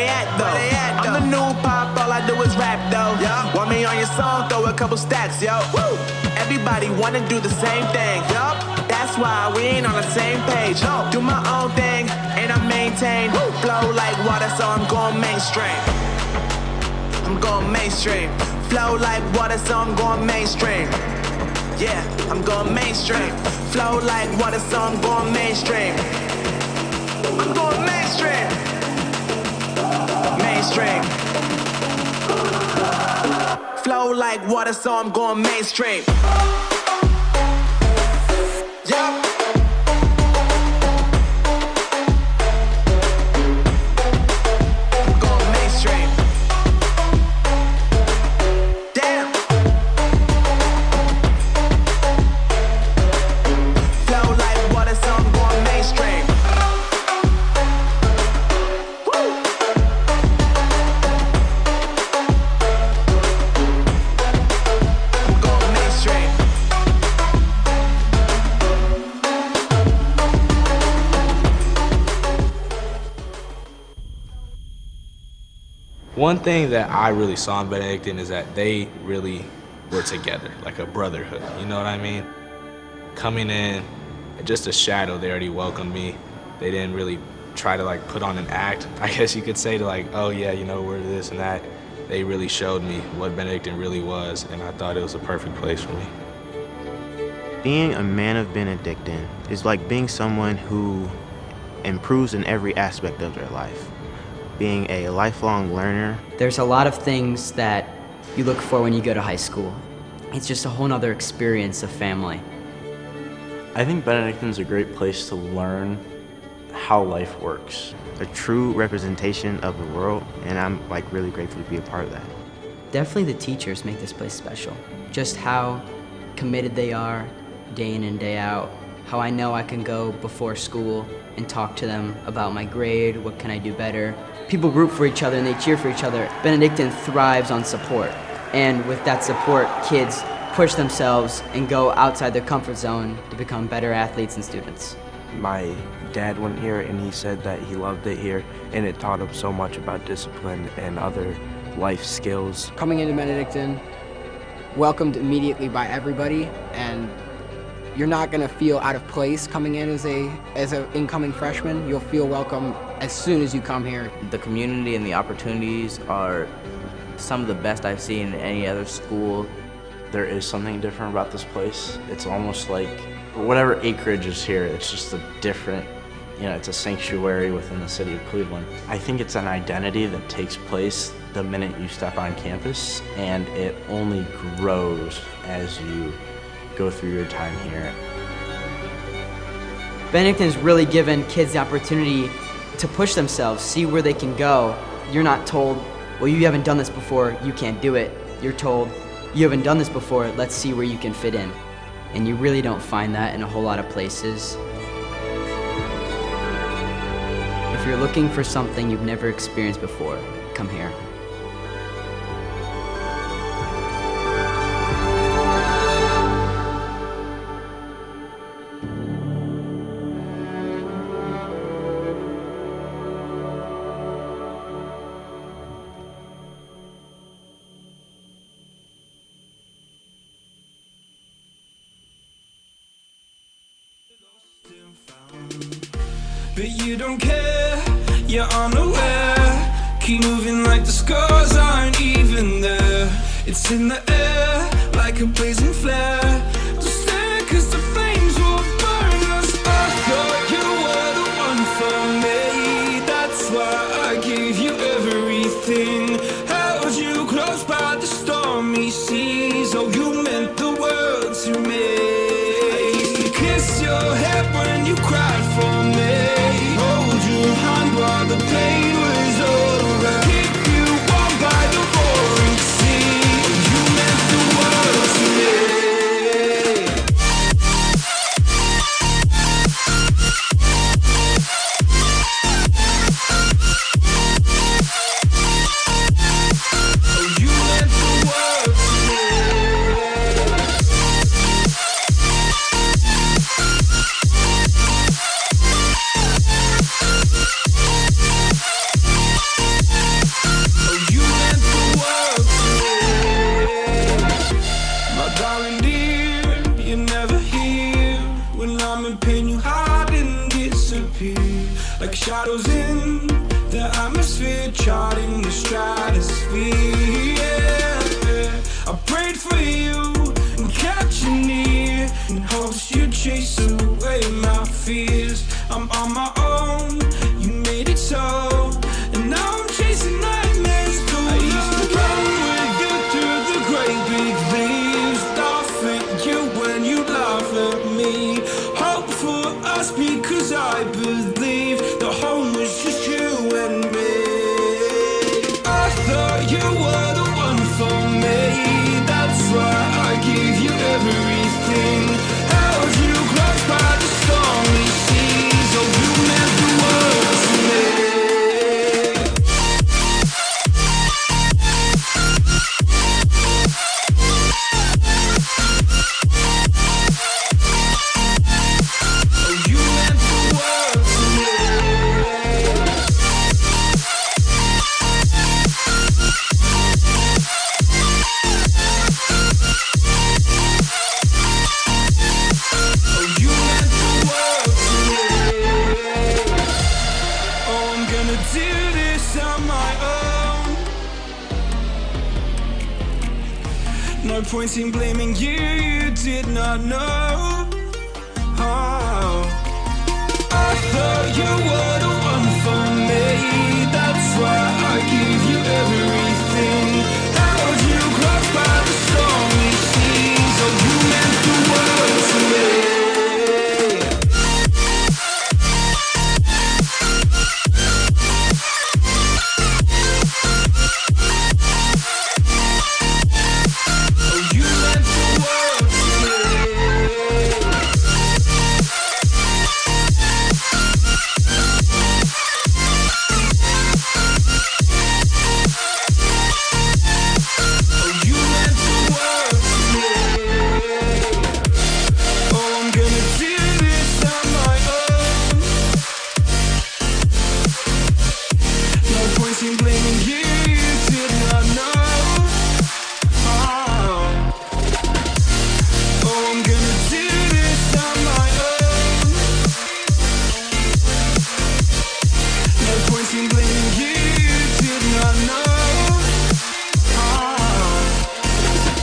they at though? I'm the new pop, all I do is rap though. Want me on your song, throw a couple stacks, yo. Woo! Everybody wanna do the same thing, yup. That's why we ain't on the same page. Do my own thing, and I maintain. Flow like water, so I'm going mainstream. I'm going mainstream. Flow like water, so I'm going mainstream. Yeah, I'm going mainstream. Flow like water, so I'm going mainstream. I'm going mainstream. Mainstream. Flow like water, so I'm going mainstream. Yeah. One thing that I really saw in Benedictine is that they really were together, like a brotherhood, you know what I mean? Coming in, just a shadow, they already welcomed me. They didn't really try to like put on an act, I guess you could say, to like, oh yeah, you know, we're this and that. They really showed me what Benedictine really was, and I thought it was a perfect place for me. Being a man of Benedictine is like being someone who improves in every aspect of their life. Being a lifelong learner. There's a lot of things that you look for when you go to high school. It's just a whole nother experience of family. I think Benedictine's a great place to learn how life works. A true representation of the world, and I'm like really grateful to be a part of that. Definitely the teachers make this place special. Just how committed they are day in and day out. How I know I can go before school and talk to them about my grade, what can I do better. People root for each other and they cheer for each other. Benedictine thrives on support. And with that support, kids push themselves and go outside their comfort zone to become better athletes and students. My dad went here and he said that he loved it here and it taught him so much about discipline and other life skills. Coming into Benedictine, welcomed immediately by everybody, and you're not gonna feel out of place coming in as a incoming freshman. You'll feel welcome as soon as you come here. The community and the opportunities are some of the best I've seen in any other school. There is something different about this place. It's almost like whatever acreage is here, it's just a different, you know, it's a sanctuary within the city of Cleveland. I think it's an identity that takes place the minute you step on campus, and it only grows as you go through your time here. Benedictine's really given kids the opportunity to push themselves, see where they can go. You're not told, well, you haven't done this before, you can't do it. You're told, you haven't done this before, let's see where you can fit in. And you really don't find that in a whole lot of places. If you're looking for something you've never experienced before, come here. But you don't care, you're unaware. Keep moving like the scars aren't even there. It's in the air, like a blazing flare. Don't stare, cause the flames will burn us. I thought you were the one for me. That's why I gave you everything. Held you close by the stormy seas. Oh, you meant the world to me. I used to kiss your head when you cried for me. While the pain was over, keep you warm by the roaring sea. You meant the world to me. shadows in the atmosphere, charting the stratosphere. Yeah. I prayed for you and kept you near in hopes you'd chase away my fears. I'm on my own, you made it so, and now I'm chasing nightmares too. I used to run with you through the great big leaves, laugh at you when you laugh at me. Hope for us because I believe the home was just you and me. I thought you were the one for me, that's why I gave you everything. Held you close by the stormy seas, oh you meant the world to me. Oh you meant the world to me. Oh, you meant the world to me. Oh, I'm gonna do this on my own. No point in blaming you, you did not know. Oh, I thought you were the one for me, that's why I gave you everything. Held you close by the stormy seas, oh you meant the world to me. Oh you meant the world to me. Oh you meant the world to me. Oh I'm gonna do this on my own. No point in blaming you, you did not know. Oh, I'm gonna do this on my own. No point in blaming you, you did not know.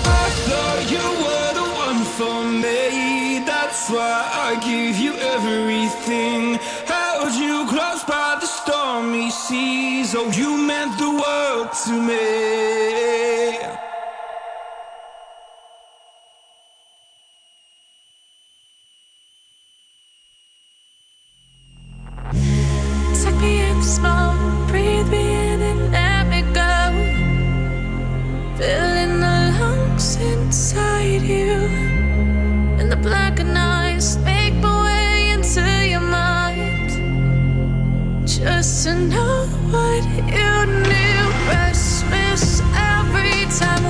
I thought you were the one for me, that's why I gave you everything. Held you close by the stormy seas, oh you meant the world to me. Suck me in the smoke, breathe me in and let me go. Filling the lungs inside you, and the blackened eyes make my way into your mind. Just to know what you knew. Restless every time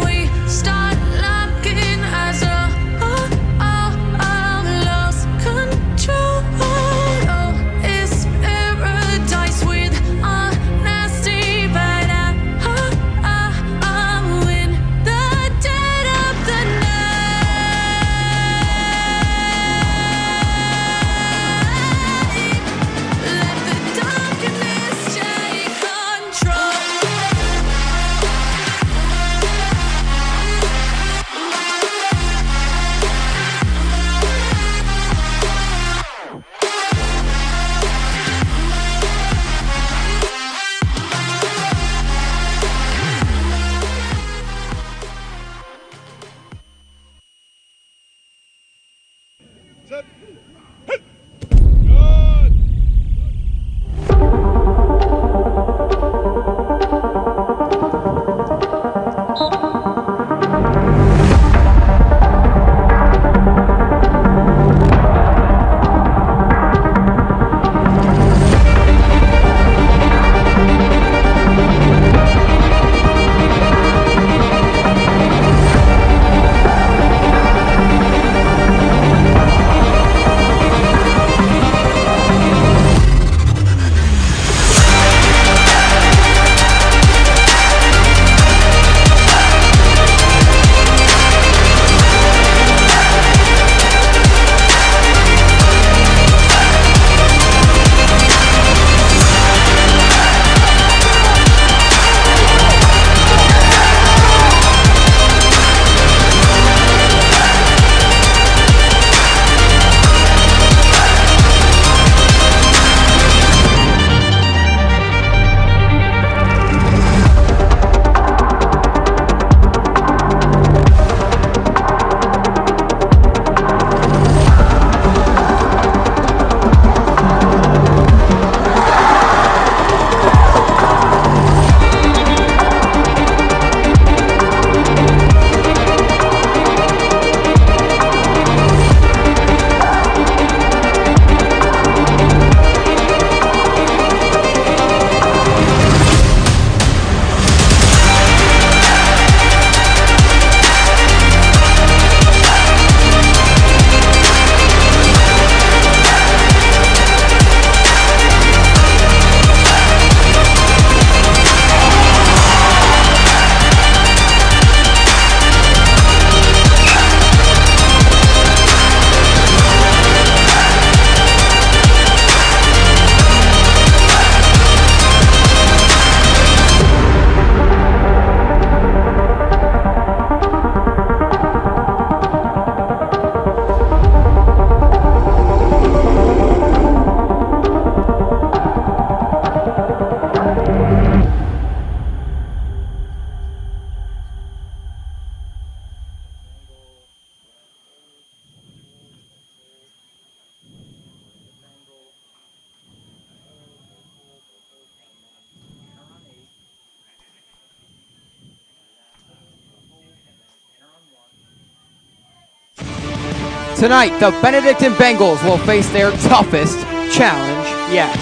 Tonight, the Benedictine Bengals will face their toughest challenge yet.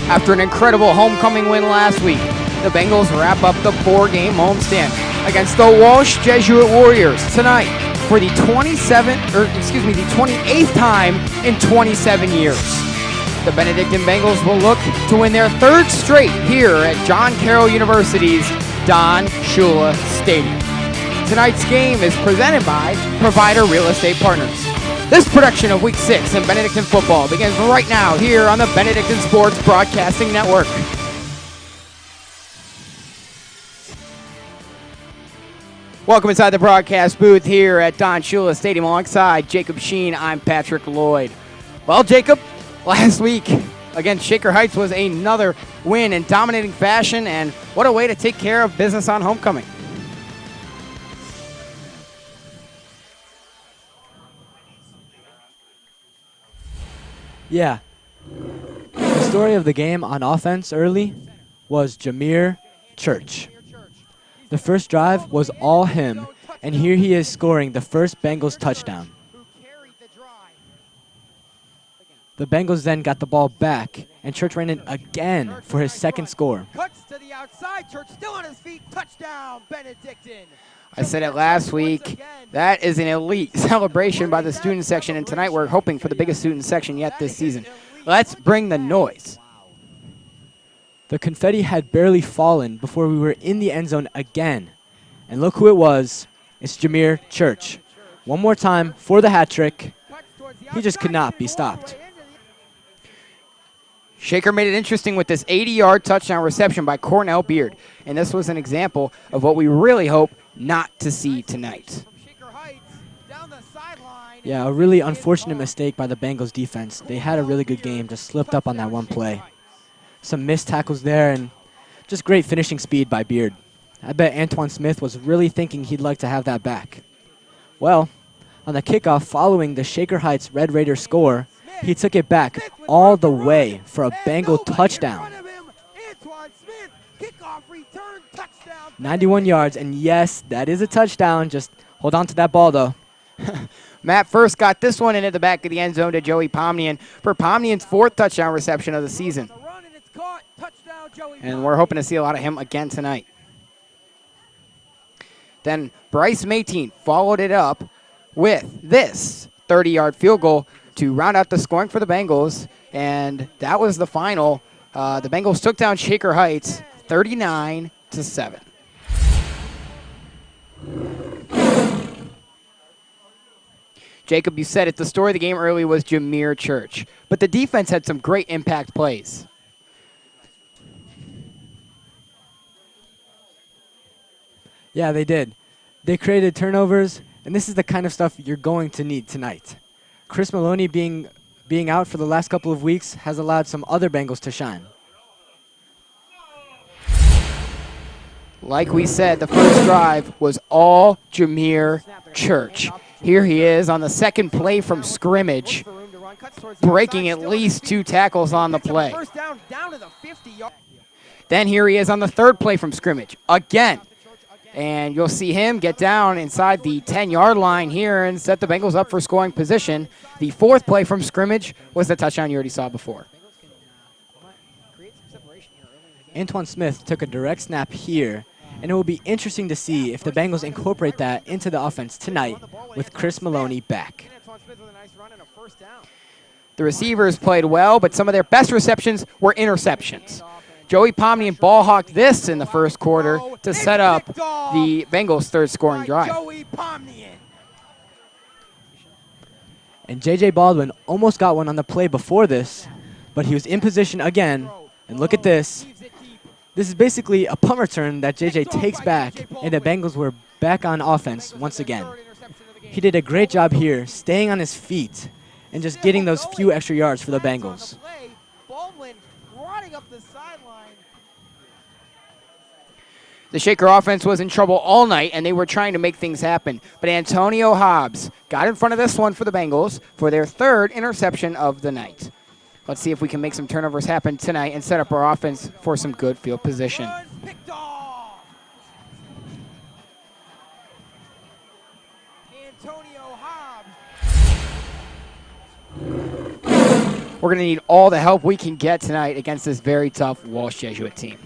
After an incredible homecoming win last week, the Bengals wrap up the 4-game homestand against the Walsh Jesuit Warriors tonight for the 28th time in 27 years. The Benedictine Bengals will look to win their 3rd straight here at John Carroll University's Don Shula Stadium. Tonight's game is presented by Provider Real Estate Partners. This production of Week 6 in Benedictine football begins right now here on the Benedictine Sports Broadcasting Network. Welcome inside the broadcast booth here at Don Shula Stadium alongside Jacob Sheen. I'm Patrick Lloyd. Well, Jacob, last week against Shaker Heights was another win in dominating fashion, and what a way to take care of business on homecoming. Yeah. The story of the game on offense early was Jameer Church. The first drive was all him, and here he is scoring the first Bengals touchdown. The Bengals then got the ball back, and Church ran it again for his second score. Cuts to the outside, Church still on his feet, touchdown, Benedictine. I said it last week. That is an elite celebration by the student section, and tonight we're hoping for the biggest student section yet this season. Let's bring the noise. The confetti had barely fallen before we were in the end zone again. And look who it was. It's Jameer Church. One more time for the hat trick. He just could not be stopped. Shaker made it interesting with this 80-yard touchdown reception by Cornell Beard. And this was an example of what we really hope not to see tonight. Yeah, a really unfortunate mistake by the Bengals defense. They had a really good game, just slipped up on that one play. Some missed tackles there and just great finishing speed by Beard. I bet Antoine Smith was really thinking he'd like to have that back. Well, on the kickoff following the Shaker Heights Red Raiders score, he took it back all the way for a Bengal touchdown. 91 yards, and yes, that is a touchdown. Just hold on to that ball, though. Matt first got this one in at the back of the end zone to Joey Pomnian for Pomnian's 4th touchdown reception of the season. And we're hoping to see a lot of him again tonight. Then Bryce Mayteen followed it up with this 30-yard field goal to round out the scoring for the Bengals, and that was the final. The Bengals took down Shaker Heights 39-7. Jacob, you said it, the story of the game early was Jameer Church, but the defense had some great impact plays. Yeah, they did. They created turnovers, and this is the kind of stuff you're going to need tonight. Chris Maloney being out for the last couple of weeks has allowed some other Bengals to shine. Like we said, the first drive was all Jameer Church. Here he is on the second play from scrimmage, breaking at least 2 tackles on the play. Then here he is on the 3rd play from scrimmage, again. And you'll see him get down inside the 10-yard line here and set the Bengals up for scoring position. The 4th play from scrimmage was the touchdown you already saw before. Antoine Smith took a direct snap here, and it will be interesting to see if the Bengals incorporate that into the offense tonight with Chris Maloney back. The receivers played well, but some of their best receptions were interceptions. Joey Pomnian ball hawked this in the first quarter to set up the Bengals' 3rd scoring drive. And J.J. Baldwin almost got one on the play before this, but he was in position again. And look at this. This is basically a punt return that J.J. takes back, and the Bengals were back on offense once again. He did a great job here, staying on his feet and just getting those few extra yards for the Bengals. The Shaker offense was in trouble all night, and they were trying to make things happen. But Antonio Hobbs got in front of this one for the Bengals for their 3rd interception of the night. Let's see if we can make some turnovers happen tonight and set up our offense for some good field position. We're going to need all the help we can get tonight against this very tough Walsh Jesuit team.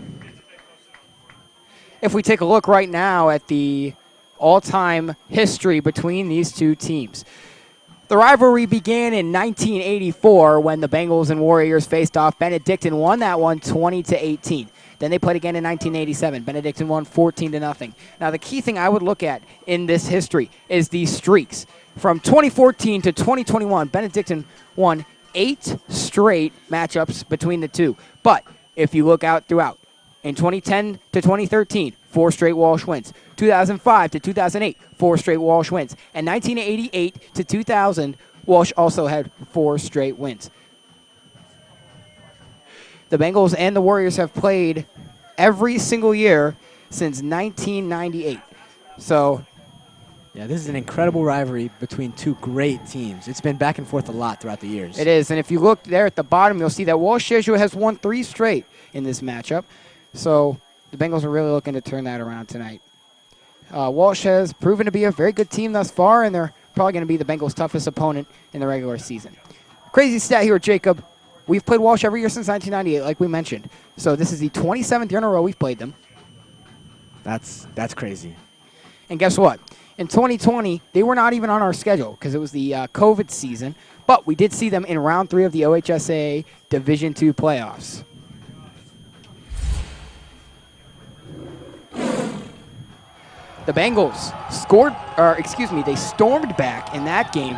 If we take a look right now at the all-time history between these two teams, the rivalry began in 1984 when the Bengals and Warriors faced off. Benedictine won that one 20-18. Then they played again in 1987. Benedictine won 14-0. Now the key thing I would look at in this history is these streaks. From 2014 to 2021, Benedictine won 8 straight matchups between the two. But if you look out throughout, in 2010 to 2013, 4 straight Walsh wins. 2005 to 2008, 4 straight Walsh wins. And 1988 to 2000, Walsh also had 4 straight wins. The Bengals and the Warriors have played every single year since 1998. So, yeah, this is an incredible rivalry between two great teams. It's been back and forth a lot throughout the years. It is, and if you look there at the bottom, you'll see that Walsh Jesuit has won 3 straight in this matchup. So the Bengals are really looking to turn that around tonight. Walsh has proven to be a very good team thus far, and they're probably going to be the Bengals' toughest opponent in the regular season. Crazy stat here, Jacob. We've played Walsh every year since 1998, like we mentioned. So this is the 27th year in a row we've played them. That's crazy. And guess what? In 2020, they were not even on our schedule because it was the COVID season, but we did see them in round 3 of the OHSAA Division II playoffs. The Bengals they stormed back in that game.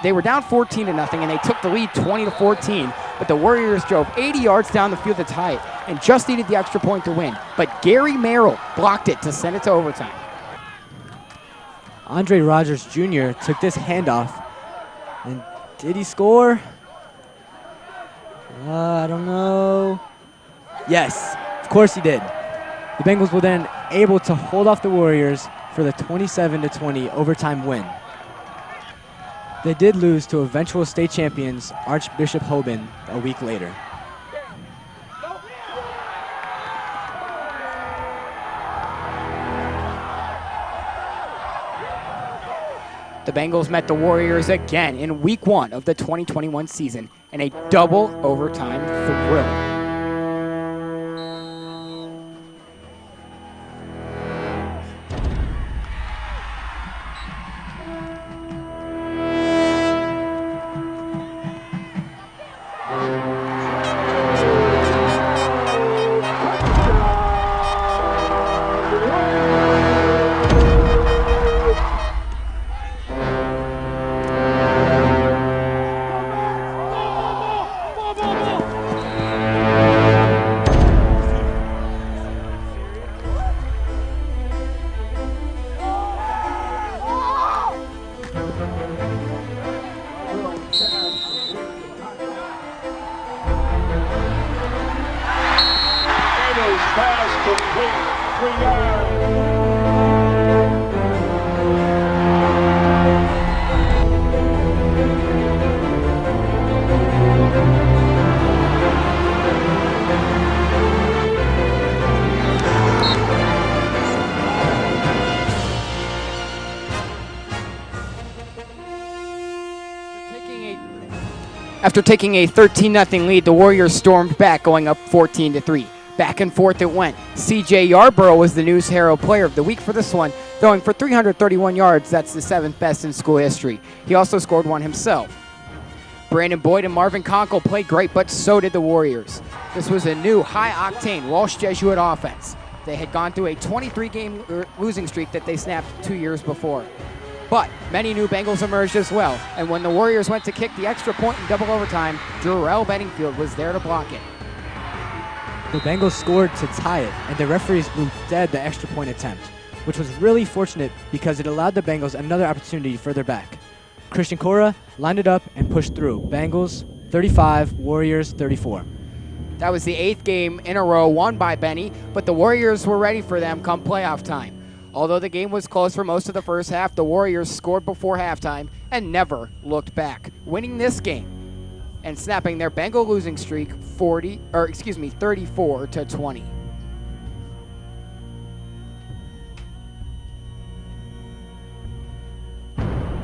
They were down 14-0, and they took the lead 20-14. But the Warriors drove 80 yards down the field to tie it, and just needed the extra point to win. But Gary Merrill blocked it to send it to overtime. Andre Rogers Jr. took this handoff, and did he score? I don't know. Yes, of course he did. The Bengals were then able to hold off the Warriors for the 27-20 overtime win. They did lose to eventual state champions Archbishop Hoban a week later. The Bengals met the Warriors again in week 1 of the 2021 season in a double overtime thrill. After taking a 13-0 lead, the Warriors stormed back, going up 14-3. Back and forth it went. C.J. Yarborough was the News Herald Player of the Week for this one, throwing for 331 yards. That's the 7th best in school history. He also scored one himself. Brandon Boyd and Marvin Conkle played great, but so did the Warriors. This was a new, high-octane Walsh Jesuit offense. They had gone through a 23-game losing streak that they snapped 2 years before. But many new Bengals emerged as well, and when the Warriors went to kick the extra point in double overtime, Jarrell Bedingfield was there to block it. The Bengals scored to tie it, and the referees blew dead the extra point attempt, which was really fortunate because it allowed the Bengals another opportunity further back. Christian Cora lined it up and pushed through. Bengals 35, Warriors 34. That was the 8th game in a row won by Benny, but the Warriors were ready for them come playoff time. Although the game was close for most of the first half, the Warriors scored before halftime and never looked back, winning this game and snapping their Bengal losing streak 34-20.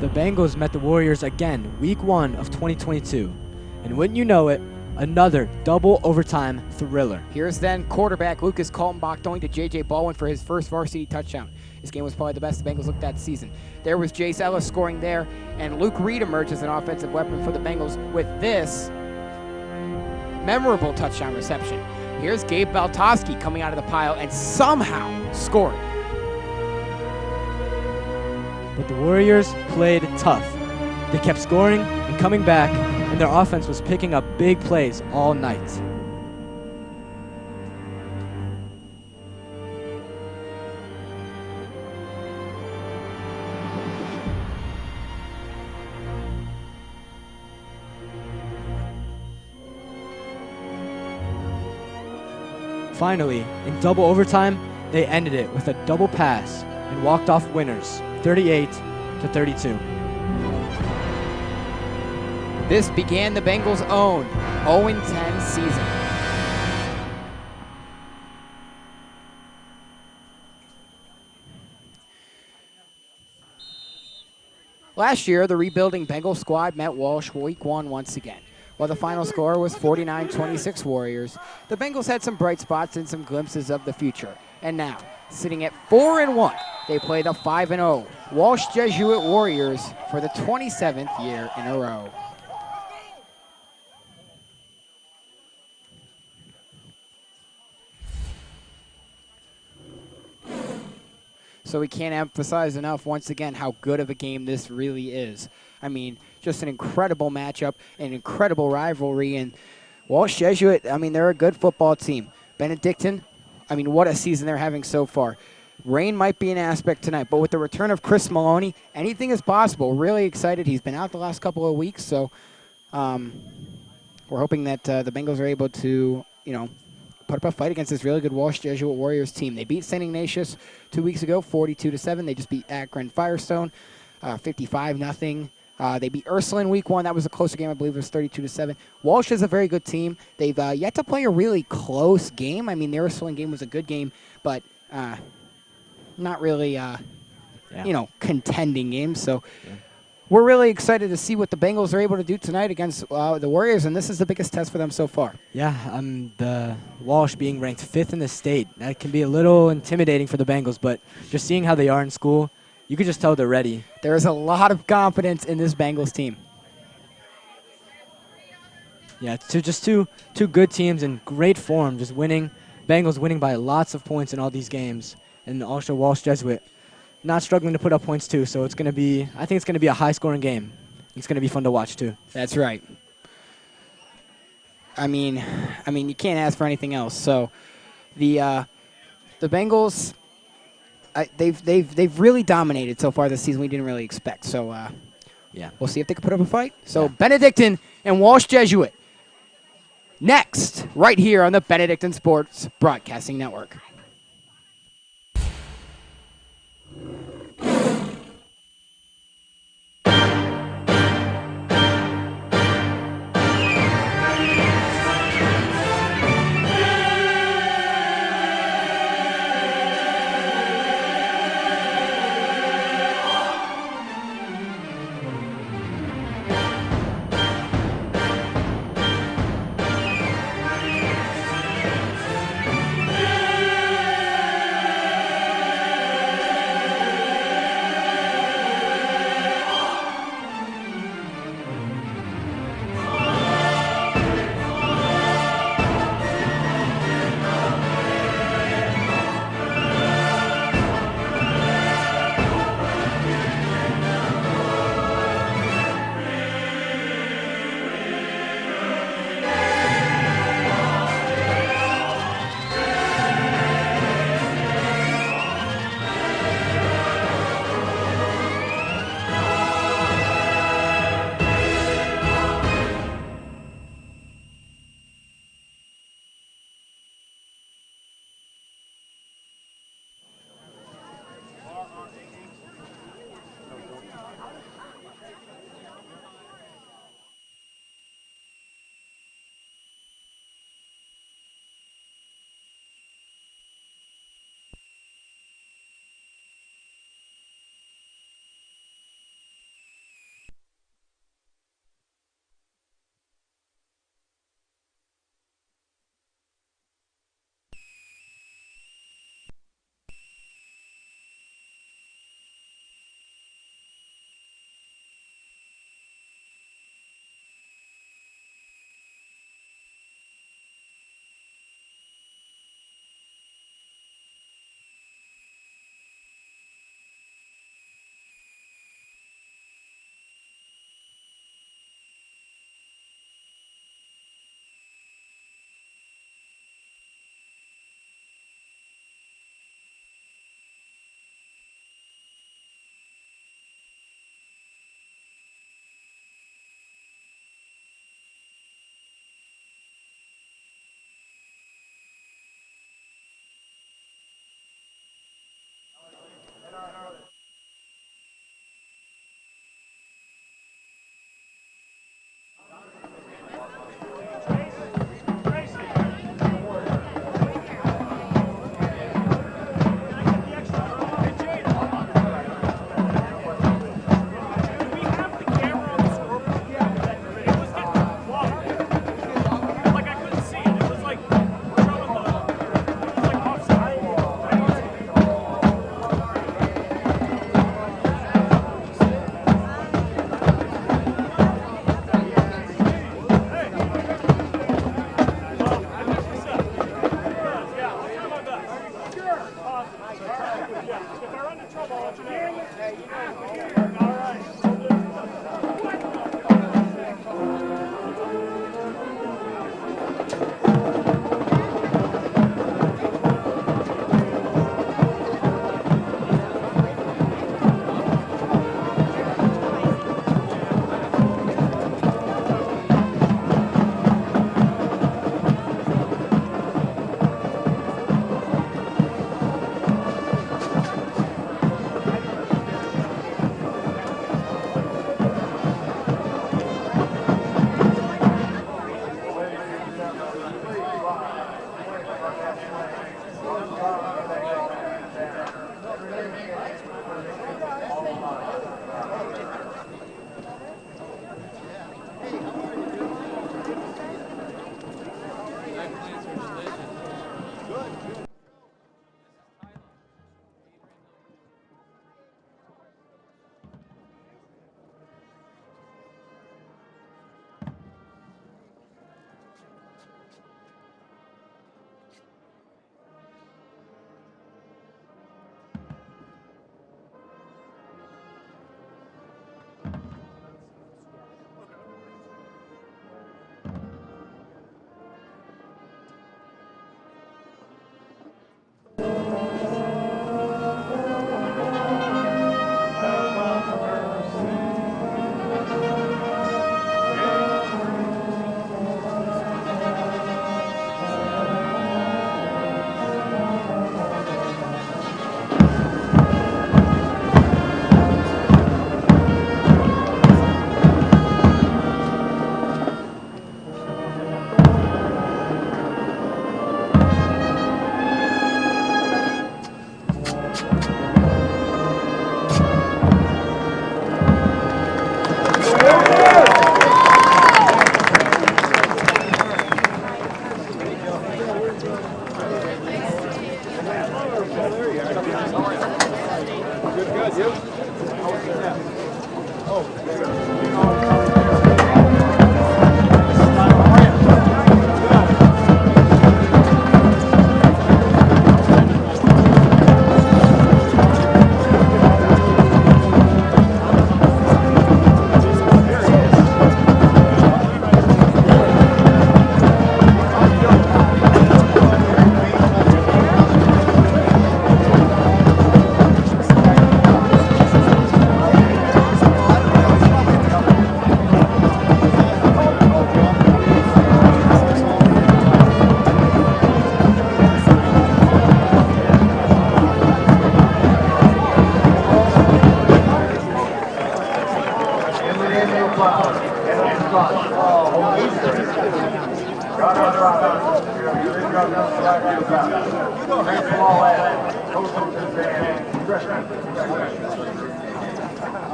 The Bengals met the Warriors again, week 1 of 2022. And wouldn't you know it, another double overtime thriller. Here's then quarterback Lucas Kaltenbach throwing to J.J. Baldwin for his first varsity touchdown. This game was probably the best the Bengals looked at this season. There was Jace Ellis scoring there, and Luke Reed emerged as an offensive weapon for the Bengals with this memorable touchdown reception. Here's Gabe Baltowski coming out of the pile and somehow scoring. But the Warriors played tough. They kept scoring and coming back, and their offense was picking up big plays all night. Finally, in double overtime, they ended it with a double pass and walked off winners, 38-32. This began the Bengals' own 0-10 season. Last year, the rebuilding Bengals squad met Walsh week 1 once again. While the final score was 49-26 Warriors, the Bengals had some bright spots and some glimpses of the future. And now, sitting at 4-1, they play the 5-0 Walsh Jesuit Warriors for the 27th year in a row. So we can't emphasize enough once again how good of a game this really is. I mean, just an incredible matchup, an incredible rivalry, and Walsh Jesuit, I mean, they're a good football team. Benedictine, I mean, what a season they're having so far. Rain might be an aspect tonight, but with the return of Chris Maloney, anything is possible. Really excited. He's been out the last couple of weeks, so we're hoping that the Bengals are able to, you know, put up a fight against this really good Walsh Jesuit Warriors team. They beat St. Ignatius 2 weeks ago, 42-7. They just beat Akron Firestone, 55-0. They beat Ursuline week 1. That was a closer game. I believe it was 32-7. Walsh is a very good team. They've yet to play a really close game. I mean, the Ursuline game was a good game, but not really, you know, contending games. So we're really excited to see what the Bengals are able to do tonight against the Warriors, and this is the biggest test for them so far. Yeah, the Walsh being ranked 5th in the state, that can be a little intimidating for the Bengals, but just seeing how they are in school, you can just tell they're ready. There is a lot of confidence in this Bengals team. Yeah, two good teams in great form, just winning. Bengals winning by lots of points in all these games, and also Walsh Jesuit not struggling to put up points too. So it's going to be, I think it's going to be a high-scoring game. It's going to be fun to watch too. That's right. I mean, you can't ask for anything else. So the Bengals, they've really dominated so far this season. We didn't really expect. So yeah, we'll see if they can put up a fight. So Benedictine and Walsh Jesuit next, right here on the Benedictine Sports Broadcasting Network.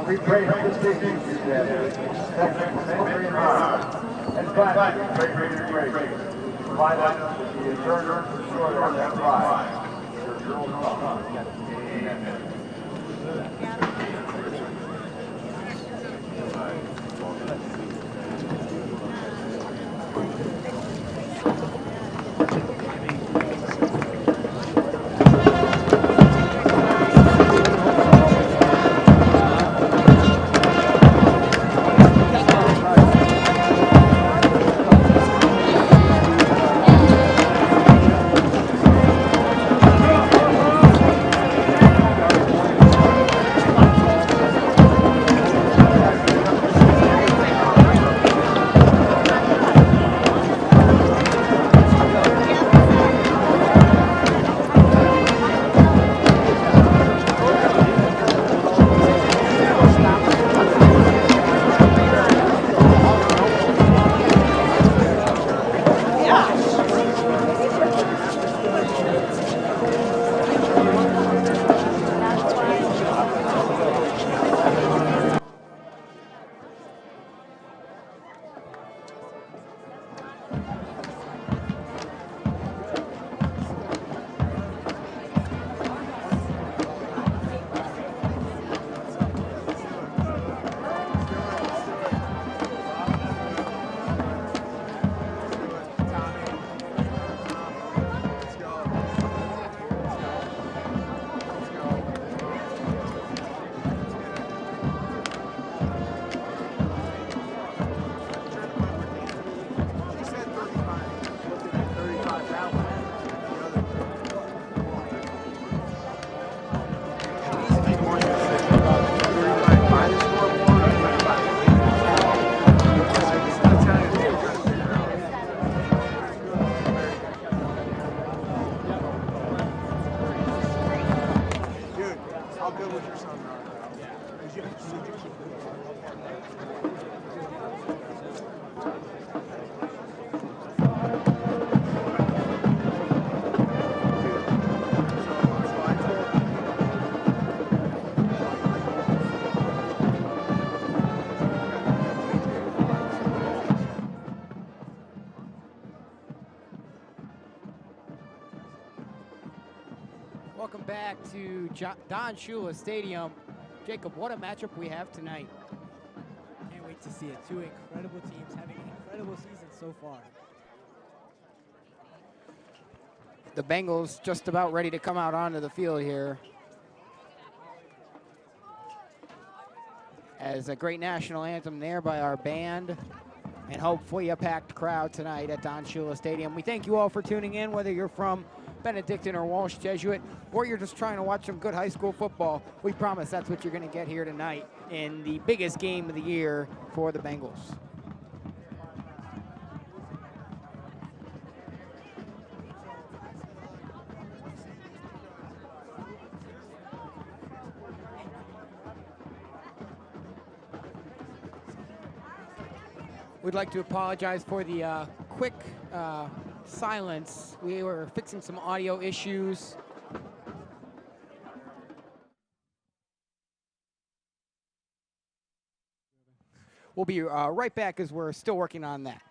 We pray for this big news together. And finally, great. Provide us with the eternal restore of that pride. Your girl come. Amen. Welcome back to Don Shula Stadium. Jacob, what a matchup we have tonight. Can't wait to see it. Two incredible teams having an incredible season so far. The Bengals just about ready to come out onto the field here. As a great national anthem there by our band. And hopefully a packed crowd tonight at Don Shula Stadium. We thank you all for tuning in, whether you're from Benedictine or Walsh Jesuit, or you're just trying to watch some good high school football. We promise that's what you're going to get here tonight in the biggest game of the year for the Bengals. We'd like to apologize for the quick silence. We were fixing some audio issues. We'll be right back as we're still working on that.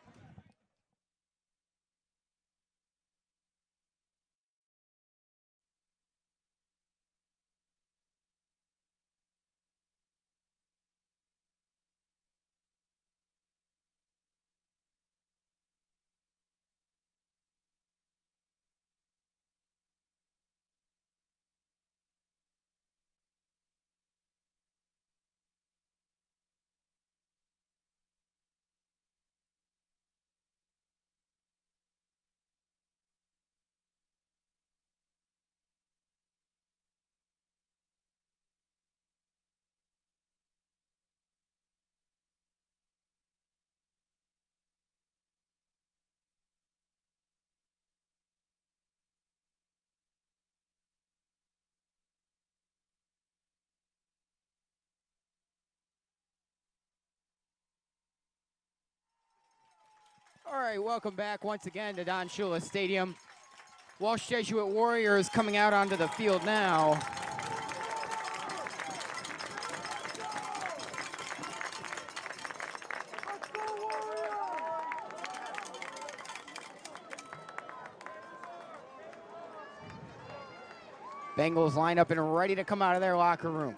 All right, welcome back once again to Don Shula Stadium. Walsh Jesuit Warriors coming out onto the field now. Bengals line up and ready to come out of their locker room.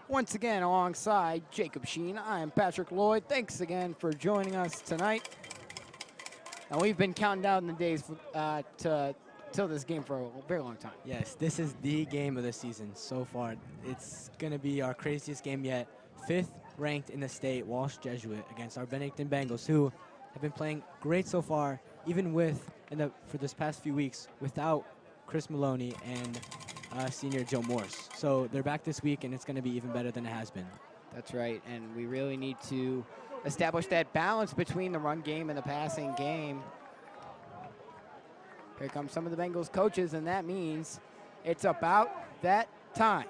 Once again, alongside Jacob Sheen, I am Patrick Lloyd. Thanks again for joining us tonight. And we've been counting down the days till this game for a very long time. Yes, this is the game of the season so far. It's going to be our craziest game yet. 5th ranked in the state, Walsh Jesuit, against our Benedictine Bengals, who have been playing great so far, even for this past few weeks, without Chris Maloney and senior Joe Morse. So they're back this week, and it's going to be even better than it has been. That's right, and we really need to establish that balance between the run game and the passing game. Here come some of the Bengals coaches, and that means it's about that time.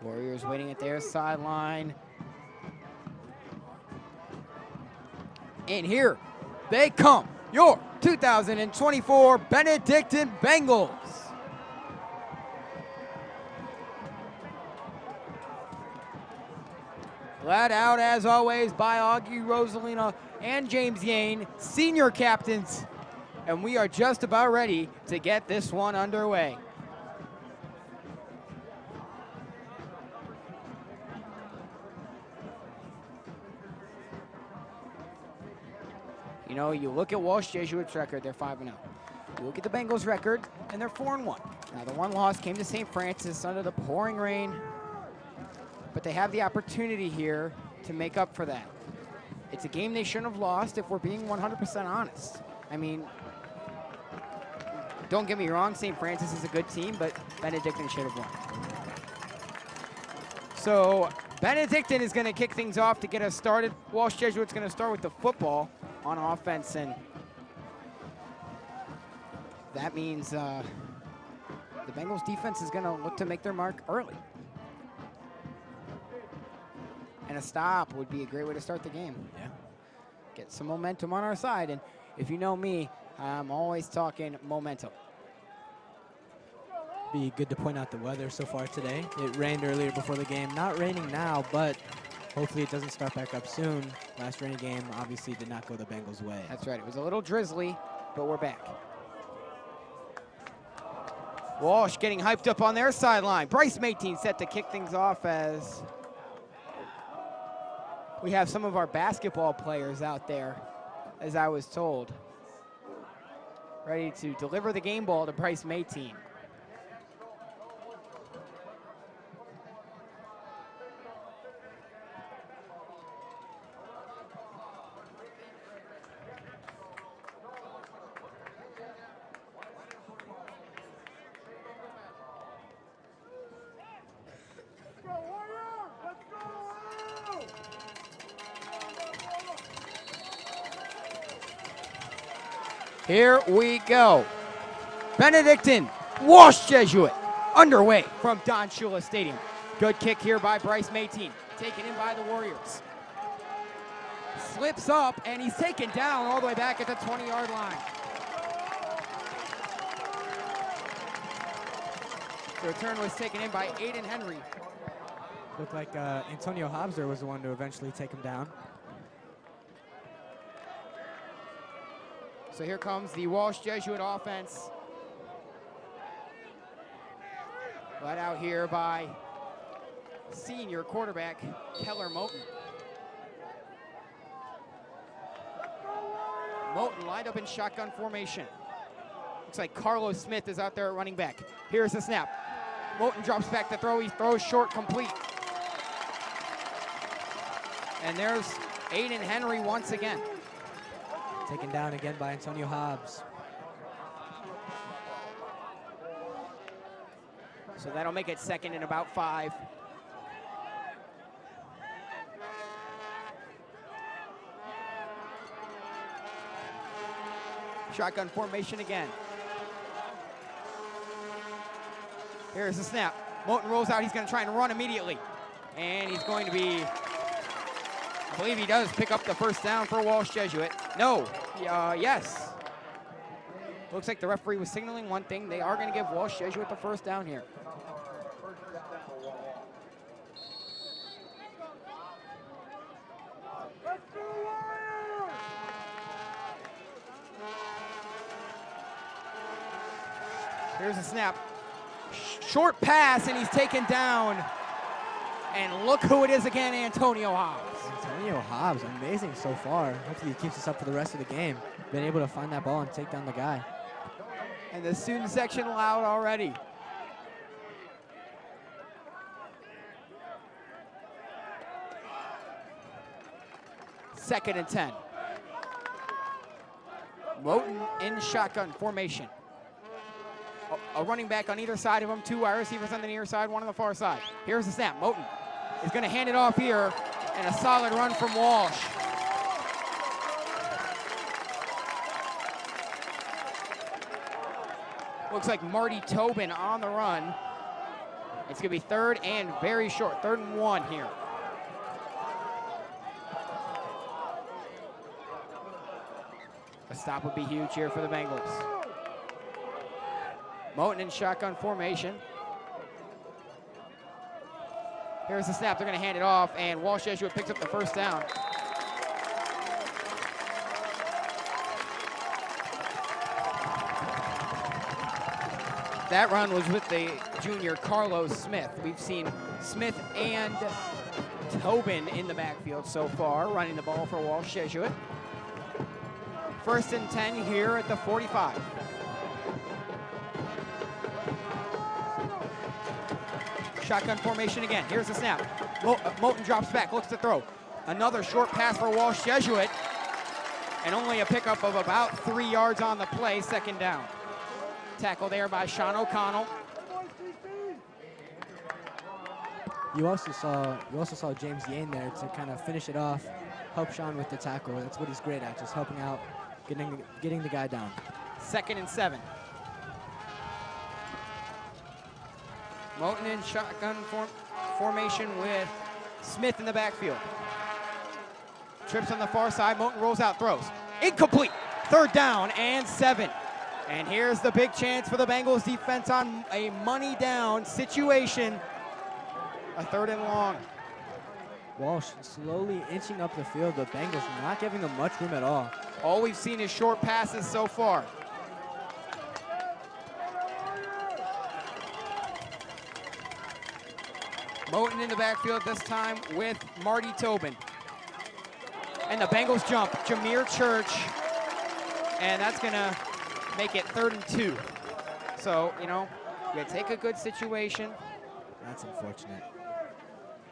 Warriors waiting at their sideline. And here they come, your 2024 Benedictine Bengals. Led out, as always, by Augie Rosalina and James Yane, senior captains. And we are just about ready to get this one underway. You know, you look at Walsh Jesuit's record, they're 5-0. You look at the Bengals record, and they're 4-1. Now, the one loss came to St. Francis under the pouring rain, but they have the opportunity here to make up for that. It's a game they shouldn't have lost if we're being 100% honest. I mean, don't get me wrong, St. Francis is a good team, but Benedictine should have won. So Benedictine is going to kick things off to get us started. Walsh Jesuit's going to start with the football on offense, and that means the Bengals defense is going to look to make their mark early. And a stop would be a great way to start the game. Yeah. Get some momentum on our side, and if you know me, I'm always talking momentum. Be good to point out the weather so far today. It rained earlier before the game. Not raining now, but hopefully it doesn't start back up soon. Last rainy game obviously did not go the Bengals' way. That's right. It was a little drizzly, but we're back. Walsh getting hyped up on their sideline. Bryce Mayteen set to kick things off as we have some of our basketball players out there, as I was told, ready to deliver the game ball to Bryce Mayteen. Here we go. Benedictine, Walsh Jesuit, underway from Don Shula Stadium. Good kick here by Bryce Mayteen, taken in by the Warriors. Slips up, and he's taken down all the way back at the 20-yard line. The return was taken in by Aiden Henry. Looked like Antonio Hobser was the one to eventually take him down. So here comes the Walsh Jesuit offense. Led out here by senior quarterback Keller Moten. Moten lined up in shotgun formation. Looks like Carlos Smith is out there at running back. Here's the snap. Moten drops back to throw. He throws short, complete. And there's Aiden Henry once again. Taken down again by Antonio Hobbs. So that'll make it 2nd and about 5. Shotgun formation again. Here's the snap. Moten rolls out. He's going to try and run immediately. And he's going to be, I believe he does pick up the first down for Walsh Jesuit. No, yes. Looks like the referee was signaling one thing. They are going to give Walsh Jesuit the first down here. Here's a snap. Short pass, and he's taken down. And look who it is again, Antonio Hobbs. Antonio Hobbs, amazing so far. Hopefully he keeps us up for the rest of the game. Been able to find that ball and take down the guy. And the student section loud already. Second and 10. Moten in shotgun formation. A running back on either side of him, 2 wide receivers on the near side, 1 on the far side. Here's the snap. Moten is going to hand it off here, and a solid run from Walsh. Looks like Marty Tobin on the run. It's going to be 3rd and very short, 3rd and 1 here. A stop would be huge here for the Bengals. Moten in shotgun formation. Here's the snap. They're going to hand it off, and Walsh Jesuit picks up the first down. That run was with the junior Carlos Smith. We've seen Smith and Tobin in the backfield so far, running the ball for Walsh Jesuit. 1st and 10 here at the 45. Shotgun formation again. Here's the snap. Moulton drops back, looks to throw. Another short pass for Walsh Jesuit. And only a pickup of about 3 yards on the play, second down. Tackle there by Sean O'Connell. You also saw James Yane there to kind of finish it off, help Sean with the tackle. That's what he's great at, just helping out, getting the guy down. 2nd and 7. Moulton in shotgun formation with Smith in the backfield. Trips on the far side, Moulton rolls out, throws. Incomplete, 3rd down and 7. And here's the big chance for the Bengals defense on a money down situation. A 3rd and long. Walsh slowly inching up the field, the Bengals not giving him much room at all. All we've seen is short passes so far. Moulton in the backfield this time with Marty Tobin. And the Bengals jump, Jameer Church, and that's gonna make it 3rd and 2. So, you know, you take a good situation. That's unfortunate.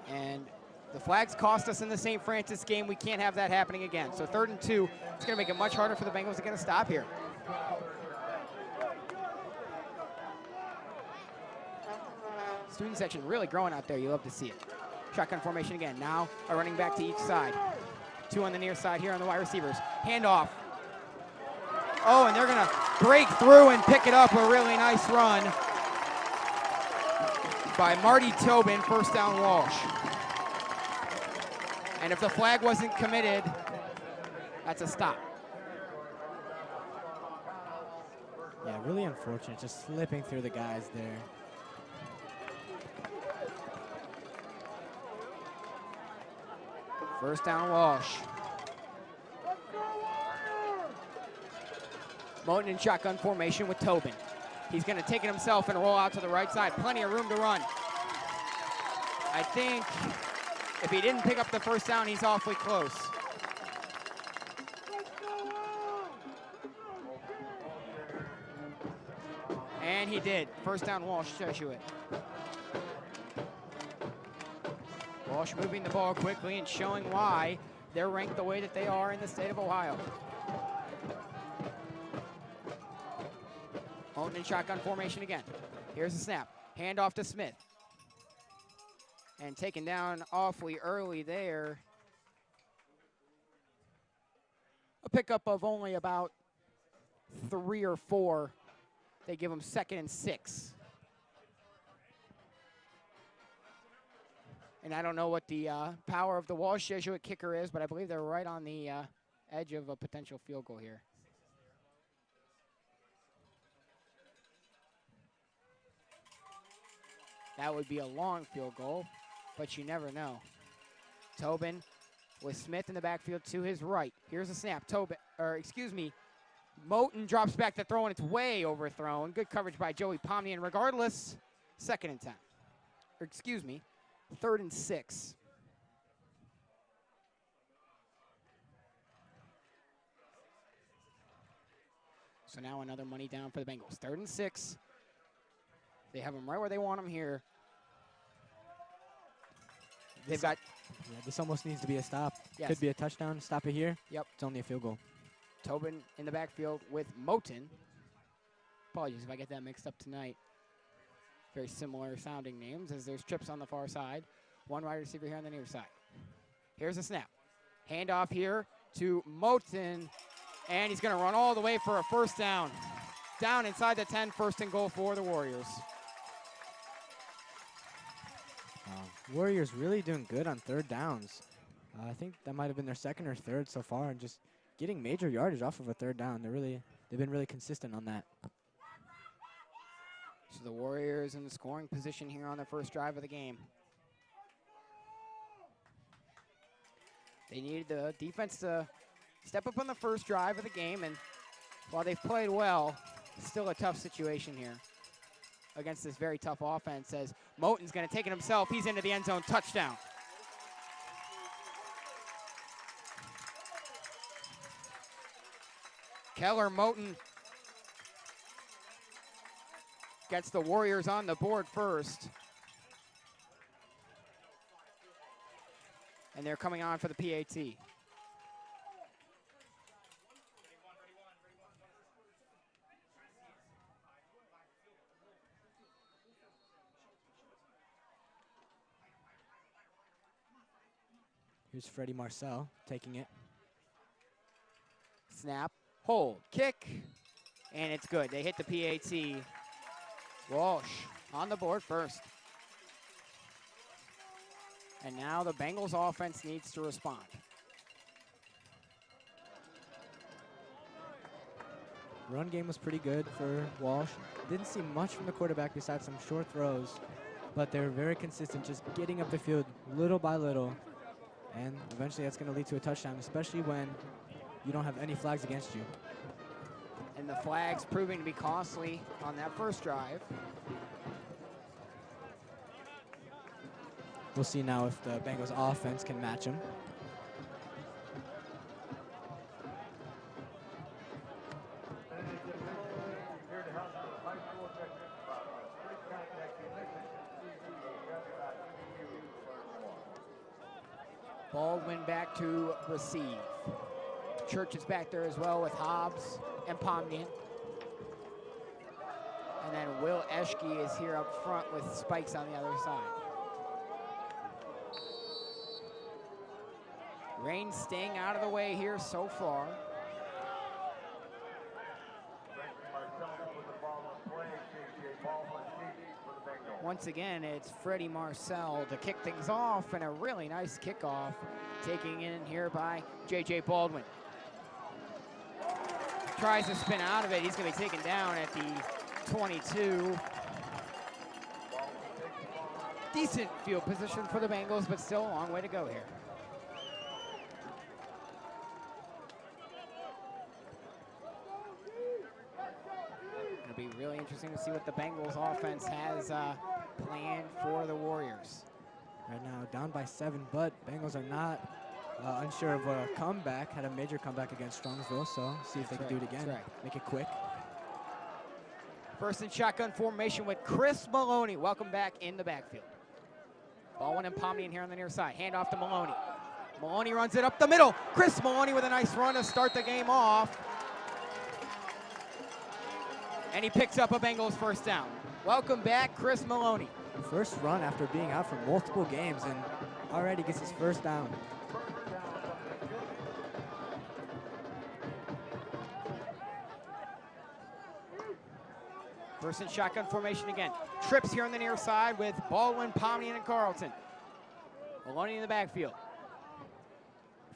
And the flags cost us in the St. Francis game. We can't have that happening again. So 3rd and 2, it's gonna make it much harder for the Bengals to get a stop here. Student section really growing out there. You love to see it. Shotgun formation again. Now a running back to each side. 2 on the near side here on the wide receivers. Handoff. Oh, and they're gonna break through and pick it up. A really nice run by Marty Tobin, 1st down Walsh. And if the flag wasn't committed, that's a stop. Yeah, really unfortunate, just slipping through the guys there. First down Walsh. Moulton in shotgun formation with Tobin. He's going to take it himself and roll out to the right side. Plenty of room to run. I think if he didn't pick up the 1st down, he's awfully close. And he did. 1st down Walsh Jesuit. Walsh moving the ball quickly and showing why they're ranked the way that they are in the state of Ohio. Moulton in shotgun formation again. Here's the snap. Hand off to Smith. And taken down awfully early there. A pickup of only about 3 or 4. They give him 2nd and 6. And I don't know what the power of the Walsh Jesuit kicker is, but I believe they're right on the edge of a potential field goal here. That would be a long field goal, but you never know. Tobin with Smith in the backfield to his right. Here's a snap. Moulton drops back to throw, and it's way overthrown. Good coverage by Joey Pomney, and regardless, 2nd and 10. 3rd and 6. So now another money down for the Bengals. 3rd and 6. They have them right where they want them here. They've got... Yeah, this almost needs to be a stop. Yes. Could be a touchdown. Stop it here. Yep. It's only a field goal. Tobin in the backfield with Moulton. Apologies if I get that mixed up tonight. Very similar sounding names as there's trips on the far side. One wide receiver here on the near side. Here's a snap. Handoff here to Moulton. And he's going to run all the way for a 1st down. Down inside the 10, 1st and goal for the Warriors. Warriors really doing good on 3rd downs. I think that might have been their 2nd or 3rd so far, and just getting major yardage off of a 3rd down. They've been really consistent on that. So the Warriors in the scoring position here on the 1st drive of the game. They needed the defense to step up on the 1st drive of the game, and while they've played well, it's still a tough situation here against this very tough offense, as Moulton's going to take it himself. He's into the end zone, touchdown. Keller Moulton gets the Warriors on the board first. And they're coming on for the PAT. Here's Freddie Marcel taking it. Snap, hold, kick, and it's good. They hit the PAT. Walsh on the board first. And now the Bengals offense needs to respond. Run game was pretty good for Walsh. Didn't see much from the quarterback besides some short throws, but they were very consistent, just getting up the field little by little. And eventually that's going to lead to a touchdown, especially when you don't have any flags against you. And the flags proving to be costly on that first drive. We'll see now if the Bengals offense can match him. Baldwin back to receive. Church is back there as well with Hobbs and Pomnian. And then Will Eschke is here up front with Spikes on the other side. Rain staying out of the way here so far. Once again, it's Freddie Marcel to kick things off, and a really nice kickoff taking in here by J.J. Baldwin. Tries to spin out of it. He's going to be taken down at the 22. Decent field position for the Bengals, but still a long way to go here. It'll be really interesting to see what the Bengals offense has planned for the Warriors. Right now down by 7, but Bengals are not unsure of a comeback. Had a major comeback against Strongsville, so see if they can do it again. Make it quick. First and shotgun formation with Chris Maloney. Welcome back in the backfield. Baldwin and Pomnian here on the near side. Hand off to Maloney. Maloney runs it up the middle. Chris Maloney with a nice run to start the game off. And he picks up a Bengals first down. Welcome back, Chris Maloney. First run after being out for multiple games, and already gets his first down. First and shotgun formation again. Trips here on the near side with Baldwin, Pomnian, and Carlton. Maloney in the backfield.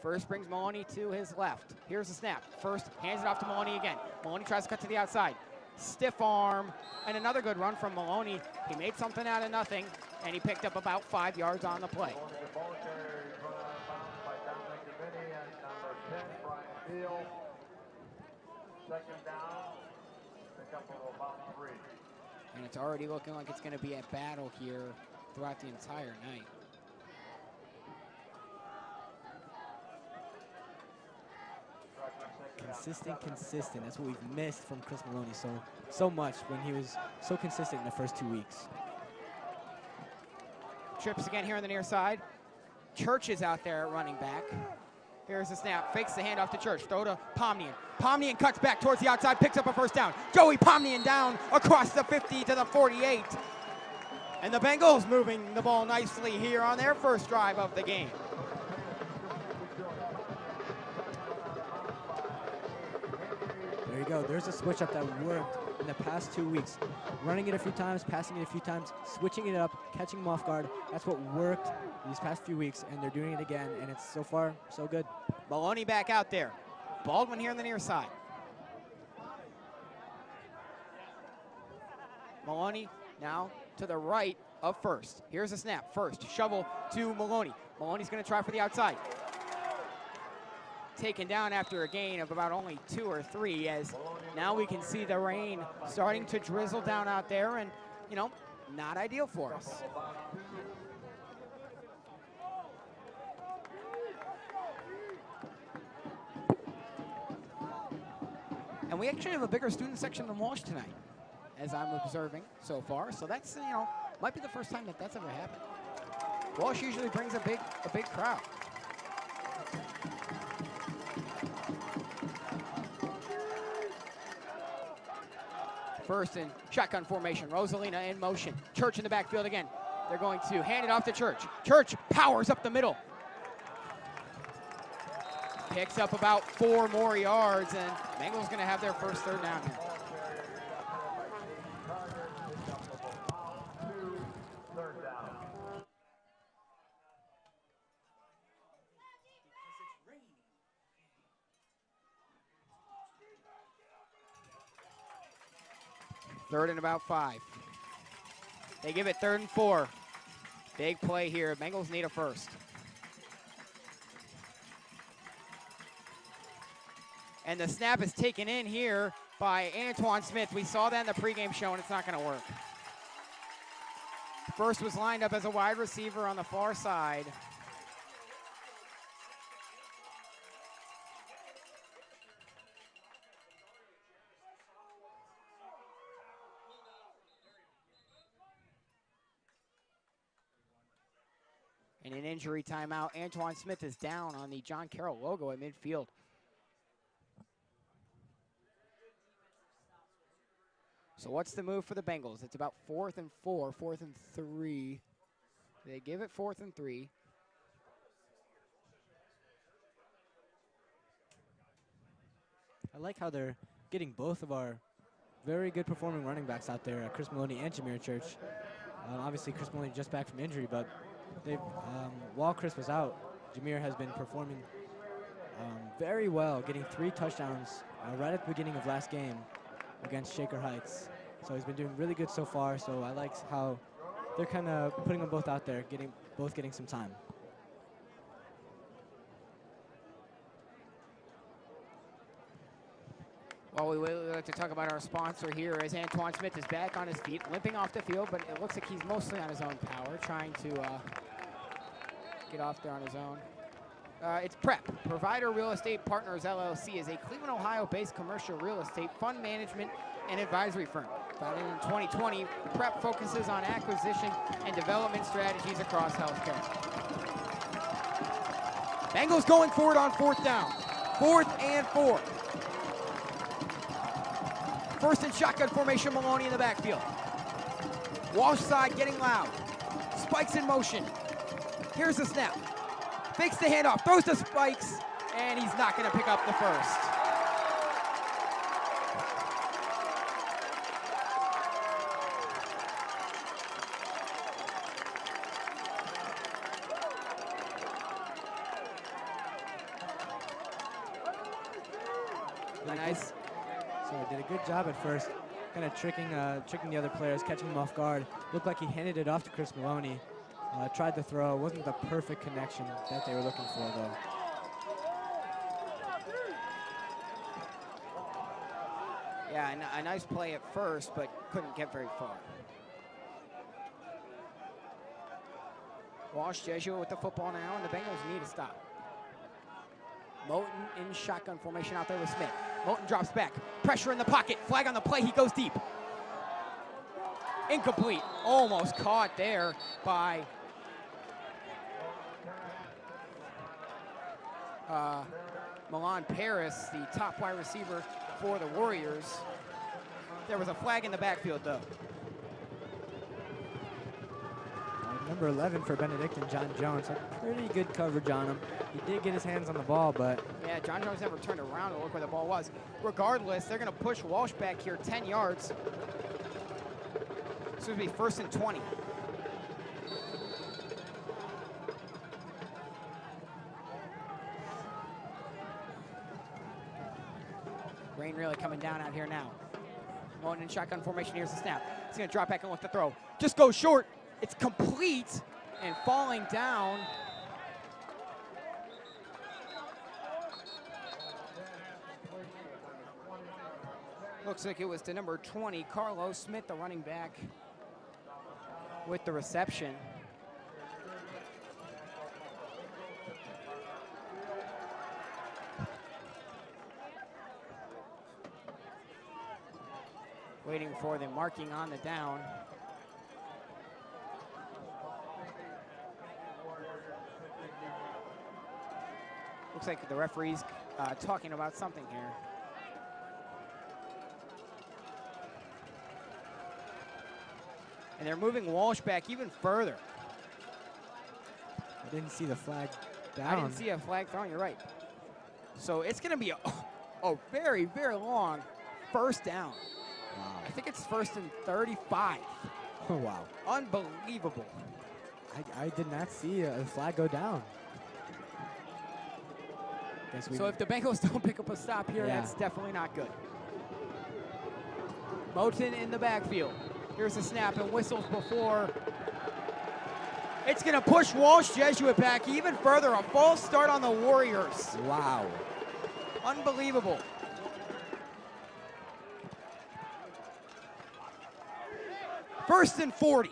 First brings Maloney to his left. Here's the snap. First hands it off to Maloney again. Maloney tries to cut to the outside. Stiff arm, and another good run from Maloney. He made something out of nothing, and he picked up about 5 yards on the play. Second down, pick up of about 3. And it's already looking like it's going to be a battle here throughout the entire night. Consistent. That's what we've missed from Chris Maloney so much when he was so consistent in the first 2 weeks. Trips again here on the near side. Church is out there at running back. Here's the snap. Fakes the handoff to Church. Throw to Pomnian. Pomnian cuts back towards the outside, picks up a first down. Joey Pomnian down across the 50 to the 48. And the Bengals moving the ball nicely here on their first drive of the game. There you go. There's a switch up that worked in the past 2 weeks. Running it a few times, passing it a few times, switching it up, catching them off guard. That's what worked these past few weeks, and they're doing it again, and it's so far so good. Maloney back out there. Baldwin here on the near side. Maloney now to the right of first. Here's a snap. First, shovel to Maloney. Maloney's going to try for the outside. Taken down after a gain of about only 2 or 3, as now we can see the rain starting to drizzle down out there, and, you know, not ideal for us. And we actually have a bigger student section than Walsh tonight, as I'm observing so far. So that's, you know, might be the first time that that's ever happened. Walsh usually brings a big crowd. First and shotgun formation. Rosalina in motion. Church in the backfield again. They're going to hand it off to Church. Church powers up the middle. Picks up about 4 more yards, and Bengals going to have their first third down here. Third and about 5. They give it 3rd and 4. Big play here. Bengals need a first. And the snap is taken in here by Antoine Smith. We saw that in the pregame show, and it's not going to work. First was lined up as a wide receiver on the far side. And an injury timeout. Antoine Smith is down on the John Carroll logo at midfield. So what's the move for the Bengals? It's about 4th and 4, 4th and 3. They give it 4th and 3. I like how they're getting both of our very good performing running backs out there, Chris Maloney and Jameer Church. Obviously, Chris Maloney just back from injury, but while Chris was out, Jameer has been performing very well, getting 3 touchdowns right at the beginning of last game against Shaker Heights. So he's been doing really good so far, so I like how they're kind of putting them both out there, both getting some time. Well, we would like to talk about our sponsor here as Antoine Smith is back on his feet, limping off the field, but it looks like he's mostly on his own power, trying to get off there on his own. It's PREP, Provider Real Estate Partners, LLC, is a Cleveland, Ohio-based commercial real estate fund management and advisory firm. Founded in 2020, PREP focuses on acquisition and development strategies across healthcare. Bengals going forward on 4th down. 4th and 4. First and shotgun formation, Maloney in the backfield. Walsh side getting loud. Spikes in motion. Here's the snap. Fakes the handoff, throws to Spikes, and he's not going to pick up the first. Nice. So he did a good job at first, kind of tricking the other players, catching them off guard. Looked like he handed it off to Chris Maloney. Tried to throw, wasn't the perfect connection that they were looking for though. Yeah, a nice play at first, but couldn't get very far. Walsh Jesuit with the football now, and the Bengals need a stop. Moten in shotgun formation out there with Smith. Moten drops back, pressure in the pocket, flag on the play, he goes deep. Incomplete, almost caught there by Milan Paris, the top wide receiver for the Warriors. There was a flag in the backfield though. Number 11 for Benedictine, John Jones. Had pretty good coverage on him. He did get his hands on the ball, but... Yeah, John Jones never turned around to look where the ball was. Regardless, they're going to push Walsh back here 10 yards. This would be 1st and 20. Rain really coming down out here now. Going in shotgun formation, here's the snap. He's going to drop back and look to throw. Just goes short. It's complete and falling down. Looks like it was to number 20, Carlos Smith, the running back, with the reception. Waiting for the marking on the down. Looks like the referee's talking about something here. And they're moving Walsh back even further. I didn't see the flag down. I didn't see a flag thrown, you're right. So it's going to be a very, very long first down. Wow. I think it's 1st and 35. Oh, wow. Unbelievable. I did not see a flag go down. So if the Bengals don't pick up a stop here, that's definitely not good. Moten in the backfield. Here's a snap and whistles before. It's going to push Walsh Jesuit back even further. A false start on the Warriors. Wow. Unbelievable. First and 40.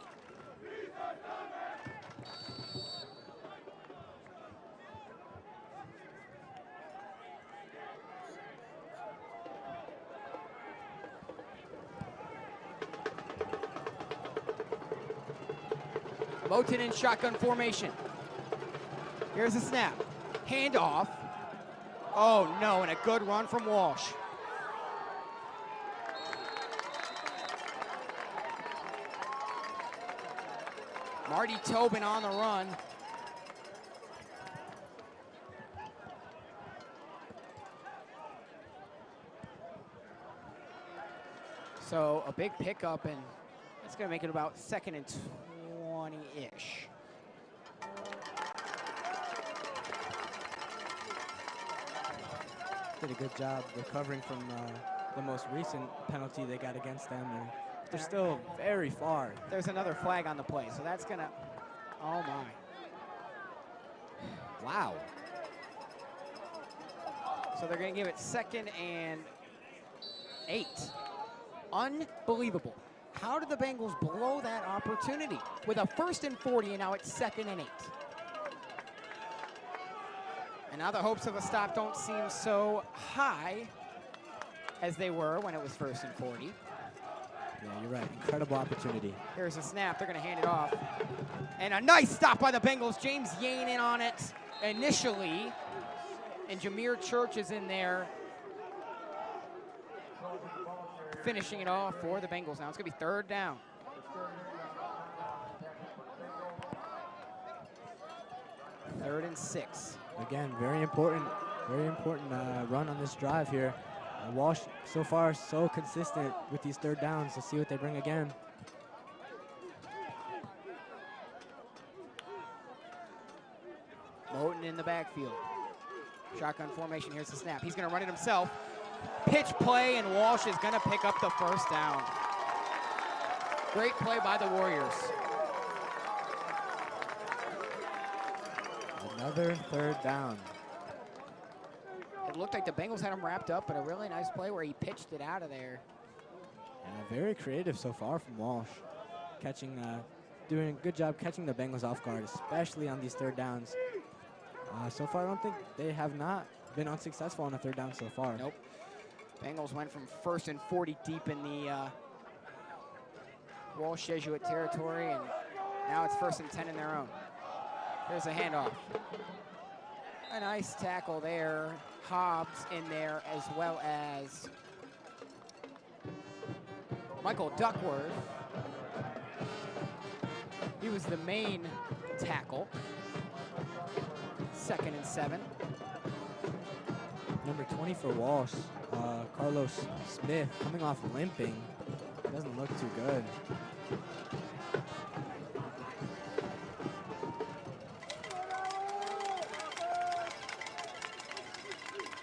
Moten in shotgun formation. Here's a snap. Handoff. Oh no, and a good run from Walsh. Marty Tobin on the run. So a big pickup, and that's going to make it about 2nd and 20-ish. Did a good job recovering from the most recent penalty they got against them. And they're still very far. There's another flag on the play, so that's going to, oh my. Wow. So they're going to give it 2nd and 8. Unbelievable. How did the Bengals blow that opportunity? With a 1st and 40, and now it's 2nd and 8. And now the hopes of a stop don't seem so high as they were when it was 1st and 40. Yeah, you're right. Incredible opportunity. Here's a snap. They're going to hand it off. And a nice stop by the Bengals. James Yane in on it initially. And Jameer Church is in there, finishing it off for the Bengals now. It's going to be 3rd down. Third and 6. Again, very important run on this drive here. Walsh, so far, so consistent with these 3rd downs. Let's see what they bring again. Moten in the backfield. Shotgun formation, here's the snap. He's going to run it himself. Pitch play, and Walsh is going to pick up the 1st down. Great play by the Warriors. Another 3rd down. It looked like the Bengals had him wrapped up, but a really nice play where he pitched it out of there. Yeah, very creative so far from Walsh. Doing a good job catching the Bengals off guard, especially on these 3rd downs. So far, I don't think they have not been unsuccessful on a 3rd down so far. Nope. Bengals went from 1st and 40 deep in the Walsh Jesuit territory, and now it's 1st and 10 in their own. Here's a handoff. A nice tackle there. Hobbs in there, as well as Michael Duckworth. He was the main tackle. 2nd and 7. Number 20 for Walsh, Carlos Smith, coming off limping. Doesn't look too good.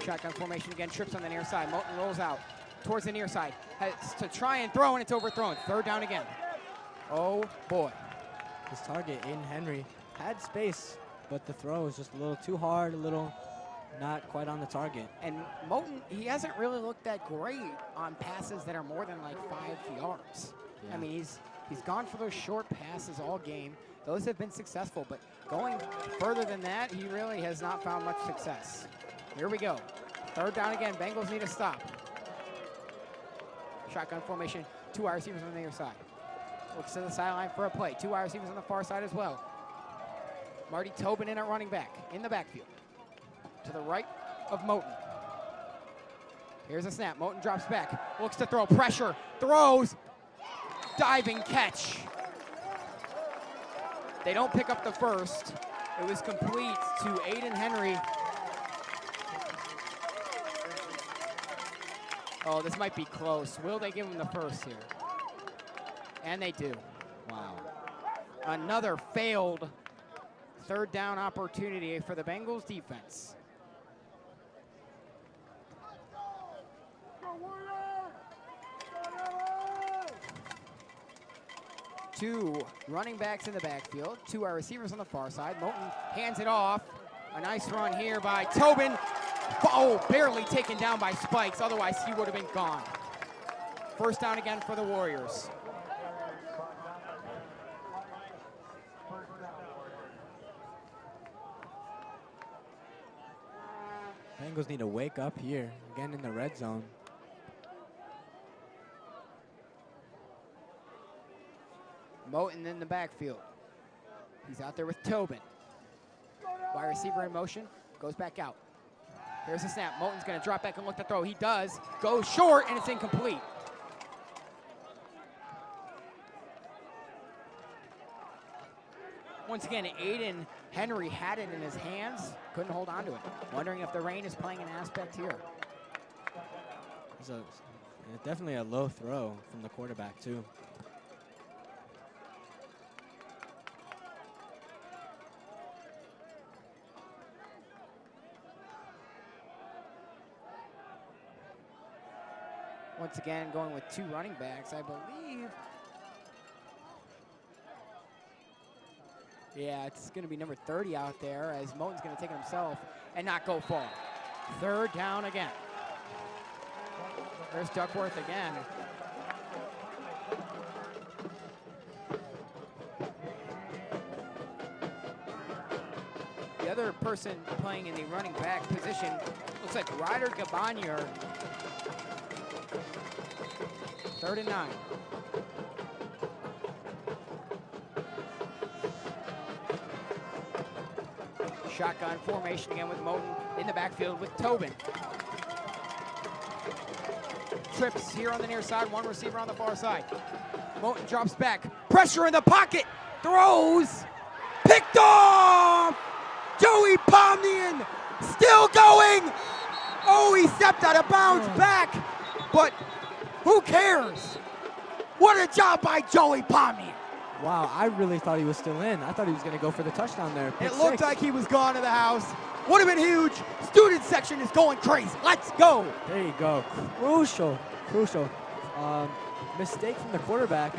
Shotgun formation again, trips on the near side. Moten rolls out towards the near side. Has to try and throw, and it's overthrown. 3rd down again. Oh, boy. His target, Aiden Henry, had space, but the throw was just a little too hard, a little not quite on the target. And Moten, he hasn't really looked that great on passes that are more than like 5 yards. Yeah. I mean, he's gone for those short passes all game. Those have been successful, but going further than that, he really has not found much success. Here we go. 3rd down again. Bengals need a stop. Shotgun formation. 2 wide receivers on the near side. Looks to the sideline for a play. 2 wide receivers on the far side as well. Marty Tobin in at running back in the backfield. to the right of Moten. Here's a snap. Moten drops back. Looks to throw. Pressure. Throws. Diving catch. They don't pick up the first. It was complete to Aiden Henry. Oh, this might be close. Will they give him the first here? And they do. Wow. Another failed third down opportunity for the Bengals defense. Two running backs in the backfield, two wide receivers on the far side. Moten hands it off. A nice run here by Tobin. Oh, barely taken down by Spikes, otherwise he would have been gone. First down again for the Warriors. Bengals need to wake up here, again in the red zone. Moten in the backfield. He's out there with Tobin. Wide receiver in motion, goes back out. Here's the snap. Moten's going to drop back and look to throw. He does. Goes short, and it's incomplete. Once again, Aiden Henry had it in his hands. Couldn't hold on to it. Wondering if the rain is playing an aspect here. It's definitely a low throw from the quarterback, too. Once again, going with two running backs, I believe. Yeah, it's going to be number 30 out there as Moten's going to take it himself and not go far. Third down again. There's Duckworth again. The other person playing in the running back position looks like Ryder Gabanier. 3rd and 9. Shotgun formation again with Moten in the backfield with Tobin. Trips here on the near side, one receiver on the far side. Moten drops back, pressure in the pocket, throws, picked off! Joey Pomnian still going! Oh, he stepped out of bounds back, but who cares? What a job by Joey Pomnian. Wow, I really thought he was still in. I thought he was going to go for the touchdown there. It looked like he was gone to the house. Would have been huge. Student section is going crazy. Let's go. There you go. Crucial. Mistake from the quarterback.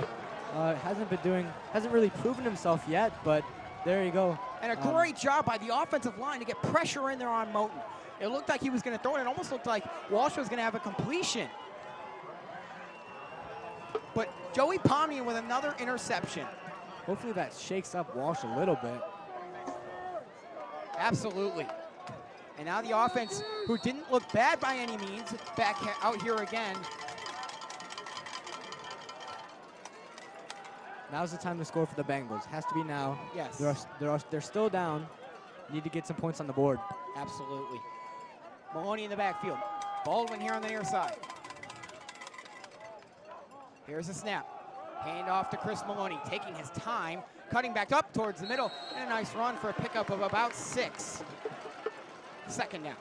Hasn't really proven himself yet, but there you go. And a great job by the offensive line to get pressure in there on Moten. It looked like he was going to throw it. It almost looked like Walsh was going to have a completion. But Joey Pomnian with another interception. Hopefully that shakes up Walsh a little bit. Absolutely. And now the offense, who didn't look bad by any means, back out here again. Now's the time to score for the Bengals. Has to be now. Yes. They're still down. Need to get some points on the board. Absolutely. Maloney in the backfield. Baldwin here on the near side. Here's a snap. Hand off to Chris Maloney, taking his time, cutting back up towards the middle, and a nice run for a pickup of about 6. Second down.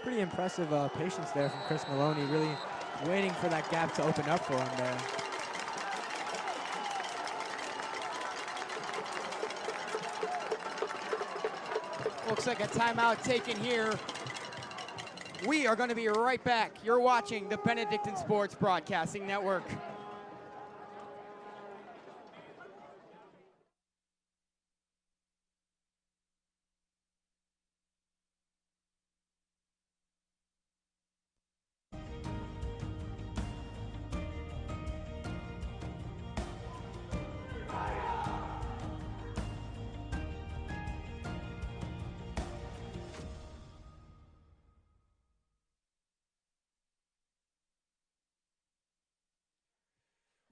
Pretty impressive patience there from Chris Maloney, really waiting for that gap to open up for him there. Looks like a timeout taken here. We are going to be right back. You're watching the Benedictine Sports Broadcasting Network.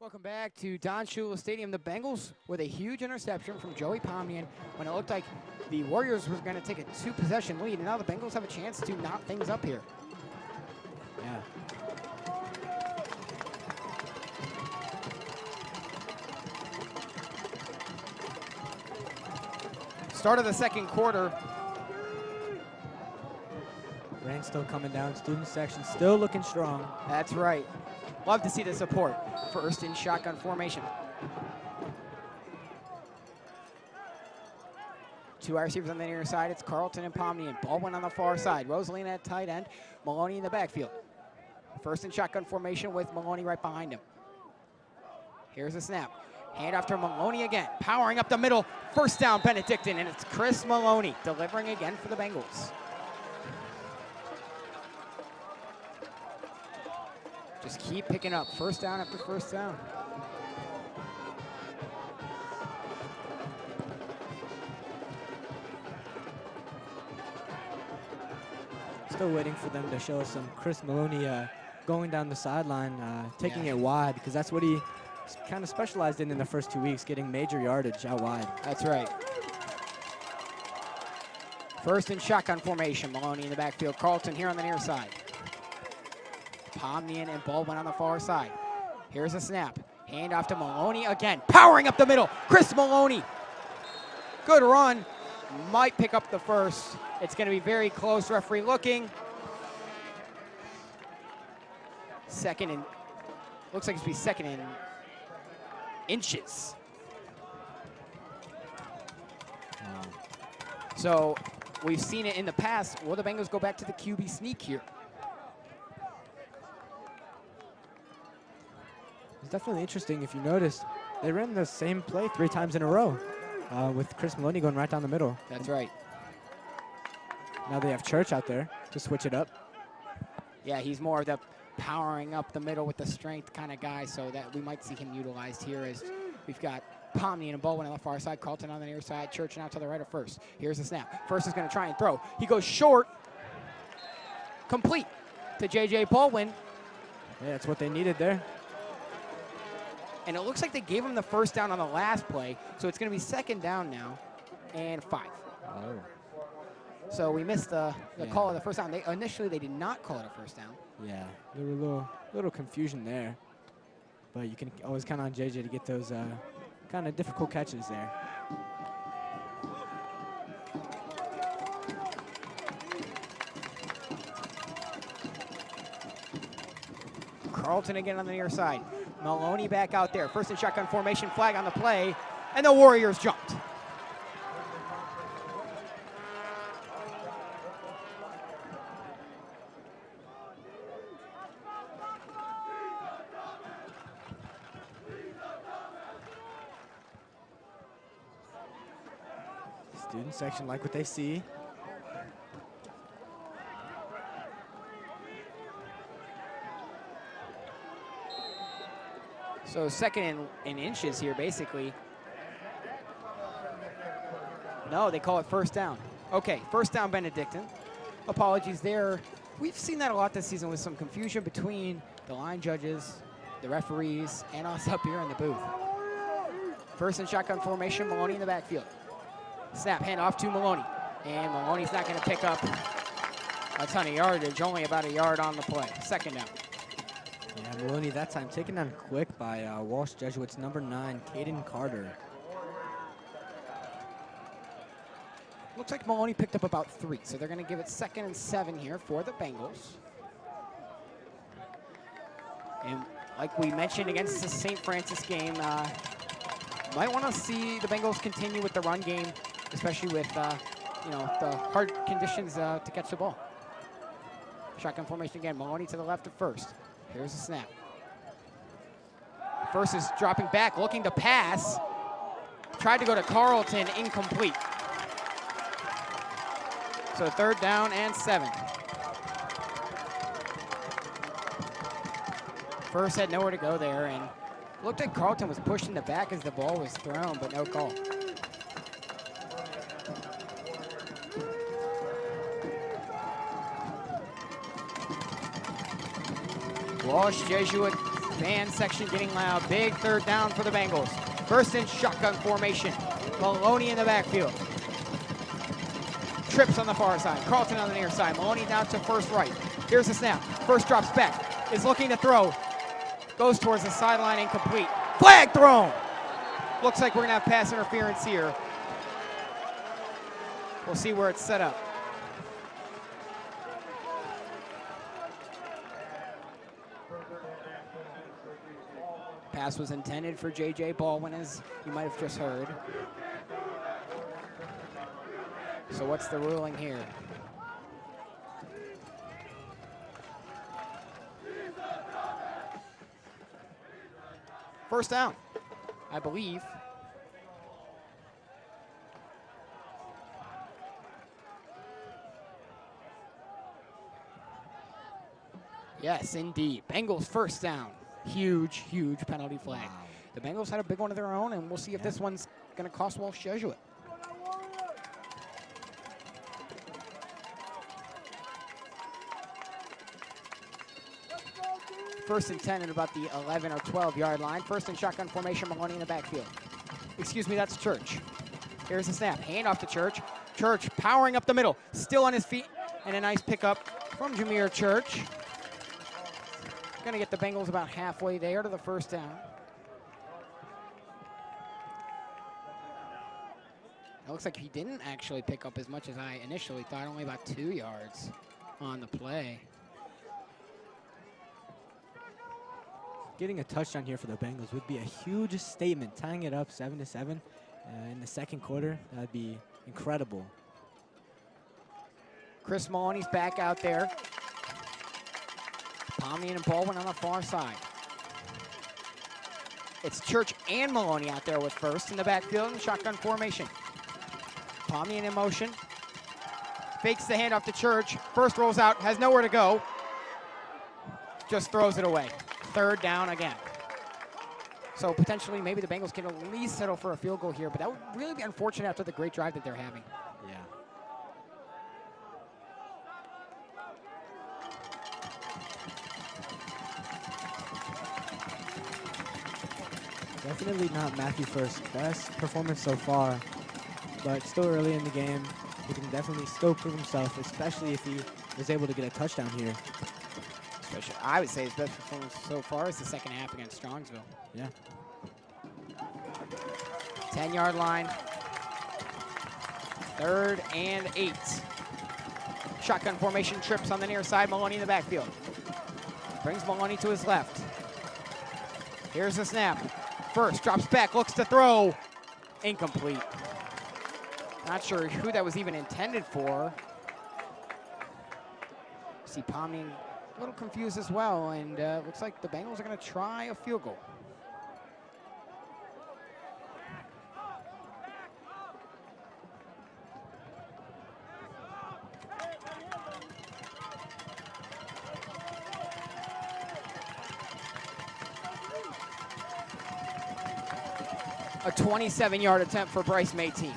Welcome back to Don Shula Stadium. The Bengals with a huge interception from Joey Pomnian when it looked like the Warriors was going to take a 2-possession lead, and now the Bengals have a chance to knot things up here. Yeah. Start of the second quarter. Rain still coming down. Student section still looking strong. That's right. Love to see the support. First in shotgun formation. 2 wide receivers on the near side. It's Carlton and Pomnian. Baldwin on the far side. Rosalina at tight end. Maloney in the backfield. First in shotgun formation with Maloney right behind him. Here's a snap. Hand off to Maloney again. Powering up the middle. First down, Benedictine, and it's Chris Maloney delivering again for the Bengals. Just keep picking up first down after first down. Still waiting for them to show us some Chris Maloney going down the sideline, taking it wide, because that's what he kind of specialized in the first 2 weeks, getting major yardage out wide. That's right. First in shotgun formation. Maloney in the backfield. Carlton here on the near side. Pomnian and Baldwin on the far side. Here's a snap. Hand off to Maloney again. Powering up the middle. Chris Maloney. Good run. Might pick up the first. It's going to be very close. Referee looking. Second and, looks like it's going to be second in inches. So we've seen it in the past. Will the Bengals go back to the QB sneak here? It's definitely interesting. If you noticed, they ran the same play 3 times in a row with Chris Maloney going right down the middle. That's right. Now they have Church out there to switch it up. Yeah, he's more of the powering up the middle with the strength kind of guy, so that we might see him utilized here as we've got Pomnian and Baldwin on the far side, Carlton on the near side, Church now to the right of First. Here's the snap. First is going to try and throw. He goes short. Complete to J.J. Baldwin. Yeah, that's what they needed there. And it looks like they gave him the first down on the last play, so it's going to be second down now and 5. Oh. So we missed the call of the first down. Initially, they did not call it a first down. Yeah, there were a little confusion there. But you can always count on JJ to get those kind of difficult catches there. Carlton again on the near side. Maloney back out there. First and shotgun formation, flag on the play, and the Warriors jumped. Student section like what they see. So second in inches here, basically. No, they call it first down. Okay, first down, Benedictine. Apologies there. We've seen that a lot this season with some confusion between the line judges, the referees, and us up here in the booth. First and shotgun formation, Maloney in the backfield. Snap, hand off to Maloney. And Maloney's not going to pick up a ton of yardage, only about a yard on the play. Second down. Yeah, Maloney that time taken down quick by Walsh Jesuit's number 9, Caden Carter. Looks like Maloney picked up about 3, so they're going to give it second and 7 here for the Bengals. And like we mentioned against the St. Francis game, might want to see the Bengals continue with the run game, especially with the hard conditions to catch the ball. Shotgun formation again. Maloney to the left of First. Here's the snap. First is dropping back, looking to pass. Tried to go to Carlton, incomplete. So third down and 7. First had nowhere to go there, and looked like Carlton was pushed in the back as the ball was thrown, but no call. Walsh Jesuit Band section getting loud. Big third down for the Bengals. First in shotgun formation. Maloney in the backfield. Trips on the far side. Carlton on the near side. Maloney down to first right. Here's the snap. First drops back. Is looking to throw. Goes towards the sideline, incomplete. Flag thrown! Looks like we're going to have pass interference here. We'll see where it's set up. Pass was intended for J.J. Baldwin, as you might have just heard. So what's the ruling here? First down, I believe. Yes, indeed. Bengals first down. Huge, huge penalty flag. Wow. The Bengals had a big one of their own, and we'll see if this one's going to cost Walsh Jesuit. First and 10 at about the 11 or 12-yard line. First and shotgun formation, Maloney in the backfield. Excuse me, that's Church. Here's the snap. Hand off to Church. Church powering up the middle. Still on his feet. And a nice pickup from Jameer Church. Going to get the Bengals about halfway there to the first down. It looks like he didn't actually pick up as much as I initially thought. Only about 2 yards on the play. Getting a touchdown here for the Bengals would be a huge statement. Tying it up 7-7 in the second quarter, that'd be incredible. Chris Maloney's back out there. Pomnian and Baldwin on the far side. It's Church and Maloney out there with first in the backfield in shotgun formation. Pomnian in motion. Fakes the handoff to Church. First rolls out, has nowhere to go. Just throws it away. Third down again. So potentially maybe the Bengals can at least settle for a field goal here, but that would really be unfortunate after the great drive that they're having. Yeah. Definitely not Matthew First's best performance so far, but still early in the game. He can definitely still prove himself, especially if he was able to get a touchdown here. Especially, I would say his best performance so far is the second half against Strongsville. Yeah. 10-yard line. 3rd and 8. Shotgun formation, trips on the near side. Maloney in the backfield. Brings Maloney to his left. Here's the snap. First, drops back, looks to throw. Incomplete. Not sure who that was even intended for. See Pomney a little confused as well, and looks like the Bengals are going to try a field goal. A 27-yard attempt for Bryce Mayteen.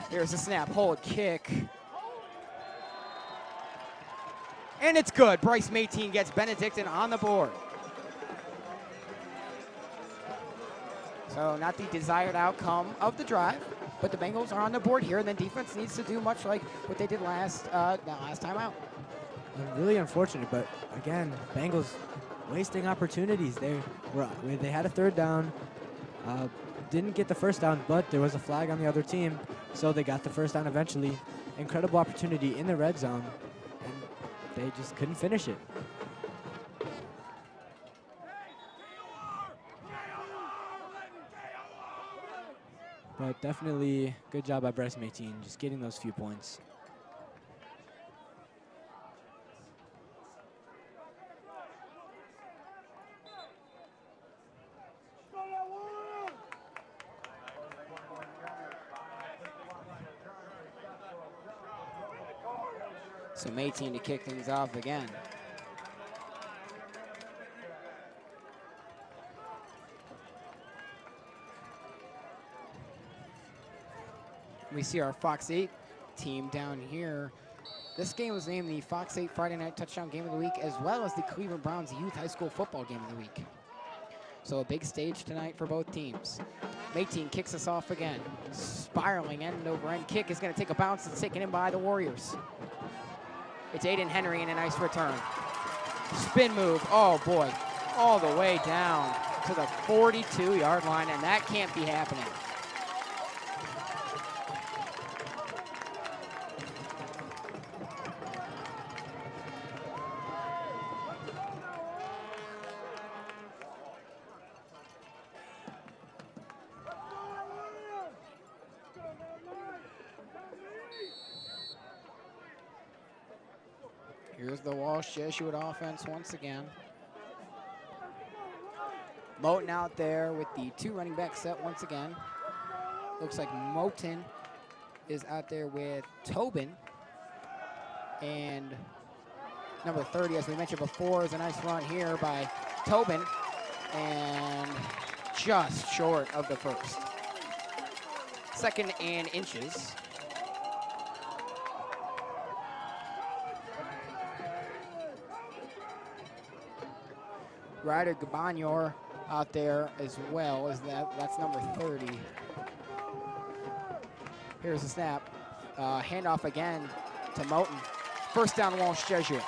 Here's the snap, hold, kick. And it's good. Bryce Mayteen gets Benedictine on the board. So not the desired outcome of the drive, but the Bengals are on the board here, and then defense needs to do much like what they did last time out. Really unfortunate, but again, Bengals wasting opportunities. They had a third down, didn't get the first down, but there was a flag on the other team, so they got the first down eventually. Incredible opportunity in the red zone, and they just couldn't finish it. But definitely good job by Bryce Mayteen, just getting those few points. So Mayteen to kick things off again. We see our Fox 8 team down here This game was named the Fox 8 Friday Night Touchdown Game of the Week, as well as the Cleveland Browns Youth High School Football Game of the Week. So a big stage tonight for both teams. Mayteen kicks us off again. Spiraling end over end kick is going to take a bounce. It's taken in by the Warriors. It's Aiden Henry and a nice return. Spin move, oh boy, all the way down to the 42-yard line, and that can't be happening. Here's the Walsh Jesuit offense once again. Moten out there with the 2 running back set once again. Looks like Moten is out there with Tobin. And number 30, as we mentioned before, is a nice run here by Tobin. And just short of the first. 2nd and inches. Ryder Gabanyor out there as well as that's number 30. Here's the snap. Handoff again to Moten. First down, Walsh Jesuit.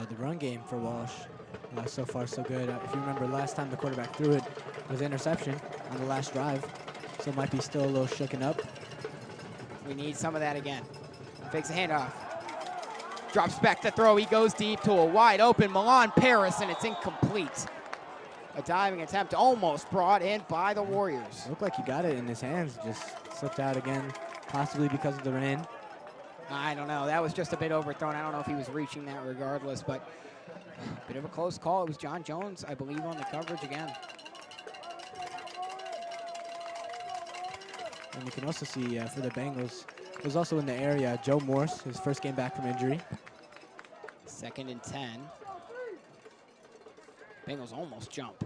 The run game for Walsh, so far so good. If you remember last time the quarterback threw it, was an interception on the last drive, so it might be still a little shooken up. We need some of that again. Fakes a handoff. Drops back to throw. He goes deep to a wide open Milan Paris, and it's incomplete. A diving attempt almost brought in by the Warriors. Looked like he got it in his hands, just slipped out again, possibly because of the rain. I don't know. That was just a bit overthrown. I don't know if he was reaching that regardless, but a bit of a close call. It was John Jones, I believe, on the coverage again. And you can also see for the Bengals, was also in the area, Joe Morse, his first game back from injury. 2nd and 10. Bengals almost jump.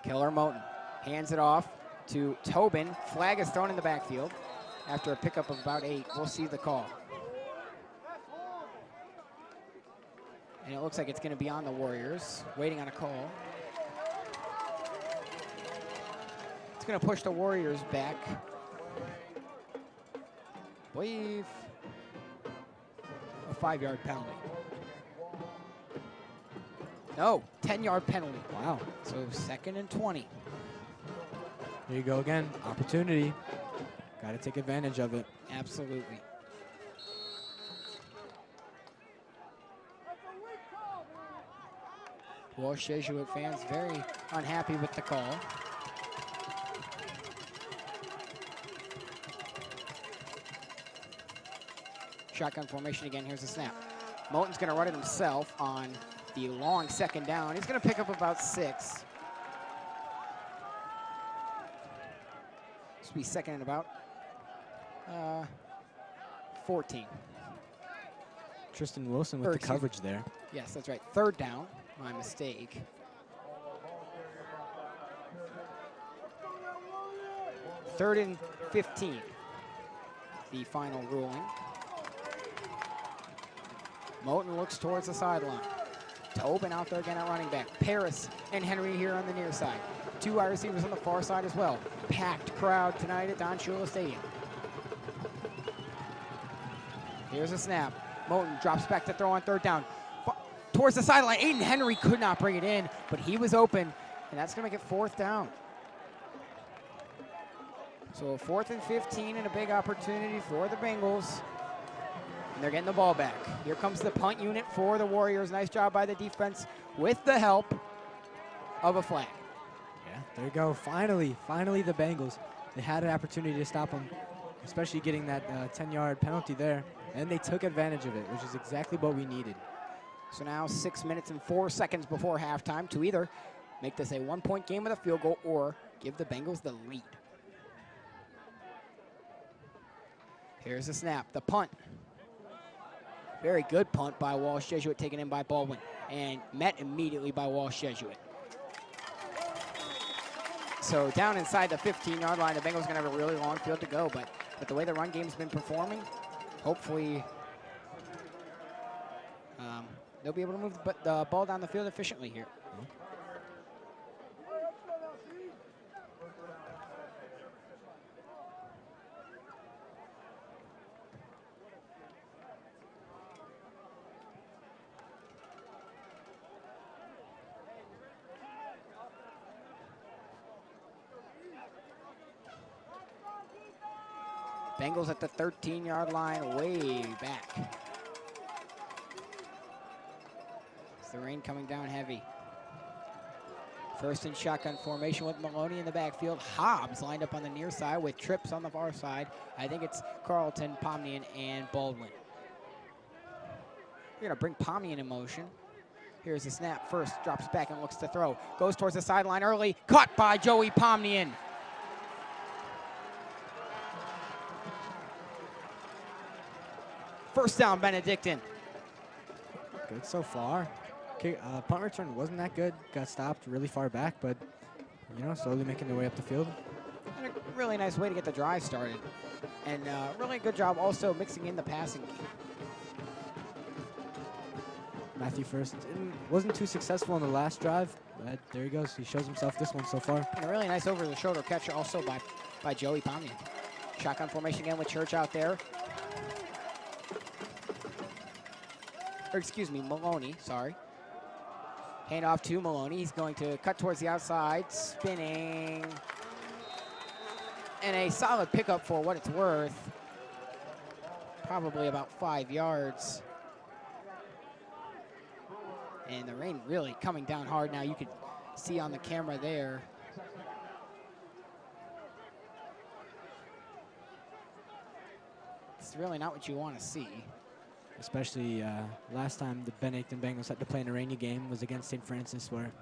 Keller Moten hands it off to Tobin. Flag is thrown in the backfield after a pickup of about 8. We'll see the call. And it looks like it's going to be on the Warriors, waiting on a call. It's going to push the Warriors back. I believe a 5-yard penalty. No, 10-yard penalty. Wow. So 2nd and 20. There you go again, opportunity. Got to take advantage of it. Absolutely. Walsh Jesuit fans very unhappy with the call. Shotgun formation again. Here's the snap. Moten's going to run it himself on the long 2nd down. He's going to pick up about 6. This will be 2nd and about 14. Tristan Wilson with the coverage there. Yes, that's right. 3rd down. My mistake. Third and 15. The final ruling. Moten looks towards the sideline. Tobin out there again at running back. Paris and Henry here on the near side. 2 wide receivers on the far side as well. Packed crowd tonight at Don Shula Stadium. Here's a snap. Moten drops back to throw on 3rd down. Towards the sideline. Aiden Henry could not bring it in, but he was open, and that's going to make it 4th down. So a 4th and 15 and a big opportunity for the Bengals. And they're getting the ball back. Here comes the punt unit for the Warriors. Nice job by the defense with the help of a flag. Yeah, there you go. Finally the Bengals. They had an opportunity to stop them, especially getting that 10-yard penalty there. And they took advantage of it, which is exactly what we needed. So now 6 minutes and 4 seconds before halftime to either make this a 1-point game with a field goal or give the Bengals the lead. Here's the snap, the punt. Very good punt by Walsh Jesuit, taken in by Baldwin, and met immediately by Walsh Jesuit. So down inside the 15-yard line, the Bengals gonna have a really long field to go, but the way the run game's been performing, hopefully they'll be able to move the ball down the field efficiently here. Bengals at the 13-yard line, way back. It's the rain coming down heavy. First and shotgun formation with Maloney in the backfield. Hobbs lined up on the near side with Trips on the far side. I think it's Carlton, Pomnian, and Baldwin. We're gonna bring Pomnian in motion. Here's the snap. First, drops back and looks to throw. Goes towards the sideline early. Caught by Joey Pomnian. First down, Benedictine. Good so far. Punt return wasn't that good. Got stopped really far back, but you know, slowly making their way up the field. And a really nice way to get the drive started. And really good job also mixing in the passing game. Matthew First wasn't too successful in the last drive, but there he goes. He shows himself this one so far. And a really nice over-the-shoulder catch also by Joey Pomnian. Shotgun formation again with Church out there. Or excuse me, Maloney, sorry. Hand off to Maloney. He's going to cut towards the outside, spinning. And a solid pickup for what it's worth. Probably about 5 yards. And the rain really coming down hard now. You could see on the camera there. It's really not what you want to see. Especially last time the Benedictine Bengals had to play in a rainy game was against St. Francis, where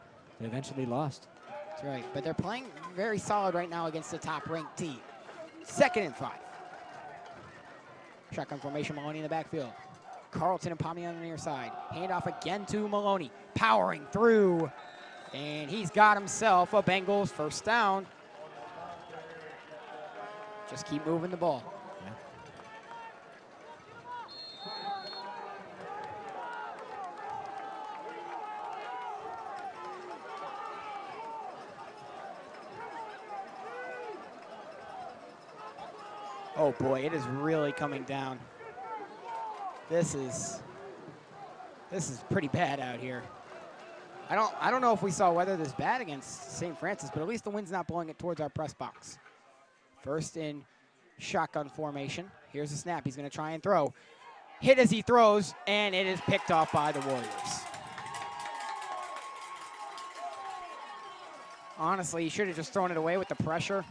they eventually lost. That's right, but they're playing very solid right now against the top-ranked team. 2nd and 5. Shotgun formation, Maloney in the backfield. Carlton and Pomnian on the near side. Handoff again to Maloney, powering through, and he's got himself a Bengals first down. Just keep moving the ball. Yeah. Oh boy, it is really coming down. This is pretty bad out here. I don't know if we saw weather this bad against St. Francis, but at least the wind's not blowing it towards our press box. First in shotgun formation. Here's the snap. He's going to try and throw. Hit as he throws, and it is picked off by the Warriors. Honestly, he should have just thrown it away with the pressure.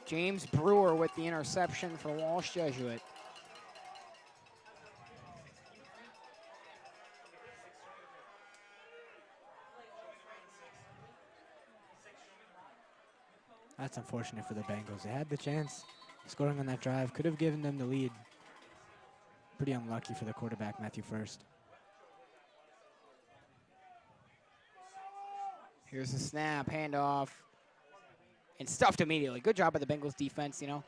James Brewer with the interception for Walsh Jesuit. That's unfortunate for the Bengals. They had the chance. Scoring on that drive could have given them the lead. Pretty unlucky for the quarterback, Matthew First. Here's the snap, handoff. And stuffed immediately. Good job by the Bengals defense, you know.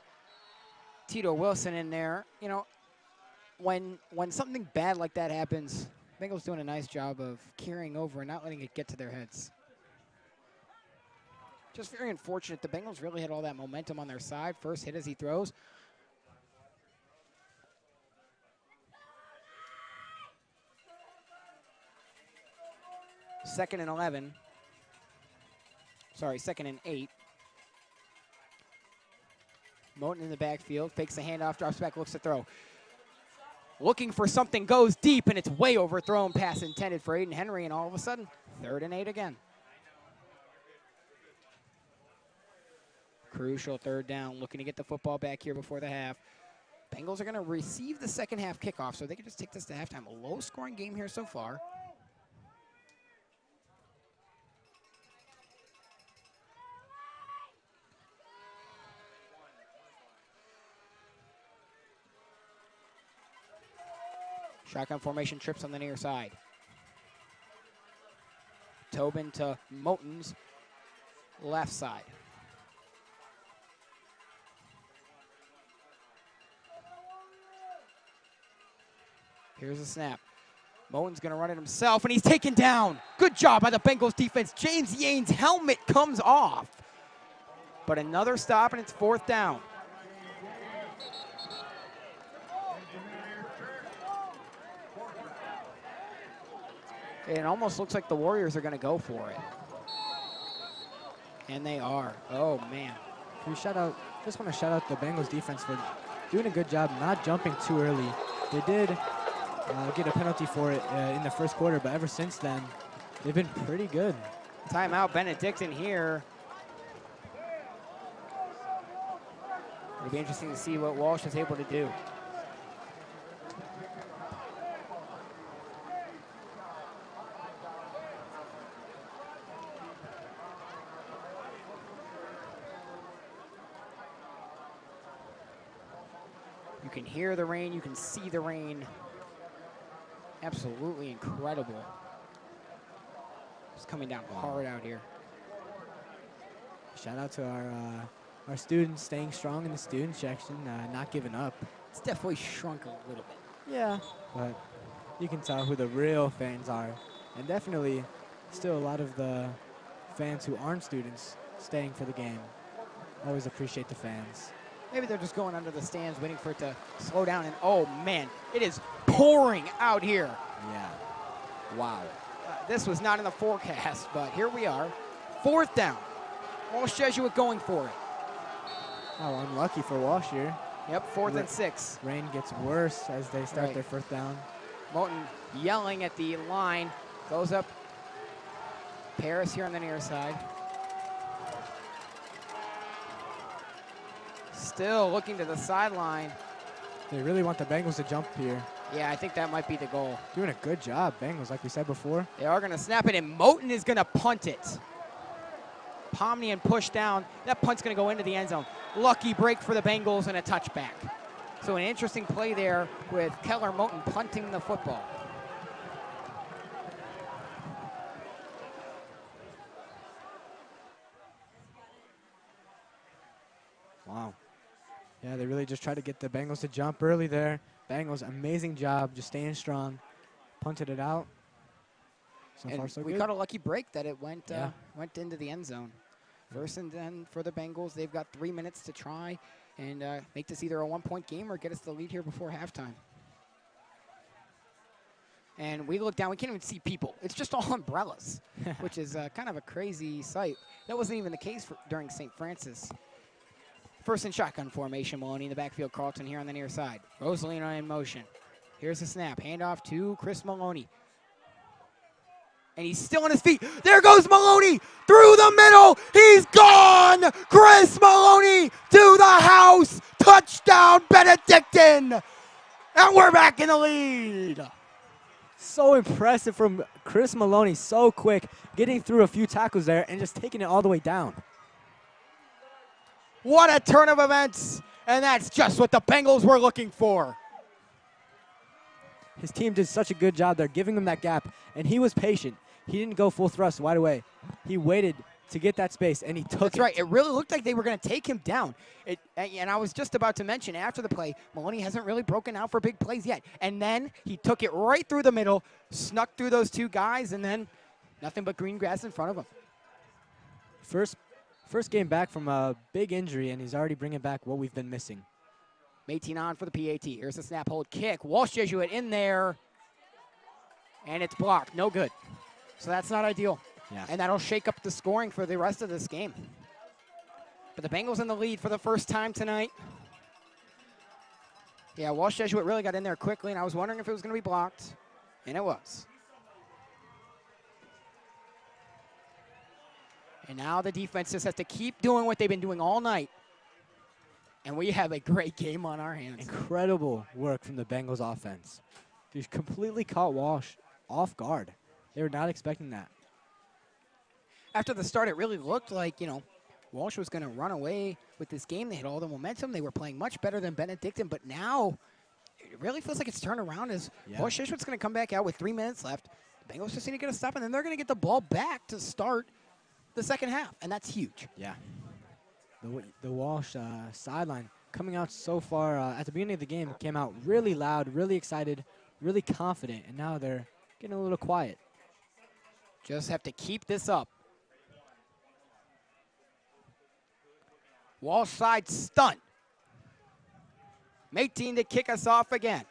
Tito Wilson in there. You know, when something bad like that happens, Bengals doing a nice job of carrying over and not letting it get to their heads. Just very unfortunate. The Bengals really had all that momentum on their side. First hit as he throws. Second and 11. Sorry, 2nd and 8. Moten in the backfield, fakes the handoff, drops back, looks to throw. Looking for something, goes deep, and it's way overthrown. Pass intended for Aiden Henry, and all of a sudden, 3rd and 8 again. Crucial 3rd down, looking to get the football back here before the half. Bengals are going to receive the second half kickoff, so they can just take this to halftime. A low-scoring game here so far. Shotgun formation, trips on the near side. Tobin to Moten's left side. Here's a snap. Moten's going to run it himself, and he's taken down. Good job by the Bengals defense. James Yane's helmet comes off. But another stop, and it's 4th down. It almost looks like the Warriors are going to go for it. And they are. Oh, man. Just want to shout out the Bengals defense for doing a good job not jumping too early. They did get a penalty for it in the first quarter, but ever since then, they've been pretty good. Timeout, Benedictine here. It'll be interesting to see what Walsh is able to do. You can hear the rain, you can see the rain. Absolutely incredible. It's coming down hard out here. Shout out to our students staying strong in the student section, not giving up. It's definitely shrunk a little bit. Yeah, but you can tell who the real fans are. And definitely still a lot of the fans who aren't students staying for the game. Always appreciate the fans. Maybe they're just going under the stands waiting for it to slow down. And oh man, it is pouring out here. Yeah. Wow. This was not in the forecast, but here we are. 4th down. Walsh Jesuit going for it. Oh, unlucky for Walsh here. Yep, 4th and 6. Rain gets worse as they start their 4th down. Moten yelling at the line. Goes up. Paris here on the near side. Still looking to the sideline. They really want the Bengals to jump here. Yeah, I think that might be the goal. Doing a good job, Bengals, like we said before. They are going to snap it, and Moten is going to punt it. Pomnian push down. That punt's going to go into the end zone. Lucky break for the Bengals and a touchback. So an interesting play there with Keller Moten punting the football. Wow. Yeah, they really just tried to get the Bengals to jump early there. Bengals, amazing job, just staying strong. Punted it out. So far, so we good. caught a lucky break that it went into the end zone. 1st and 10 for the Bengals. They've got 3 minutes to try and make this either a 1-point game or get us the lead here before halftime. And we look down, we can't even see people. It's just all umbrellas, which is kind of a crazy sight. That wasn't even the case during St. Francis. 1st and shotgun formation, Maloney in the backfield, Carlton here on the near side. Rosalino in motion. Here's the snap, handoff to Chris Maloney. And he's still on his feet. There goes Maloney through the middle. He's gone. Chris Maloney to the house. Touchdown, Benedictine. And we're back in the lead. So impressive from Chris Maloney, so quick, getting through a few tackles there and just taking it all the way down. What a turn of events. And that's just what the Bengals were looking for. His team did such a good job there, giving him that gap, and he was patient. He didn't go full thrust right away. He waited to get that space, and he took it. That's right. It really looked like they were going to take him down. And I was just about to mention, after the play, Maloney hasn't really broken out for big plays yet. And then he took it right through the middle, snuck through those 2 guys, and then nothing but green grass in front of him. First game back from a big injury, and he's already bringing back what we've been missing. 18 on for the PAT. Here's the snap, hold, kick. Walsh Jesuit in there, and it's blocked. No good. So that's not ideal. Yeah. And that'll shake up the scoring for the rest of this game. But the Bengals in the lead for the first time tonight. Yeah, Walsh Jesuit really got in there quickly, and I was wondering if it was going to be blocked, and it was. And now the defense just has to keep doing what they've been doing all night. And we have a great game on our hands. Incredible work from the Bengals offense. They completely caught Walsh off guard. They were not expecting that. After the start, it really looked like, Walsh was going to run away with this game. They had all the momentum. They were playing much better than Benedictine. But now, it really feels like it's turned around as Walsh Jesuit's going to come back out with 3 minutes left. The Bengals just need to get a stop, and then they're going to get the ball back to start the second half, and that's huge. Yeah. The Walsh sideline coming out so far at the beginning of the game came out really loud, really excited, really confident, and now they're getting a little quiet. Just have to keep this up. Walsh side stunt. 18 to kick us off again.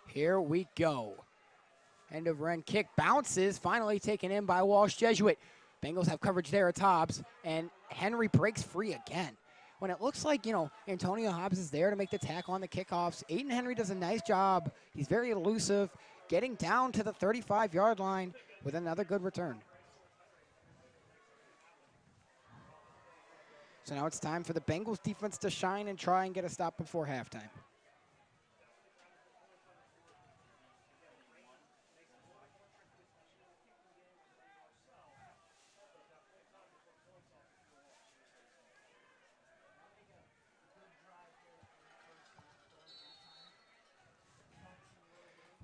Here we go. End of run kick bounces, finally taken in by Walsh Jesuit. Bengals have coverage there at Hobbs, and Henry breaks free again. When it looks like, Antonio Hobbs is there to make the tackle on the kickoffs, Aiden Henry does a nice job. He's very elusive, getting down to the 35-yard line with another good return. So now it's time for the Bengals defense to shine and try and get a stop before halftime.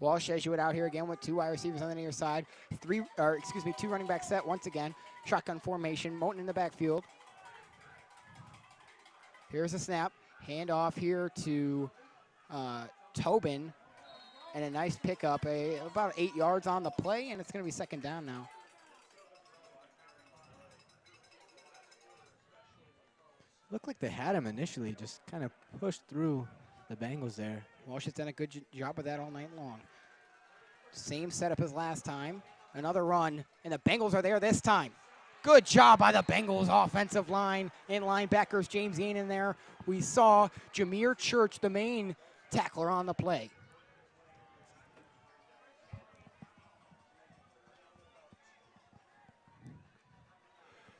Walsh Jesuit out here again with 2 wide receivers on the near side. 2 running back set once again. Shotgun formation, Moten in the backfield. Here's a snap. Hand off here to Tobin. And a nice pickup, about 8 yards on the play, and it's going to be second down now. Looked like they had him initially, just kind of pushed through the Bengals there. Walsh has done a good job of that all night long. Same setup as last time. Another run, and the Bengals are there this time. Good job by the Bengals offensive line and linebackers. James Ian in there. We saw Jameer Church, the main tackler on the play.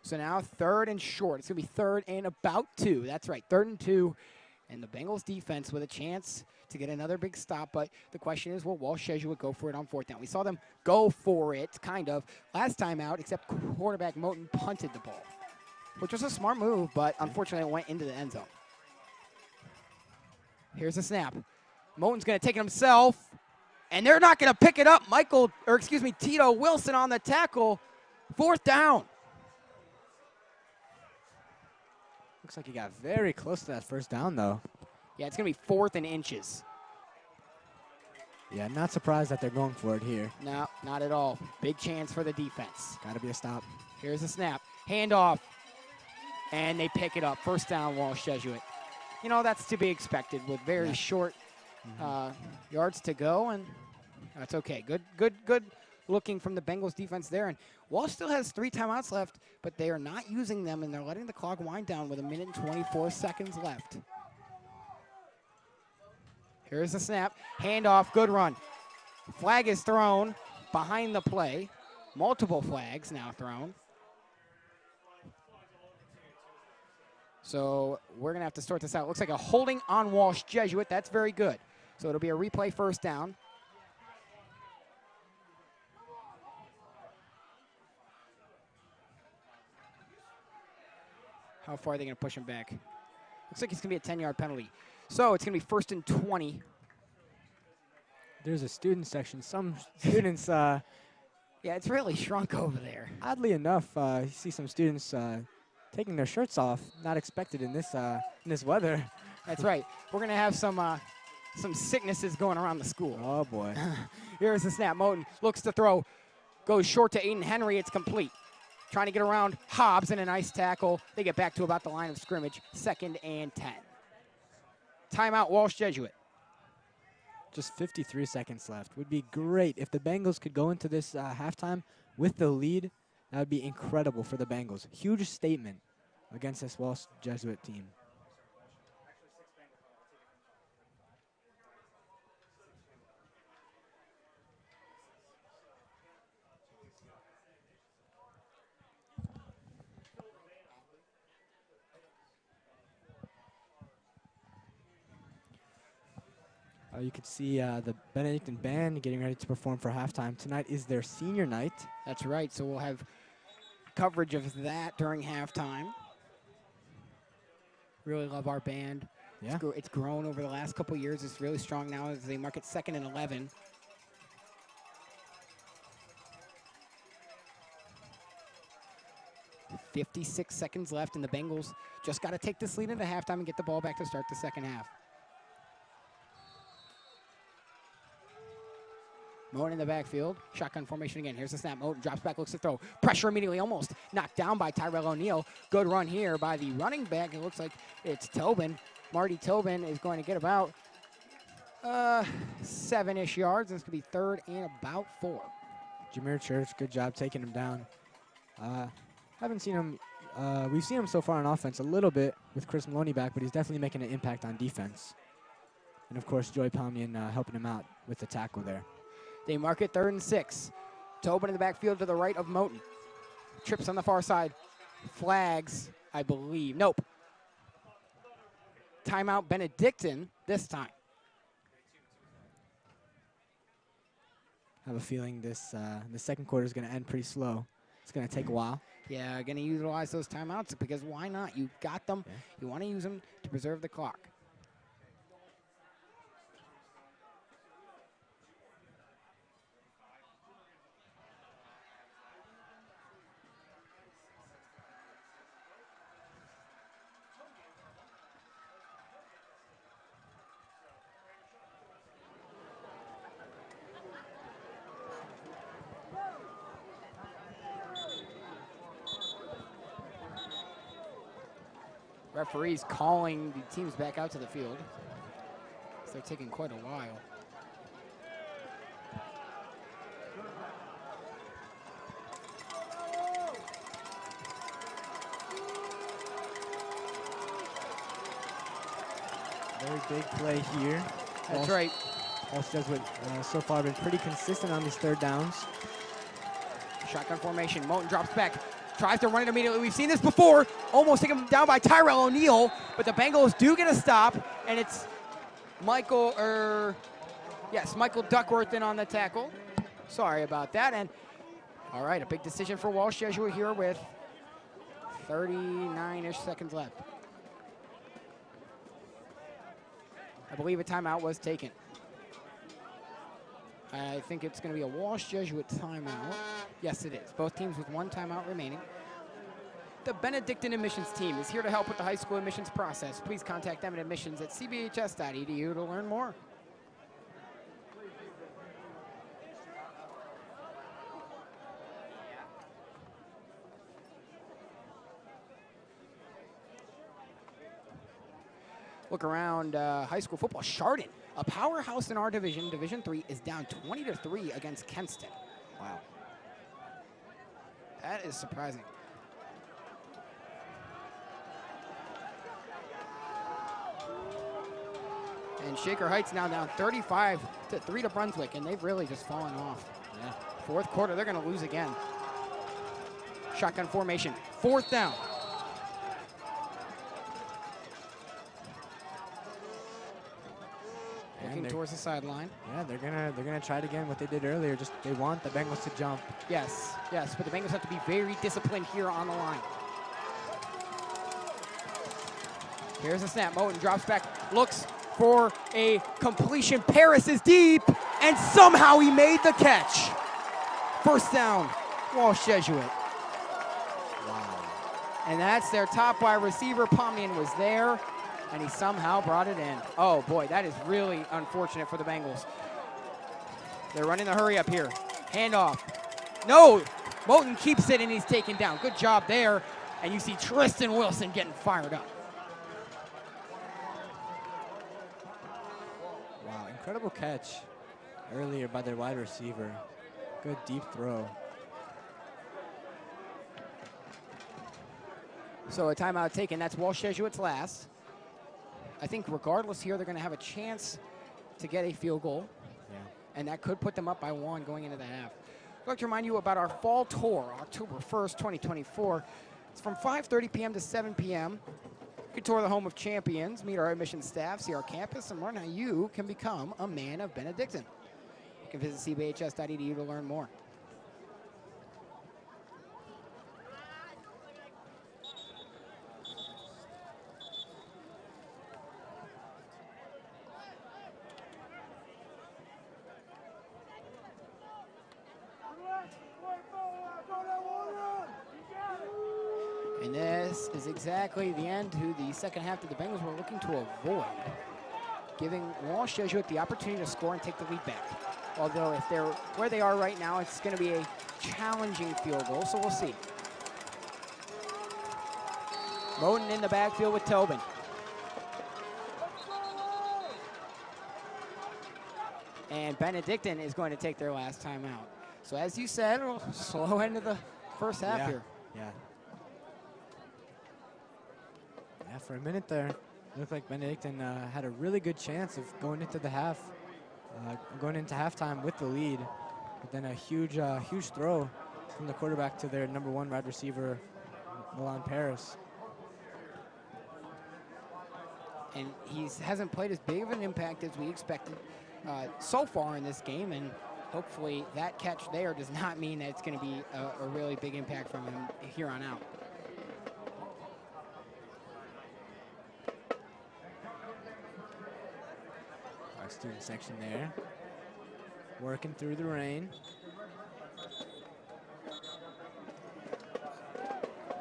So now 3rd and short. It's going to be 3rd and about 2. That's right, 3rd and 2. And the Bengals defense with a chance to get another big stop. But the question is, will Walsh Jesuit go for it on 4th down? We saw them go for it, kind of, last time out, except quarterback Moten punted the ball, which was a smart move, but unfortunately it went into the end zone. Here's a snap. Moten's going to take it himself, and they're not going to pick it up. Tito Wilson on the tackle. 4th down. Looks like he got very close to that 1st down, though. Yeah, it's going to be 4th and inches. Yeah, not surprised that they're going for it here. No, not at all. Big chance for the defense. Got to be a stop. Here's a snap. Handoff. And they pick it up. 1st down, Walsh Jesuit. That's to be expected with very short yards to go, and that's okay. Good looking from the Bengals defense there. And Walsh still has 3 timeouts left, but they are not using them, and they're letting the clock wind down with 1 minute and 24 seconds left. Here's the snap. Handoff, good run. Flag is thrown behind the play. Multiple flags now thrown. So we're going to have to sort this out. Looks like a holding on Walsh Jesuit. That's very good. So it'll be a replay 1st down. How far are they going to push him back? Looks like it's going to be a 10-yard penalty. So it's going to be 1st and 20. There's a student section. Some students... yeah, it's really shrunk over there. Oddly enough, you see some students taking their shirts off. Not expected in this weather. That's right. We're going to have some sicknesses going around the school. Oh, boy. Here's the snap. Moten looks to throw. Goes short to Aiden Henry. It's complete. Trying to get around Hobbs and a nice tackle. They get back to about the line of scrimmage. 2nd and 10. Timeout, Walsh Jesuit. Just 53 seconds left. Would be great if the Bengals could go into this halftime with the lead. That would be incredible for the Bengals. Huge statement against this Walsh Jesuit team. You could see the Benedictine band getting ready to perform for halftime. Tonight is their senior night. That's right, so we'll have coverage of that during halftime. Really love our band. Yeah. It's grown over the last couple years. It's really strong now as they mark it 2nd and 11. .56 seconds left, and the Bengals just got to take this lead into halftime and get the ball back to start the second half. Moten in the backfield. Shotgun formation again. Here's the snap. Moten drops back, looks to throw. Pressure immediately, almost knocked down by Tyrell O'Neal. Good run here by the running back. It looks like it's Tobin. Marty Tobin is going to get about 7-ish yards. This could be 3rd and about 4. Jameer Church, good job taking him down. Haven't seen him. We've seen him so far on offense a little bit with Chris Maloney back, but he's definitely making an impact on defense. And, of course, Joy Palmian helping him out with the tackle there. They mark it 3rd and 6. Tobin in the backfield to the right of Moten. Trips on the far side. Flags, I believe. Nope. Timeout Benedictine this time. I have a feeling this the second quarter is going to end pretty slow. It's going to take a while. Yeah, going to utilize those timeouts because why not? You got them. Yeah. You want to use them to preserve the clock. Referees calling the teams back out to the field. So they're taking quite a while. Very big play here. That's right. Walsh Jesuit so far been pretty consistent on these 3rd downs. Shotgun formation. Moten drops back. Tries to run it immediately. We've seen this before. Almost taken down by Tyrell O'Neal, but the Bengals do get a stop, and it's Michael Duckworth in on the tackle. Sorry about that. And all right, a big decision for Walsh Jesuit here with 39-ish seconds left. I believe a timeout was taken. I think it's going to be a Walsh Jesuit timeout. Yes, it is. Both teams with 1 timeout remaining. The Benedictine admissions team is here to help with the high school admissions process. Please contact them at admissions@cbhs.edu to learn more. Look around high school football. Chardon, a powerhouse in our division, Division III, is down 20-3 against Kenston. Wow. That is surprising. And Shaker Heights now down 35-3 to Brunswick, and they've really just fallen off. Yeah. 4th quarter, they're going to lose again. Shotgun formation, 4th down. Looking towards the sideline. Yeah, they're gonna try it again. What they did earlier. Just they want the Bengals to jump. Yes, yes, but the Bengals have to be very disciplined here on the line. Here's a snap. Moten drops back, looks for a completion. Paris is deep, and somehow he made the catch. 1st down, Walsh Jesuit. Wow. And that's their top wide receiver. Palmian was there, and he somehow brought it in. Oh, boy, that is really unfortunate for the Bengals. They're running the hurry up here. Handoff. No, Moten keeps it, and he's taken down. Good job there. And you see Tristan Wilson getting fired up. Wow, incredible catch earlier by their wide receiver. Good deep throw. So a timeout taken. That's Walsh Jesuit's last. I think regardless here, they're going to have a chance to get a field goal. Yeah. And that could put them up by 1 going into the half. I'd like to remind you about our fall tour, October 1st, 2024. It's from 5:30 p.m. to 7 p.m. You can tour the home of champions, meet our admissions staff, see our campus, and learn how you can become a man of Benedictine. You can visit cbhs.edu to learn more. And this is exactly the end to the second half that the Bengals were looking to avoid, giving Walsh Jesuit the opportunity to score and take the lead back. Although if they're where they are right now, it's going to be a challenging field goal, so we'll see. Moten in the backfield with Tobin. And Benedictine is going to take their last time out. So as you said, a slow end of the first half here. Yeah. Yeah, for a minute there, it looked like Benedictine had a really good chance of going into the half, going into halftime with the lead. But then a huge throw from the quarterback to their number 1 wide receiver, Milan Paris. And he hasn't played as big of an impact as we expected so far in this game, and hopefully that catch there does not mean that it's going to be a really big impact from him here on out. Our student section there, working through the rain.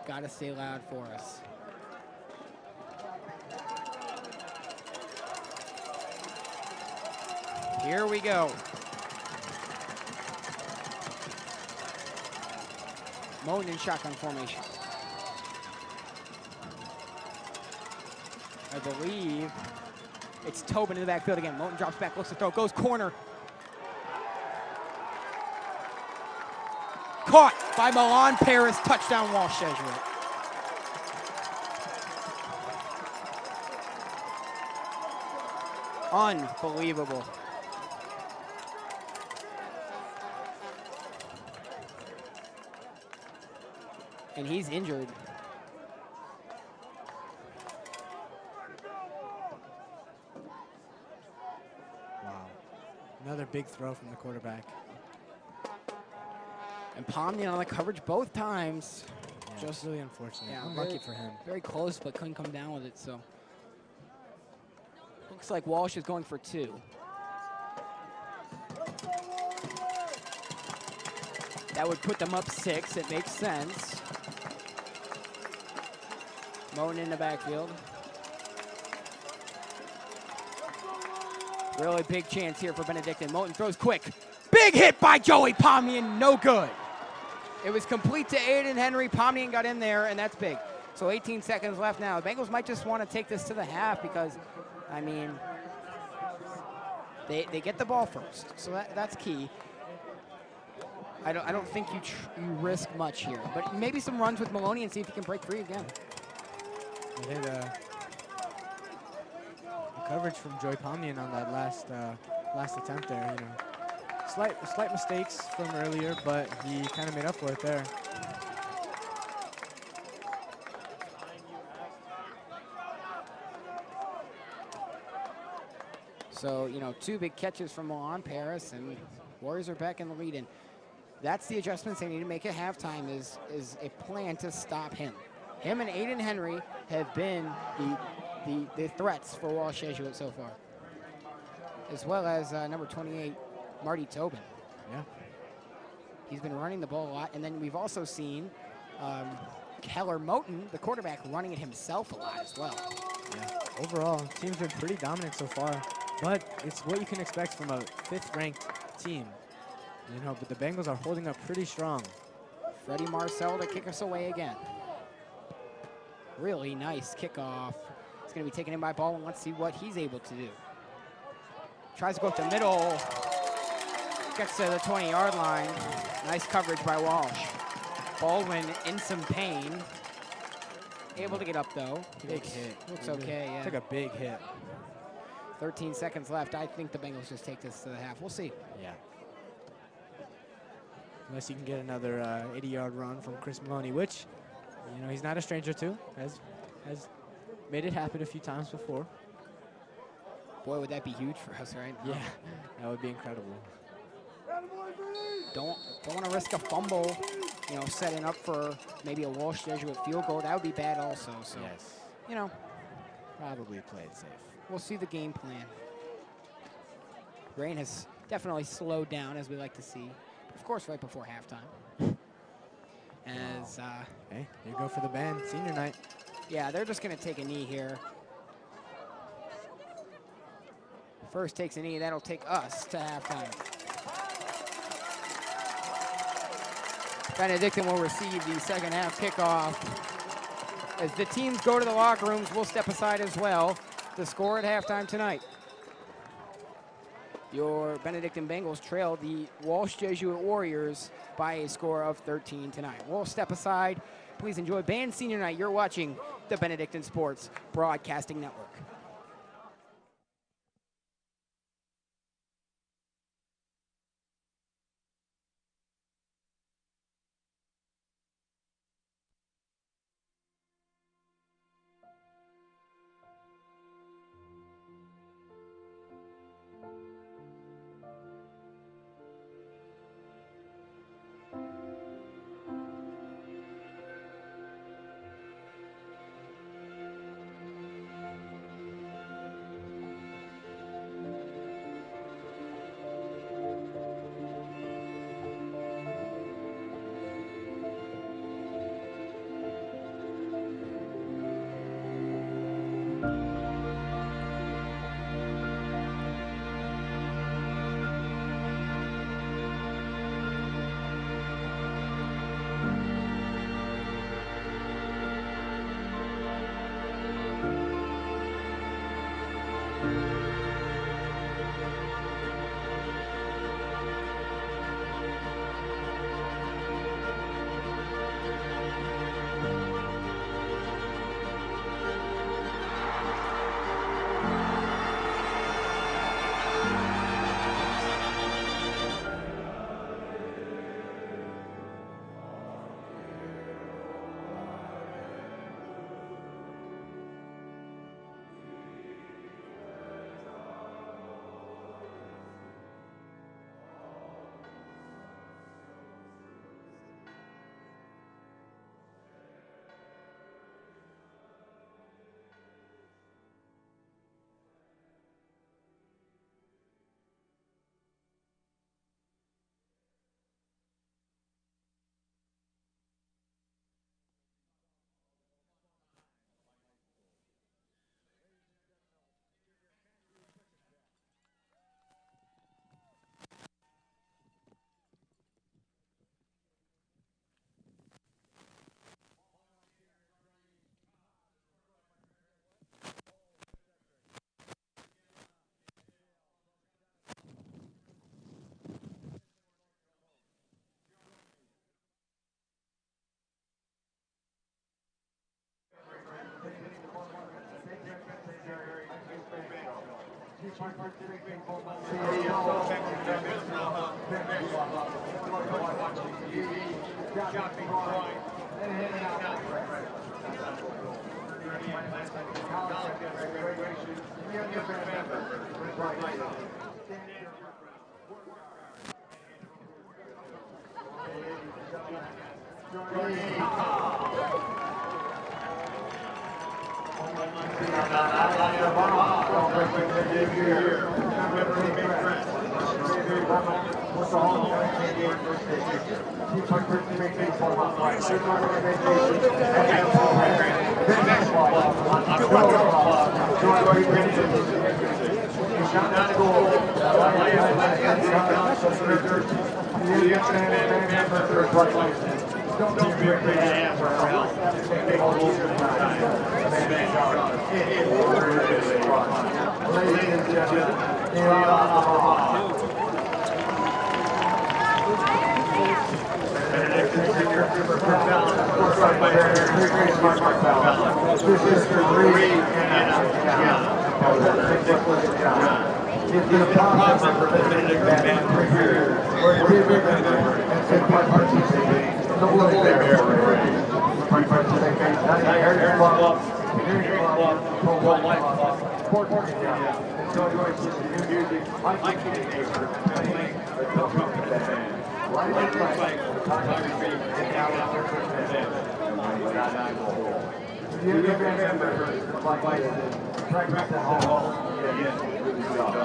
Gotta stay loud for us. Here we go. Moten in shotgun formation. I believe it's Tobin in the backfield again. Moten drops back, looks to throw, goes corner. Caught by Milan Paris, touchdown Walsh Jesuit. Unbelievable. And he's injured. Wow. Another big throw from the quarterback. And Pomnian on the coverage both times. Yeah, just really unfortunate. Yeah, unlucky for him. Very close, but couldn't come down with it, so. Looks like Walsh is going for 2. That would put them up 6. It makes sense. Moten in the backfield. Really big chance here for Benedictine. Moten throws quick. Big hit by Joey Pomnian, no good. It was complete to Aiden Henry. Pomnian got in there, and that's big. So 18 seconds left now. The Bengals might just want to take this to the half because, I mean, they get the ball first. So that's key. I don't think you risk much here. But maybe some runs with Maloney and see if he can break free again. The coverage from Joey Pomnian on that last attempt there, you know. Slight mistakes from earlier, but he kind of made up for it there. So, you know, 2 big catches from Milan Paris, and Warriors are back in the lead. And that's the adjustments they need to make at halftime is a plan to stop him. Him and Aiden Henry have been the threats for Walsh Jesuit so far, as well as number 28, Marty Tobin. Yeah. He's been running the ball a lot, and then we've also seen Keller Moten, the quarterback, running it himself a lot as well. Yeah. Overall, team's been pretty dominant so far, but it's what you can expect from a 5th-ranked team. You know, but the Bengals are holding up pretty strong. Freddie Marcel to kick us away again. Really nice kickoff. It's going to be taken in by Baldwin. Let's see what he's able to do. Tries to go up the middle. Gets to the 20-yard line. Nice coverage by Walsh. Baldwin in some pain. Able to get up, though. Big hit. Looks okay, yeah. Took a big hit. 13 seconds left. I think the Bengals just take this to the half. We'll see. Yeah. Unless you can get another 80-yard run from Chris Maloney, which, you know, he's not a stranger to. Has Made it happen a few times before. Boy, would that be huge for us, right? Yeah, that would be incredible. Don't want to risk a fumble, you know, setting up for maybe a Walsh Jesuit field goal. That would be bad also. So, Yes. you know, Probably play it safe. we'll see the game plan. Rain has definitely slowed down, as we like to see. Of course, right before halftime. As Hey, you go for the band. Senior night. yeah, they're just going to take a knee here. First takes a knee, that'll take us to halftime. Benedictine will receive the second half kickoff. As the teams go to the locker rooms, we'll step aside as well. The score at halftime tonight. Your Benedictine Bengals trailed the Walsh Jesuit Warriors by a score of 13 tonight. We'll step aside. Please enjoy Band Senior Night. You're watching the Benedictine Sports Broadcasting Network. Community Club, Pro-Life Club, Sports Media, Enjoy Music, Mike Neighbor, playing the Trumpet Band. Light your bike, photography, and now their band. You have members, devices, practice at home, yes, good job.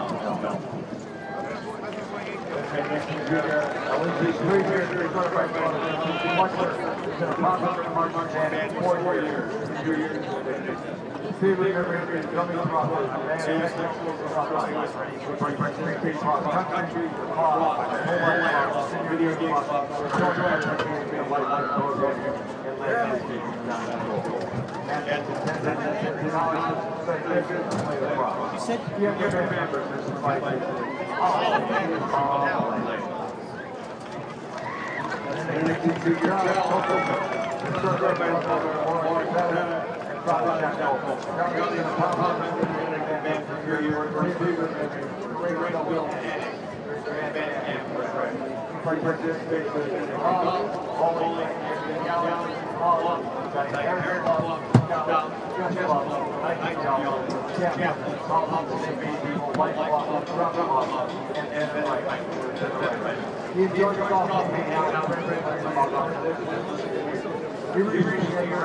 You said you have your members. You enjoy yourself hanging out. We appreciate your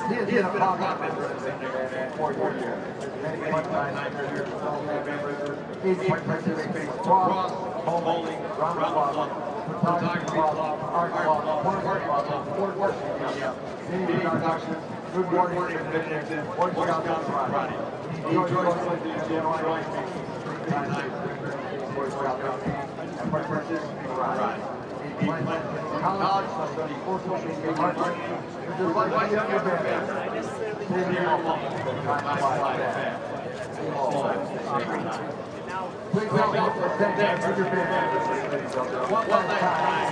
He has been a prominent member of the band for 4 years. Many times he's participated in cross, bowling, round club, photography club, art club, sports media, many productions, good morning, Benedictine, Boy Scouts on Friday. He enjoys Boy Scouts and participates in Friday. He plans in college, study social media marketing, just like the other band. Same here, please welcome the band for your band. One last time,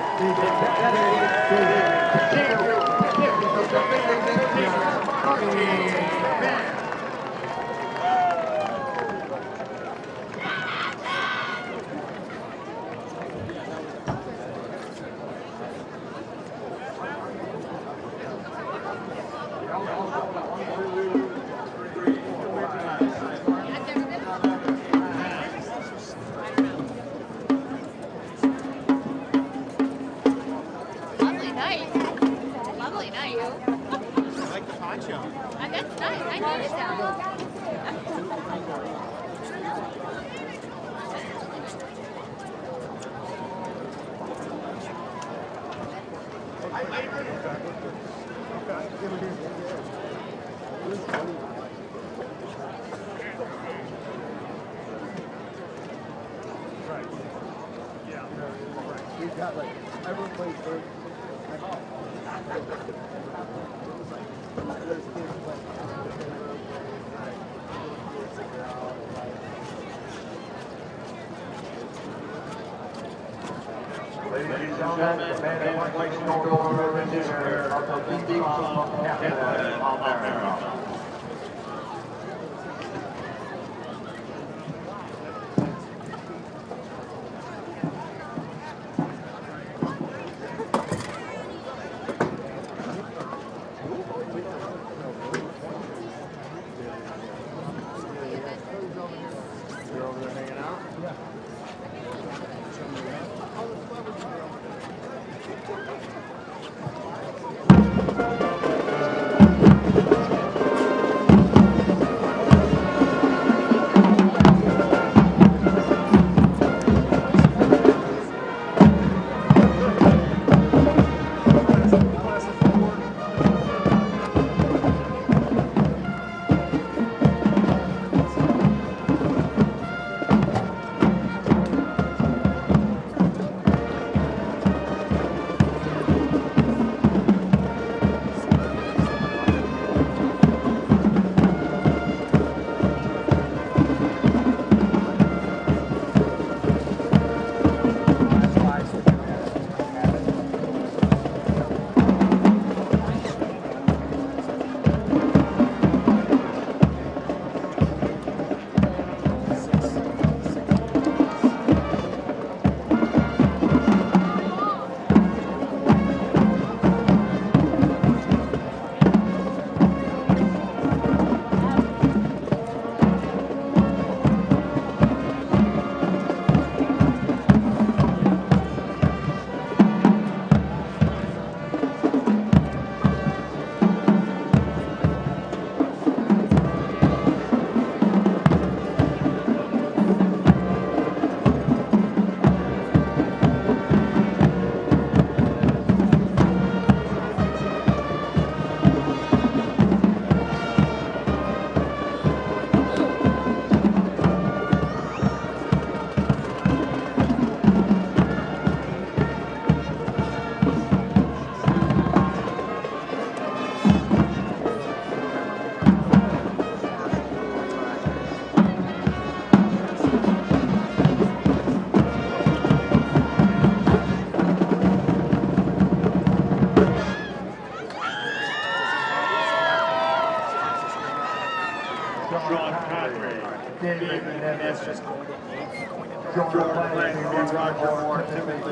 Frank Roger Moore, Timothy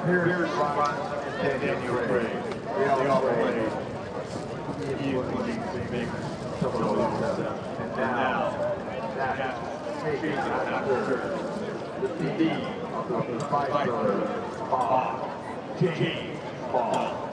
Pierce, and Daniel Gray. They all played equally big some of those steps. And now, that's taking after the deed of the fighter, Bob, James Ball.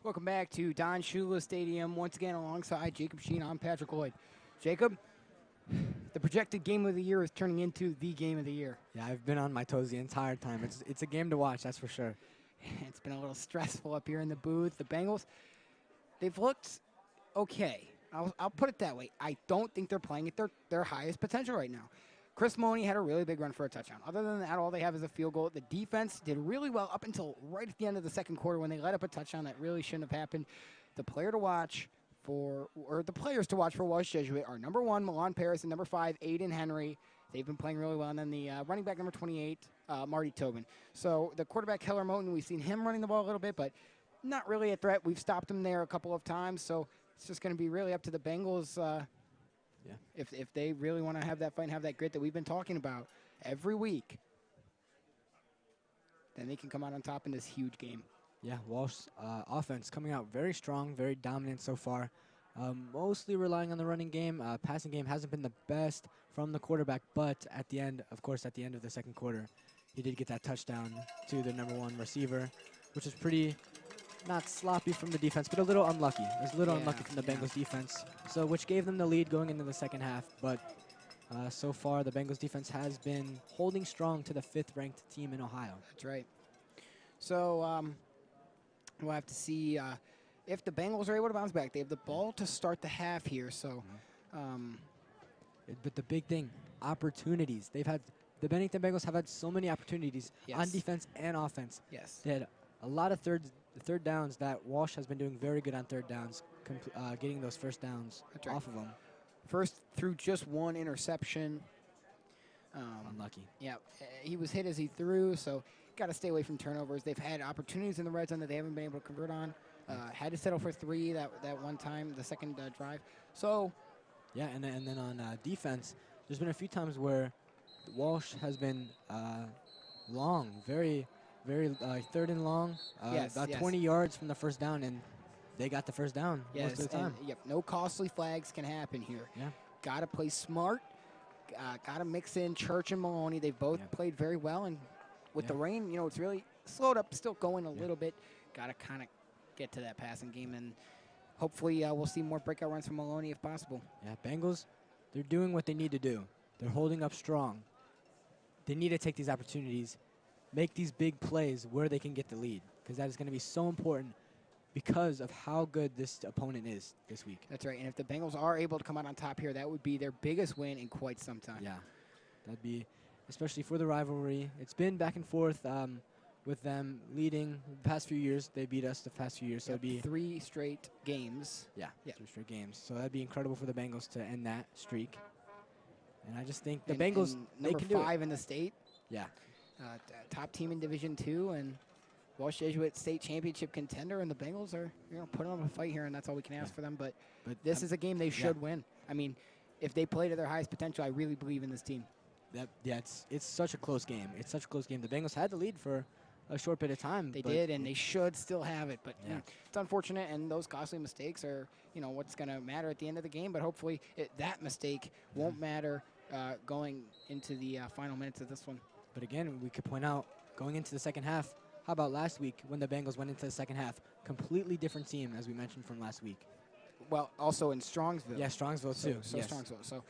Welcome back to Don Shula Stadium. Once again, alongside Jacob Sheen, I'm Patrick Lloyd. Jacob, the projected game of the year is turning into the game of the year. Yeah, I've been on my toes the entire time. It's a game to watch, that's for sure. It's been a little stressful up here in the booth. The Bengals, they've looked okay. I'll put it that way. I don't think they're playing at their highest potential right now. Chris Maloney had a really big run for a touchdown. Other than that, all they have is a field goal. The defense did really well up until right at the end of the second quarter when they let up a touchdown that really shouldn't have happened. The players to watch for Walsh Jesuit are number 1, Milan Paris, and number 5, Aiden Henry. They've been playing really well. And then the running back, number 28, Marty Tobin. So the quarterback, Keller Moten, we've seen him running the ball a little bit, but not really a threat. We've stopped him there a couple of times. So it's just going to be really up to the Bengals. Yeah. If they really want to have that fight and have that grit that we've been talking about every week, then they can come out on top in this huge game. Yeah, Walsh offense coming out very strong, very dominant so far. Mostly relying on the running game. Passing game hasn't been the best from the quarterback, but at the end, of course, at the end of the second quarter, he did get that touchdown to the number 1 receiver, which is pretty not sloppy from the defense, but a little unlucky. It was a little unlucky from the Bengals defense, so which gave them the lead going into the second half. But so far, the Bengals defense has been holding strong to the 5th-ranked team in Ohio. That's right. So we'll have to see if the Bengals are able to bounce back. They have the ball to start the half here. So, but the big thing, opportunities. The Benedictine Bengals have had so many opportunities on defense and offense. Yes. They had a lot of third downs that Walsh has been doing very good on third downs, getting those first downs off of them. First threw just 1 interception. Unlucky. Yeah, he was hit as he threw, so got to stay away from turnovers. They've had opportunities in the red zone that they haven't been able to convert on. Had to settle for 3 that one time, the second drive. So, yeah, and then on defense, there's been a few times where Walsh has been long, very 3rd and long, about 20 yards from the first down, and they got the first down most of the time. Yep, no costly flags can happen here. Yeah. Got to play smart. Got to mix in Church and Maloney. They've both played very well, and with the rain, it's really slowed up, still going a little bit. Got to kind of get to that passing game, and hopefully we'll see more breakout runs from Maloney if possible. Yeah, Bengals, they're doing what they need to do. They're holding up strong. They need to take these opportunities, make these big plays where they can get the lead, because that is going to be so important because of how good this opponent is this week. That's right, and if the Bengals are able to come out on top here, that would be their biggest win in quite some time. Yeah, that'd be, especially for the rivalry. It's been back and forth with them leading the past few years. They beat us the past few years, so it'd be 3 straight games. Yeah, 3 straight games. So that'd be incredible for the Bengals to end that streak. And I just think the Bengals, they can do it. Number 5 in the state. Yeah. Top team in Division II, and Walsh Jesuit state championship contender, and the Bengals are putting up a fight here, and that's all we can ask for them. But this is a game they should win. I mean, if they play to their highest potential, I really believe in this team. It's such a close game. It's such a close game. The Bengals had the lead for a short bit of time. They did, and they should still have it. But it's unfortunate, and those costly mistakes are, what's going to matter at the end of the game. But hopefully that mistake won't matter going into the final minutes of this one. But again, we could point out, going into the second half, how about last week when the Bengals went into the second half? Completely different team, as we mentioned from last week. Well, also in Strongsville. Yeah, Strongsville too. So yes. Strongsville. So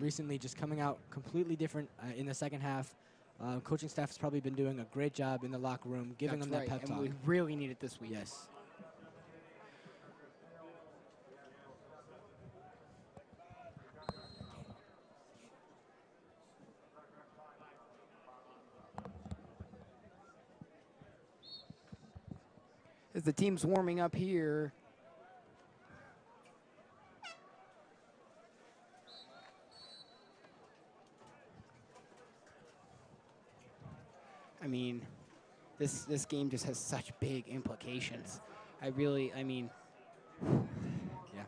recently just coming out completely different in the second half. Coaching staff has probably been doing a great job in the locker room, giving them that pep talk. And we really need it this week. Yes. As the team's warming up here, I mean, this game just has such big implications. I mean, yeah.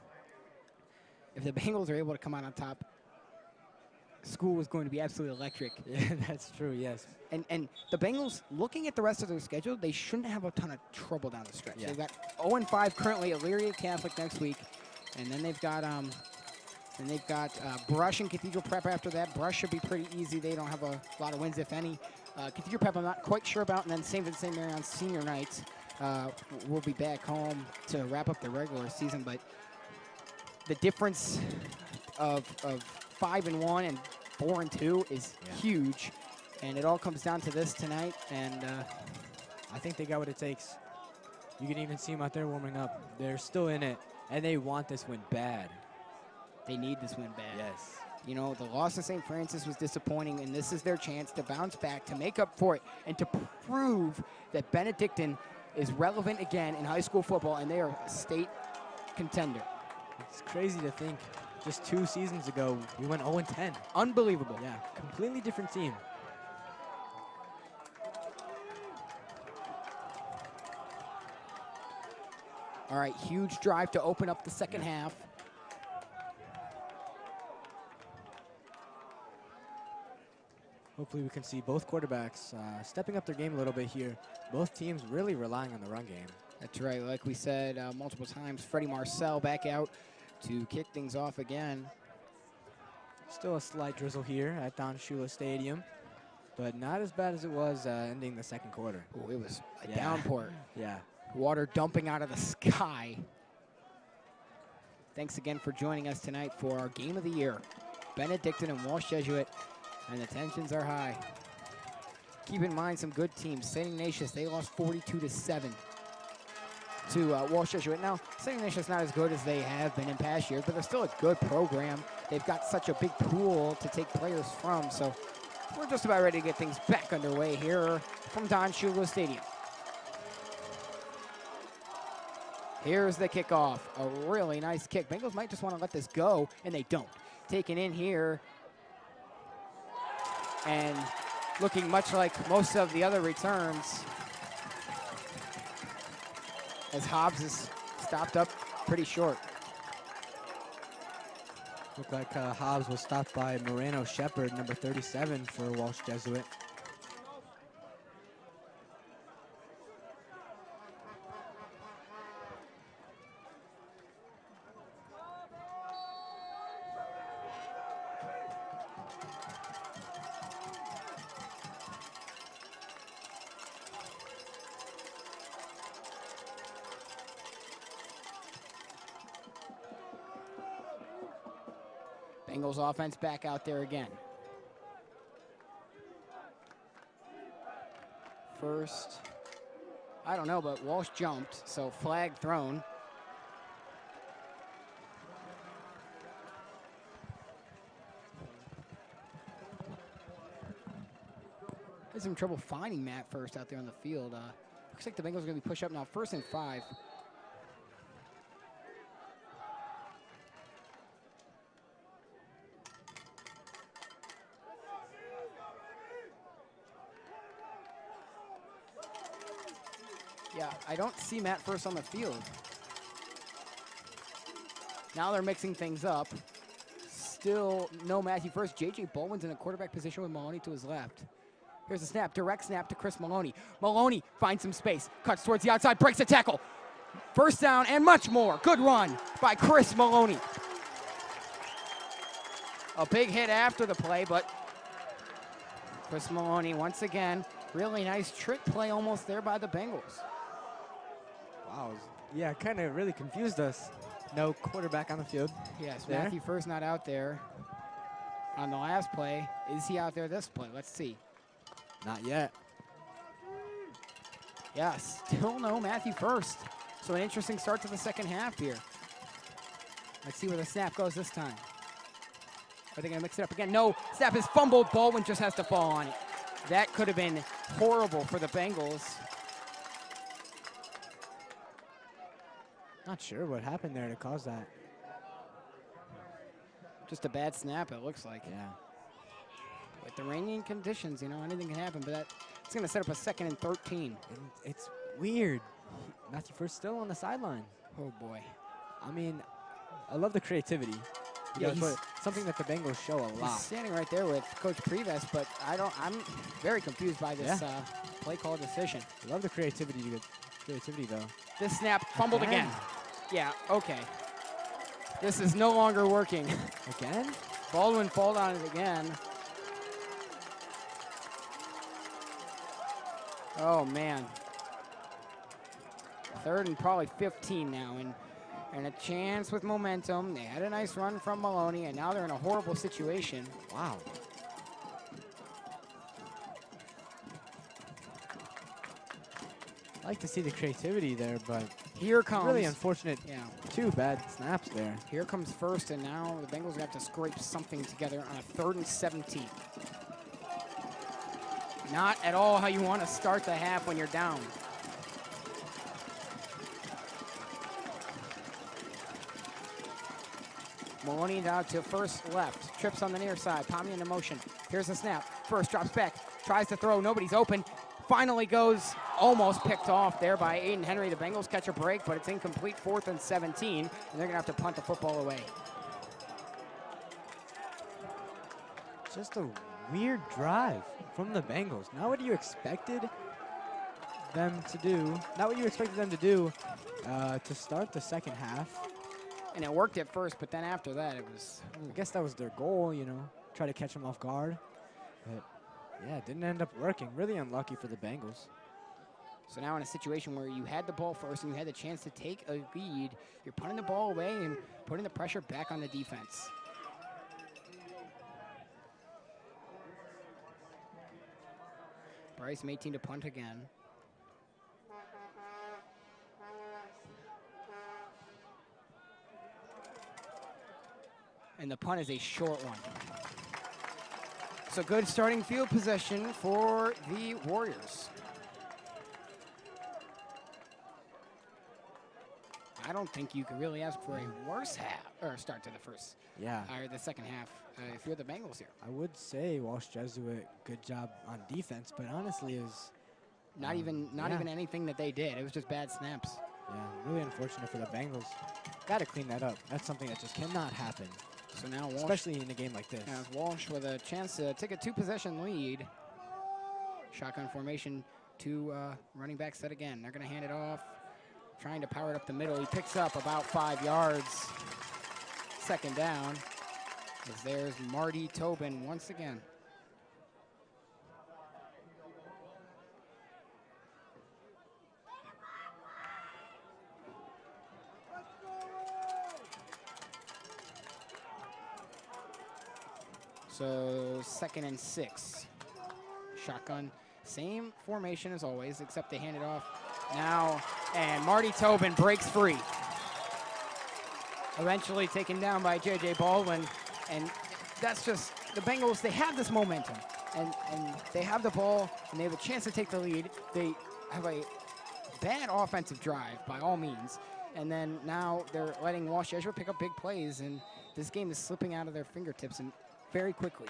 If the Bengals are able to come out on top, school is going to be absolutely electric. Yeah, that's true, yes. And the Bengals, looking at the rest of their schedule, they shouldn't have a ton of trouble down the stretch. Yeah. They've got 0-5 currently at Elyria Catholic next week, and then they've got Brush and Cathedral Prep after that. Brush should be pretty easy. They don't have a lot of wins, if any. Cathedral Prep I'm not quite sure about, and then St. Vincent Mary on senior night. will be back home to wrap up the regular season, but the difference of 5-1 and 4-2 is huge, and it all comes down to this tonight. And I think they got what it takes. You can even see them out there warming up. They're still in it, and they want this win bad. They need this win bad. Yes. You know, the loss to St. Francis was disappointing, and this is their chance to bounce back, to make up for it, and to prove that Benedictine is relevant again in high school football, and they are a state contender. It's crazy to think just 2 seasons ago, we went 0-10. Unbelievable. Yeah, completely different team. All right, huge drive to open up the second half. Hopefully we can see both quarterbacks stepping up their game a little bit here. Both teams really relying on the run game. That's right. Like we said multiple times, Freddie Marcel back out to kick things off again. Still a slight drizzle here at Don Shula Stadium, but not as bad as it was ending the second quarter. Oh, it was a downpour. Yeah. Water dumping out of the sky. Thanks again for joining us tonight for our game of the year. Benedictine and Walsh Jesuit, and the tensions are high. Keep in mind some good teams. St. Ignatius, they lost 42-7 to Walsh Jesuit. Now, St. Ignatius not as good as they have been in past years, but they're still a good program. They've got such a big pool to take players from, so we're just about ready to get things back underway here from Don Shula Stadium. Here's the kickoff, a really nice kick. Bengals might just want to let this go, and they don't. Taken in here, and looking much like most of the other returns, as Hobbs is stopped up pretty short. Looked like Hobbs was stopped by Moreno Shepard, number 37 for Walsh Jesuit. Bengals offense back out there again. First, I don't know, but Walsh jumped, so flag thrown. Had some trouble finding Matt first out there on the field. Looks like the Bengals are going to be pushed up now, 1st and 5. Yeah, I don't see Matt first on the field. Now they're mixing things up. Still no Matthew first. J.J. Baldwin's in a quarterback position with Maloney to his left. Here's a snap, direct snap to Chris Maloney. Maloney finds some space, cuts towards the outside, breaks a tackle. First down and much more. Good run by Chris Maloney. A big hit after the play, but Chris Maloney once again, really nice trick play almost there by the Bengals. Wow, yeah, kind of really confused us. No quarterback on the field. Yes, there. Matthew first not out there on the last play. Is he out there this play? Let's see. Not yet. Yeah, still no Matthew first. So an interesting start to the second half here. Let's see where the snap goes this time. Are they going to mix it up again? No, snap is fumbled. Baldwin just has to fall on it. That could have been horrible for the Bengals. Not sure what happened there to cause that. Just a bad snap, it looks like. Yeah. With the raining conditions, you know, anything can happen, but it's going to set up a 2nd and 13. And it's weird. Matthew First still on the sideline. Oh, boy. I mean, I love the creativity. Yeah, he's something that the Bengals show a lot. He's standing right there with Coach Preves, but I'm very confused by this play call decision. I love the creativity though. This snap fumbled again. Yeah, okay. This is no longer working. Again? Baldwin fall on it again. Oh, man. 3rd and probably 15 now, and a chance with momentum. They had a nice run from Maloney, and now they're in a horrible situation. Wow. I like to see the creativity there, but here comes really unfortunate. Yeah. 2 bad snaps there. Here comes 1st, and now the Bengals have to scrape something together on a 3rd and 17. Not at all how you want to start the half when you're down. Maloney out to first left, trips on the near side, Pommy into motion. Here's the snap, first drops back, tries to throw, nobody's open. Finally goes, almost picked off there by Aiden Henry. The Bengals catch a break, but it's incomplete, 4th and 17, and they're gonna have to punt the football away. Just a weird drive from the Bengals. Not what you expected them to do. Not what you expected them to do to start the second half. And it worked at first, but then after that, it was... I guess that was their goal, you know, try to catch them off guard. But, yeah, it didn't end up working. Really unlucky for the Bengals. So now in a situation where you had the ball first and you had the chance to take a lead, you're putting the ball away and putting the pressure back on the defense. Bryce Mateen to punt again. And the punt is a short one. So good starting field possession for the Warriors. I don't think you could really ask for a worse half or start to the first, or the second half if you're the Bengals here. I would say Walsh Jesuit, good job on defense, but honestly, it was not even anything that they did. It was just bad snaps. Yeah, really unfortunate for the Bengals. Got to clean that up. That's something that just cannot happen. So now Walsh, especially in a game like this. Now Walsh with a chance to take a 2-possession lead. Shotgun formation, 2 running backs set again. They're going to hand it off. Trying to power it up the middle. He picks up about 5 yards. 2nd down. As there's Marty Tobin once again. So 2nd and 6. Shotgun, same formation as always, except they hand it off now, and Marty Tobin breaks free. Eventually taken down by J.J. Baldwin, and that's just, the Bengals, they have this momentum, and they have the ball, and they have a chance to take the lead. They have a bad offensive drive, by all means, and then now they're letting Walsh Jesuit pick up big plays, and this game is slipping out of their fingertips and very quickly.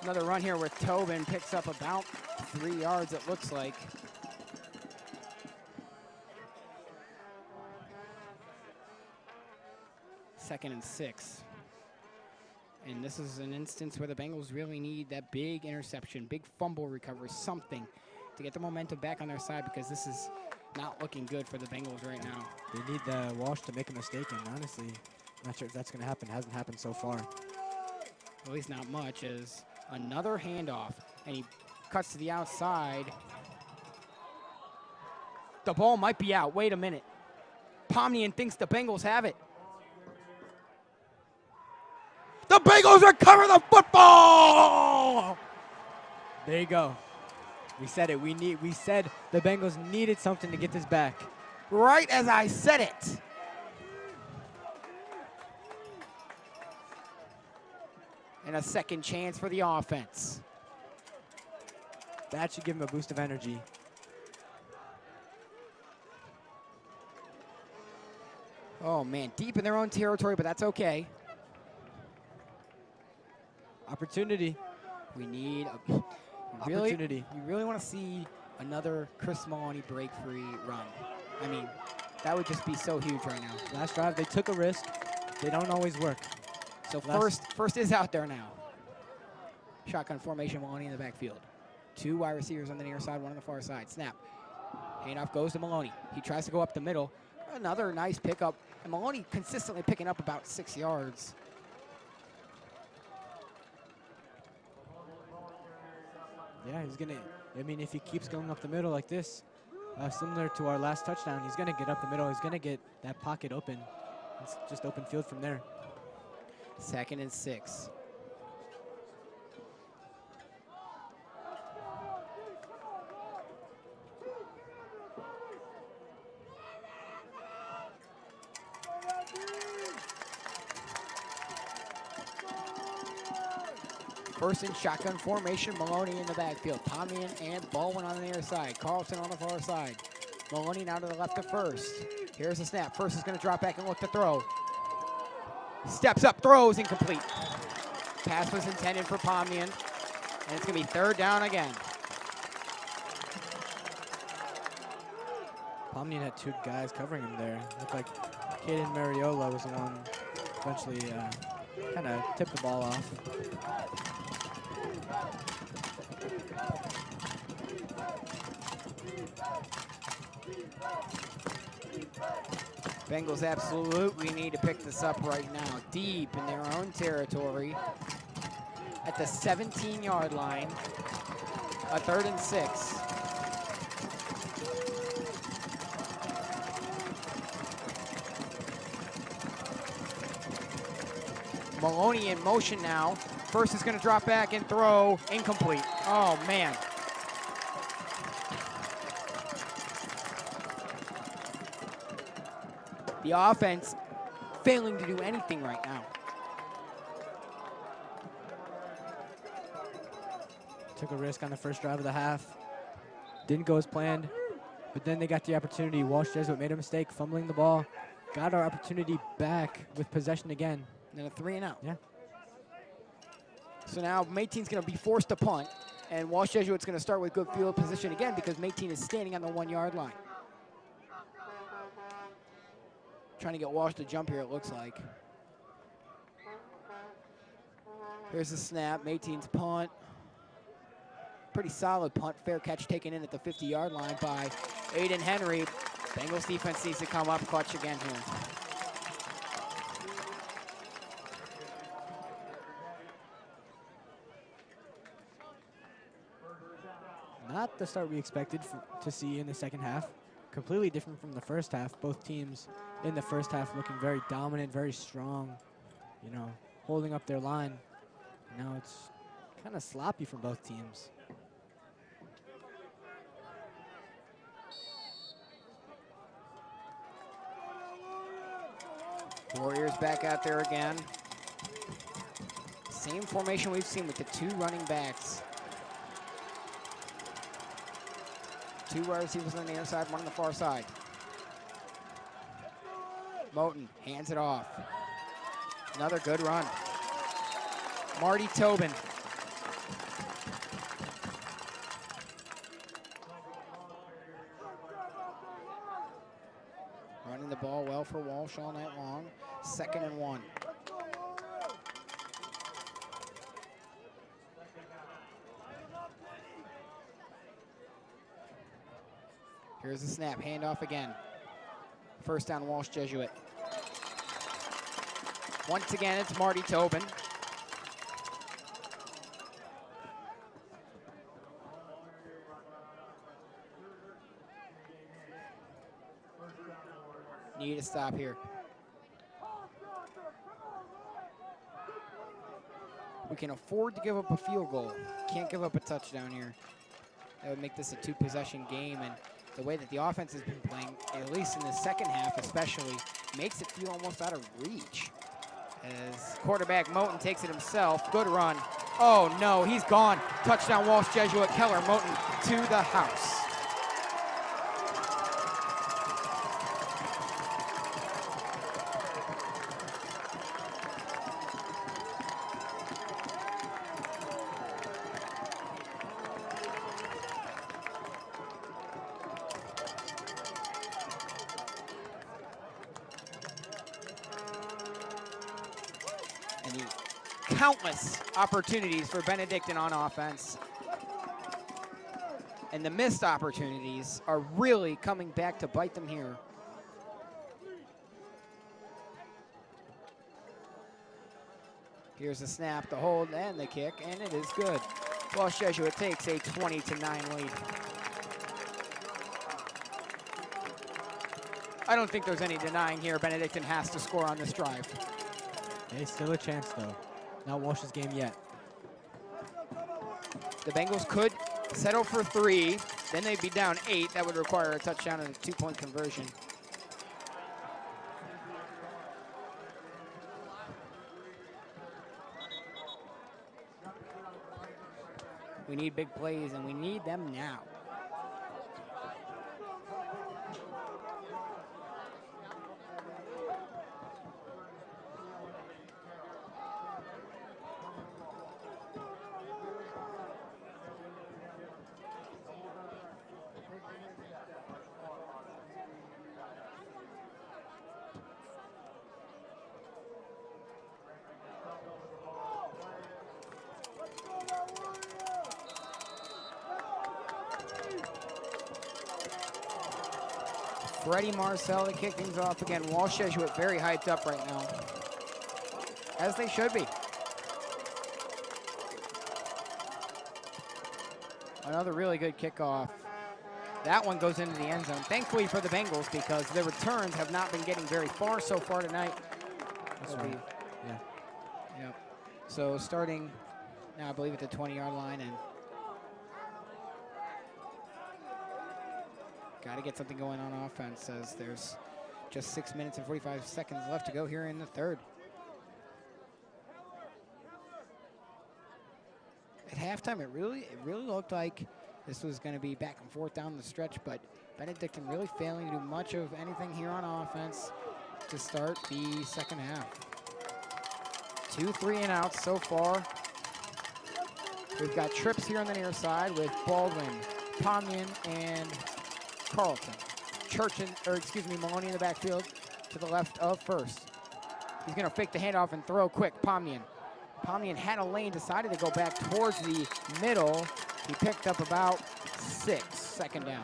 Another run here where Tobin picks up about 3 yards, it looks like. Second and 6. And this is an instance where the Bengals really need that big interception, big fumble recovery, something to get the momentum back on their side, because this is not looking good for the Bengals right now. They need the Walsh to make a mistake, and honestly, I'm not sure if that's going to happen. It hasn't happened so far. At least not much, as another handoff, and he cuts to the outside. The ball might be out. Wait a minute. Pomnian thinks the Bengals have it. The Bengals recover the football! There you go. We said it. We said the Bengals needed something to get this back. Right as I said it. And a second chance for the offense. That should give them a boost of energy. Oh, man, deep in their own territory, but that's okay. Opportunity. We need opportunity. We really want to see another Chris Maloney break-free run. I mean, that would just be so huge right now. Last drive, they took a risk. They don't always work. So first is out there now. Shotgun formation, Maloney in the backfield. 2 wide receivers on the near side, 1 on the far side. Snap. Handoff goes to Maloney. He tries to go up the middle. Another nice pickup. And Maloney consistently picking up about 6 yards. Yeah, he's going to, I mean, if he keeps going up the middle like this, similar to our last touchdown, he's going to get up the middle. He's going to get that pocket open. It's just open field from there. 2nd and 6. First in shotgun formation, Maloney in the backfield. Pomian and Baldwin on the near side. Carlson on the far side. Maloney now to the left of First. Here's the snap. First is going to drop back and look to throw. Steps up, throws, incomplete. Pass was intended for Pomian, and it's going to be 3rd down again. Pomnian had 2 guys covering him there. Looked like Caden Mariola was the one eventually kind of tipped the ball off. Bengals absolutely need to pick this up right now. Deep in their own territory at the 17-yard line. A 3rd and 6. Maloney in motion now. First is going to drop back and throw. Incomplete. Oh, man. The offense failing to do anything right now. Took a risk on the first drive of the half. Didn't go as planned, but then they got the opportunity. Walsh Jesuit made a mistake, fumbling the ball. Got our opportunity back with possession again. And then a 3-and-out. Yeah. So now Mayteen's going to be forced to punt, and Walsh Jesuit's going to start with good field position again because Mayteen is standing on the 1-yard line. Trying to get Walsh to jump here, it looks like. Here's the snap, Mayteen's punt. Pretty solid punt, fair catch taken in at the 50-yard line by Aiden Henry. Bengals defense needs to come up clutch again here. Not the start we expected to see in the second half. Completely different from the first half. Both teams in the first half looking very dominant, very strong, you know, holding up their line. Now it's kind of sloppy from both teams. Warriors back out there again. Same formation we've seen with the 2 running backs. 2 wide receivers on the near side, 1 on the far side. Moten hands it off. Another good run. Marty Tobin. Running the ball well for Walsh all night long. 2nd and 1. Here's the snap, handoff again. First down, Walsh Jesuit. Once again, it's Marty Tobin. Need to stop here. We can afford to give up a field goal. Can't give up a touchdown here. That would make this a 2-possession game, and the way that the offense has been playing, at least in the second half especially, makes it feel almost out of reach. As quarterback Moten takes it himself. Good run. Oh no, he's gone. Touchdown Walsh Jesuit. Keller Moten to the house. Countless opportunities for Benedictine on offense. And the missed opportunities are really coming back to bite them here. Here's the snap, the hold, and the kick, and it is good. Walsh Jesuit takes a 20-9 lead. I don't think there's any denying here. Benedictine has to score on this drive. Hey, still a chance, though. Not Walsh's game yet. The Bengals could settle for 3. Then they'd be down 8. That would require a touchdown and a 2-point conversion. We need big plays, and we need them now. Freddie Marcel to kick things off again. Walsh Jesuit very hyped up right now, as they should be. Another really good kickoff. That one goes into the end zone. Thankfully for the Bengals, because their returns have not been getting very far so far tonight. That's right. Yeah. Yep. So starting now, I believe at the 20-yard line, and got to get something going on offense, as there's just 6 minutes and 45 seconds left to go here in the third. At halftime, it really looked like this was going to be back and forth down the stretch, but Benedictine really failing to do much of anything here on offense to start the second half. 2 3-and-outs so far. We've got trips here on the near side with Baldwin, Pomian, and Carlton. Maloney in the backfield to the left of first. He's going to fake the handoff and throw quick. Pomian had a lane, decided to go back towards the middle. He picked up about 6, second down.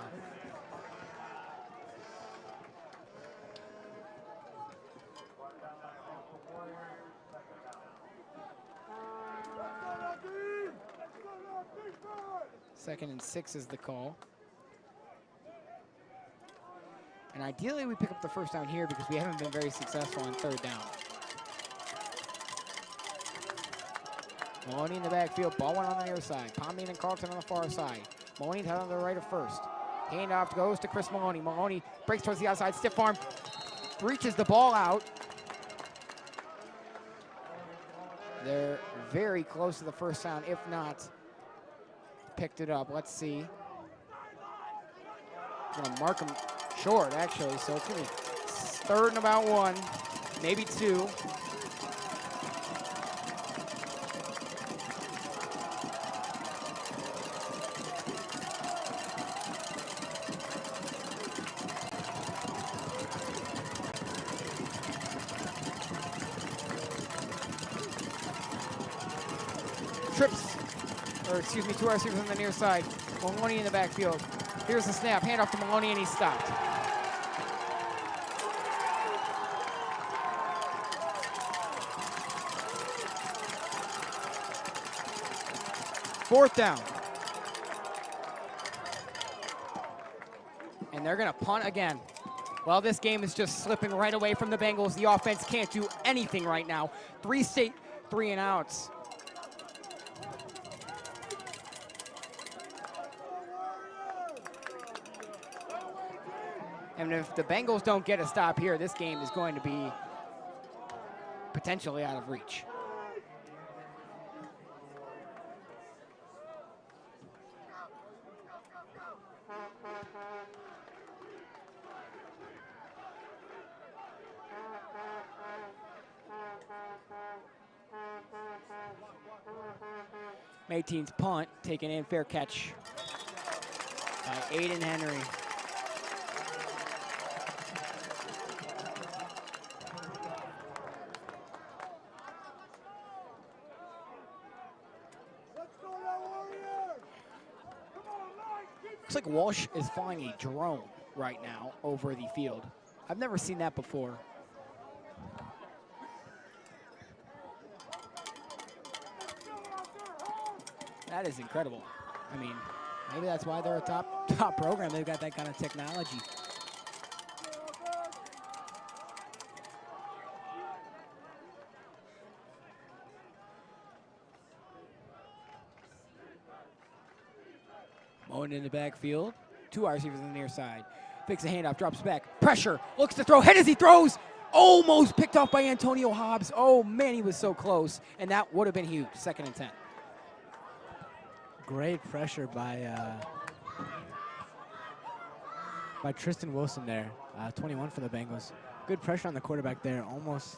Second and 6 is the call. And ideally we pick up the first down here because we haven't been very successful on third down. Maloney in the backfield, Baldwin on the near side. Pomian and Carlton on the far side. Maloney out on the right of first. Handoff goes to Chris Maloney. Maloney breaks towards the outside, stiff arm, reaches the ball out. They're very close to the first down, if not picked it up. Let's see. Gonna mark him short, actually, so it's gonna be third and about 1, maybe 2. Two receivers on the near side. Maloney in the backfield. Here's the snap, handoff to Maloney, and he's stopped. Fourth down. And they're gonna punt again. Well, this game is just slipping right away from the Bengals. The offense can't do anything right now. 3 straight 3-and-outs. And if the Bengals don't get a stop here, this game is going to be potentially out of reach. Mayteen's punt taken in, fair catch by Aiden Henry. Looks like Walsh is flying a drone right now over the field. I've never seen that before. That is incredible. I mean, maybe that's why they're a top program. They've got that kind of technology. Moen in the backfield. 2 wide receivers on the near side. Fakes a handoff, drops back. Pressure, looks to throw, hit as he throws. Almost picked off by Antonio Hobbs. Oh man, he was so close. And that would have been huge, 2nd and 10. Great pressure by Tristan Wilson there, 21 for the Bengals. Good pressure on the quarterback there, almost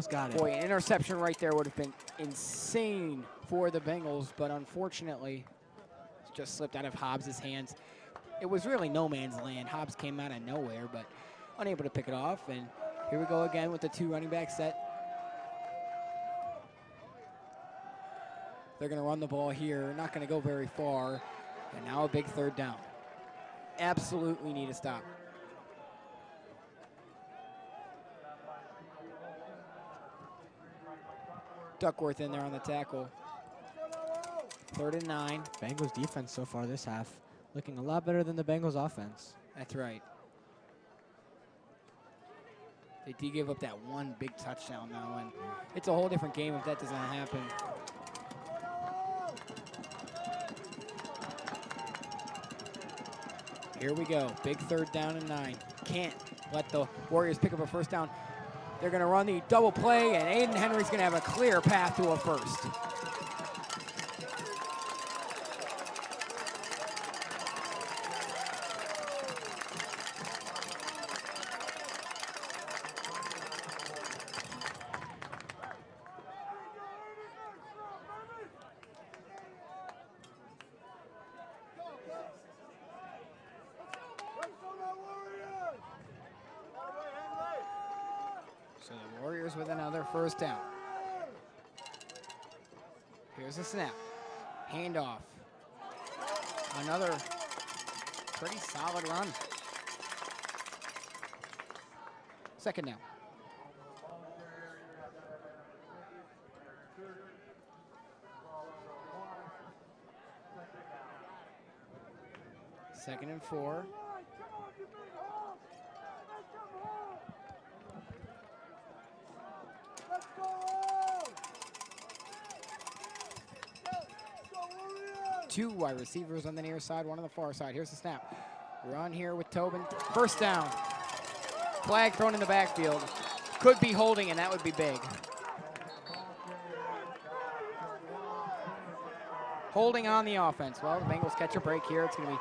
got it. Boy, an interception right there would have been insane for the Bengals, but unfortunately, it just slipped out of Hobbs' hands. It was really no man's land. Hobbs came out of nowhere, but unable to pick it off. And here we go again with the 2 running back set. They're going to run the ball here. Not going to go very far. And now a big 3rd down. Absolutely need to stop. Duckworth in there on the tackle. 3rd and 9. Bengals defense so far this half looking a lot better than the Bengals offense. That's right. They did give up that 1 big touchdown though, and it's a whole different game if that does not happen. Here we go, big 3rd down and 9. Can't let the Warriors pick up a 1st down. They're gonna run the double play, and Aiden Henry's gonna have a clear path to a 1st. So the Warriors with another 1st down. Here's a snap. Handoff. Another pretty solid run. 2nd down. Second and 4. Two wide receivers on the near side, 1 on the far side. Here's the snap. Run here with Tobin. 1st down. Flag thrown in the backfield. Could be holding, and that would be big. Holding on the offense. Well, the Bengals catch a break here. It's going to be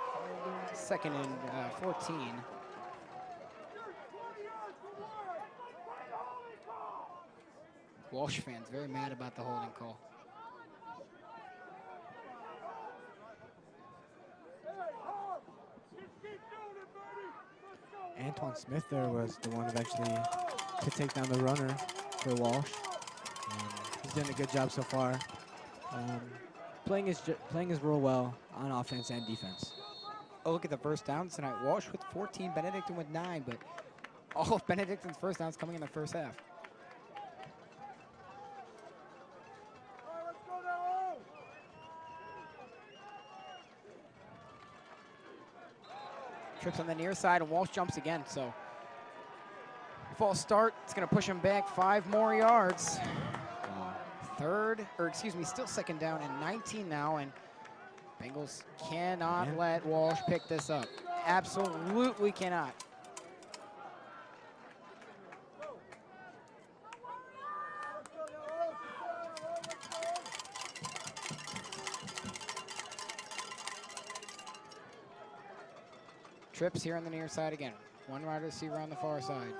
2nd and 14. Walsh fans very mad about the holding call. Antoine Smith there was the one eventually to take down the runner for Walsh. He's doing a good job so far. Playing his role well on offense and defense. Oh, look at the 1st downs tonight. Walsh with 14, Benedictine with 9, but all of Benedictine's 1st downs coming in the 1st half. Trips on the near side, and Walsh jumps again, so false start. It's going to push him back 5 more yards. Still 2nd down and 19 now, and Bengals cannot let Walsh pick this up. Absolutely cannot. Trips here on the near side again. 1 wide receiver on the far side.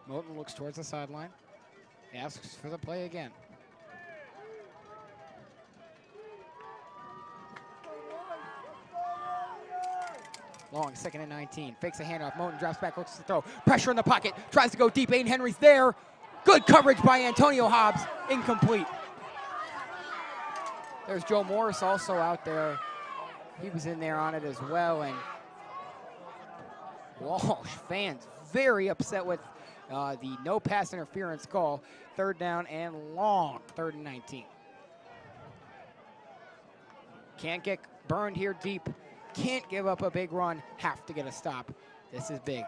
Moulton looks towards the sideline. Asks for the play again. Long, 2nd and 19. Fakes a handoff. Moulton drops back, looks to throw. Pressure in the pocket. Tries to go deep. Aiden Henry's there. Good coverage by Antonio Hobbs. Incomplete. There's Joe Morris also out there. He was in there on it as well. And Walsh fans very upset with the no pass interference call. 3rd down and long. 3rd and 19. Can't get burned here deep. Can't give up a big run. Have to get a stop. This is big.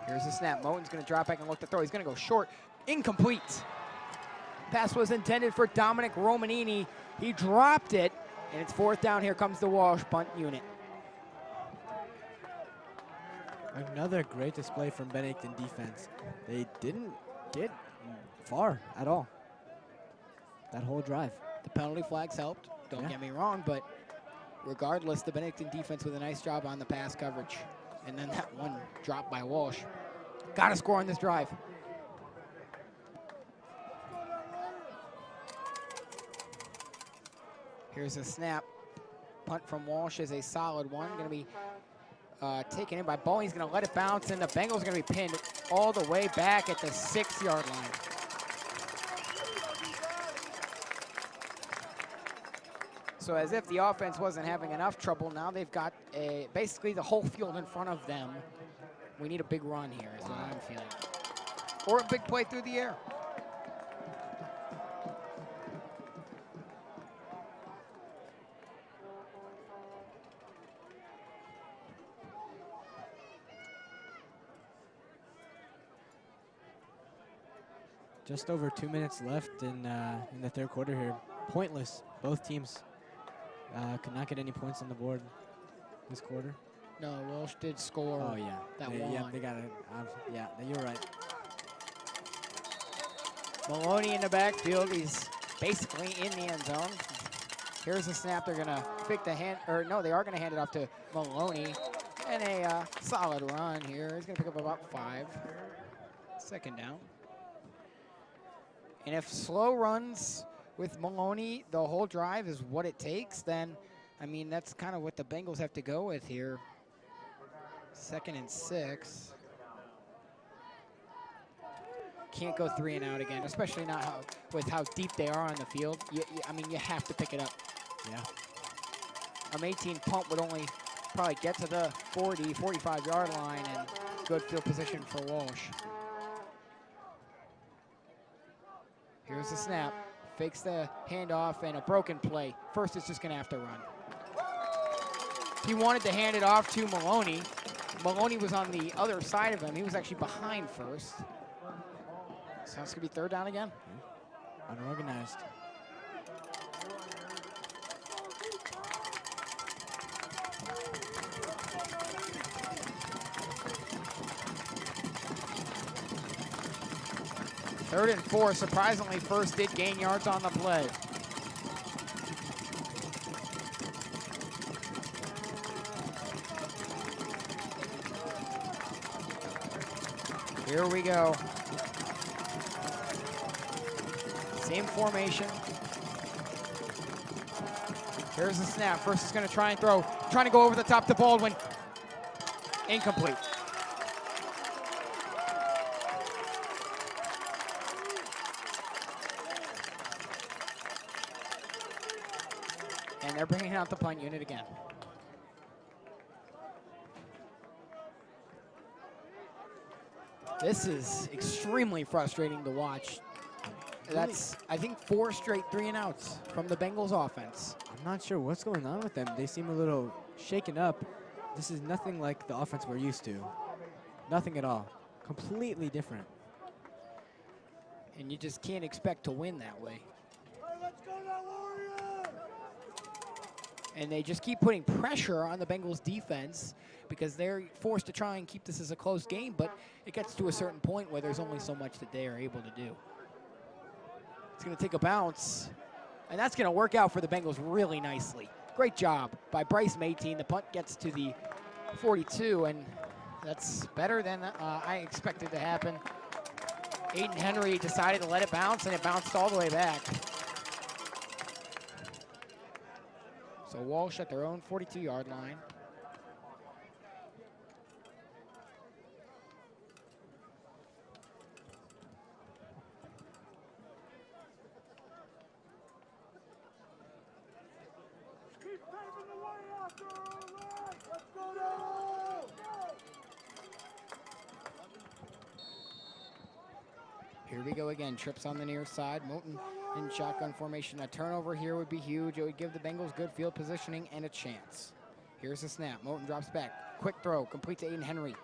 Here's the snap. Moten's going to drop back and look to throw. He's going to go short. Incomplete. Pass was intended for Dominic Romanini. He dropped it, and it's 4th down. Here comes the Walsh punt unit. Another great display from Benedictine defense. They didn't get far at all that whole drive. The penalty flags helped, don't get me wrong, but regardless, the Benedictine defense with a nice job on the pass coverage. And then that one drop by Walsh. Got to score on this drive. Here's a snap. Punt from Walsh is a solid one. Going to be taken in by Bowling. He's going to let it bounce, and the Bengals are going to be pinned all the way back at the 6-yard line. So as if the offense wasn't having enough trouble, now they've got basically the whole field in front of them. We need a big run here is what I'm feeling. Or a big play through the air. Just over 2 minutes left in the third quarter here. Pointless. Both teams could not get any points on the board this quarter. No, Walsh did score. Oh yeah, that they, one. yeah, they got it. Yeah, you're right. Maloney in the backfield. He's basically in the end zone. Here's the snap. They're gonna fake the hand, or no, they are gonna hand it off to Maloney, and a solid run here. He's gonna pick up about 5. 2nd down. And if slow runs with Maloney, the whole drive is what it takes, then, I mean, that's kind of what the Bengals have to go with here. 2nd and 6. Can't go 3 and out again, especially not with how deep they are on the field. I mean, you have to pick it up. Yeah. A 18 punt would only probably get to the 40, 45-yard line, and good field position for Walsh. Here's the snap. Fakes the handoff and a broken play. First, it's just going to have to run. He wanted to hand it off to Maloney. Maloney was on the other side of him. He was actually behind first. So it's going to be 3rd down again. Unorganized. Third and 4, surprisingly, First did gain yards on the play. Here we go. Same formation. Here's the snap. First is going to try and throw. Trying to go over the top to Baldwin. Incomplete. And they're bringing out the punt unit again. This is extremely frustrating to watch. That's, I think, 4 straight 3 and outs from the Bengals offense. I'm not sure what's going on with them. They seem a little shaken up. This is nothing like the offense we're used to. Nothing at all. Completely different. And you just can't expect to win that way. And they just keep putting pressure on the Bengals defense because they're forced to try and keep this as a close game, but it gets to a certain point where there's only so much that they are able to do. It's going to take a bounce, and that's going to work out for the Bengals really nicely. Great job by Bryce Mayteen. The punt gets to the 42, and that's better than I expected to happen. Aiden Henry decided to let it bounce, and it bounced all the way back. So Walsh at their own 42-yard line. Here we go again. Trips on the near side. Moulton in shotgun formation. A turnover here would be huge. It would give the Bengals good field positioning and a chance. Here's the snap. Moulton drops back. Quick throw. Complete to Aiden Henry.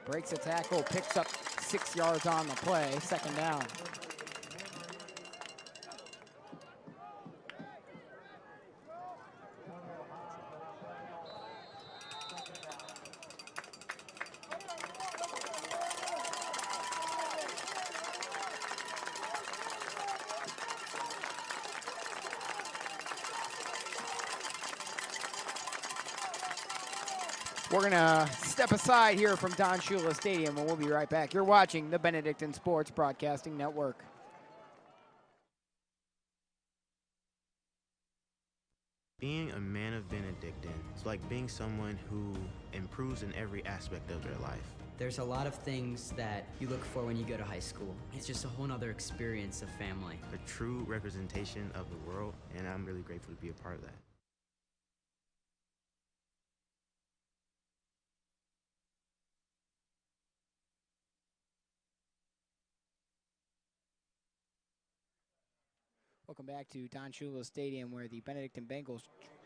Breaks a tackle. Picks up 6 yards on the play. Second down. We're going to step aside here from Don Shula Stadium, and we'll be right back. You're watching the Benedictine Sports Broadcasting Network. Being a man of Benedictine is like being someone who improves in every aspect of their life. There's a lot of things that you look for when you go to high school. It's just a whole nother experience of family. A true representation of the world, and I'm really grateful to be a part of that. Welcome back to Don Shula Stadium, where the Benedictine Bengals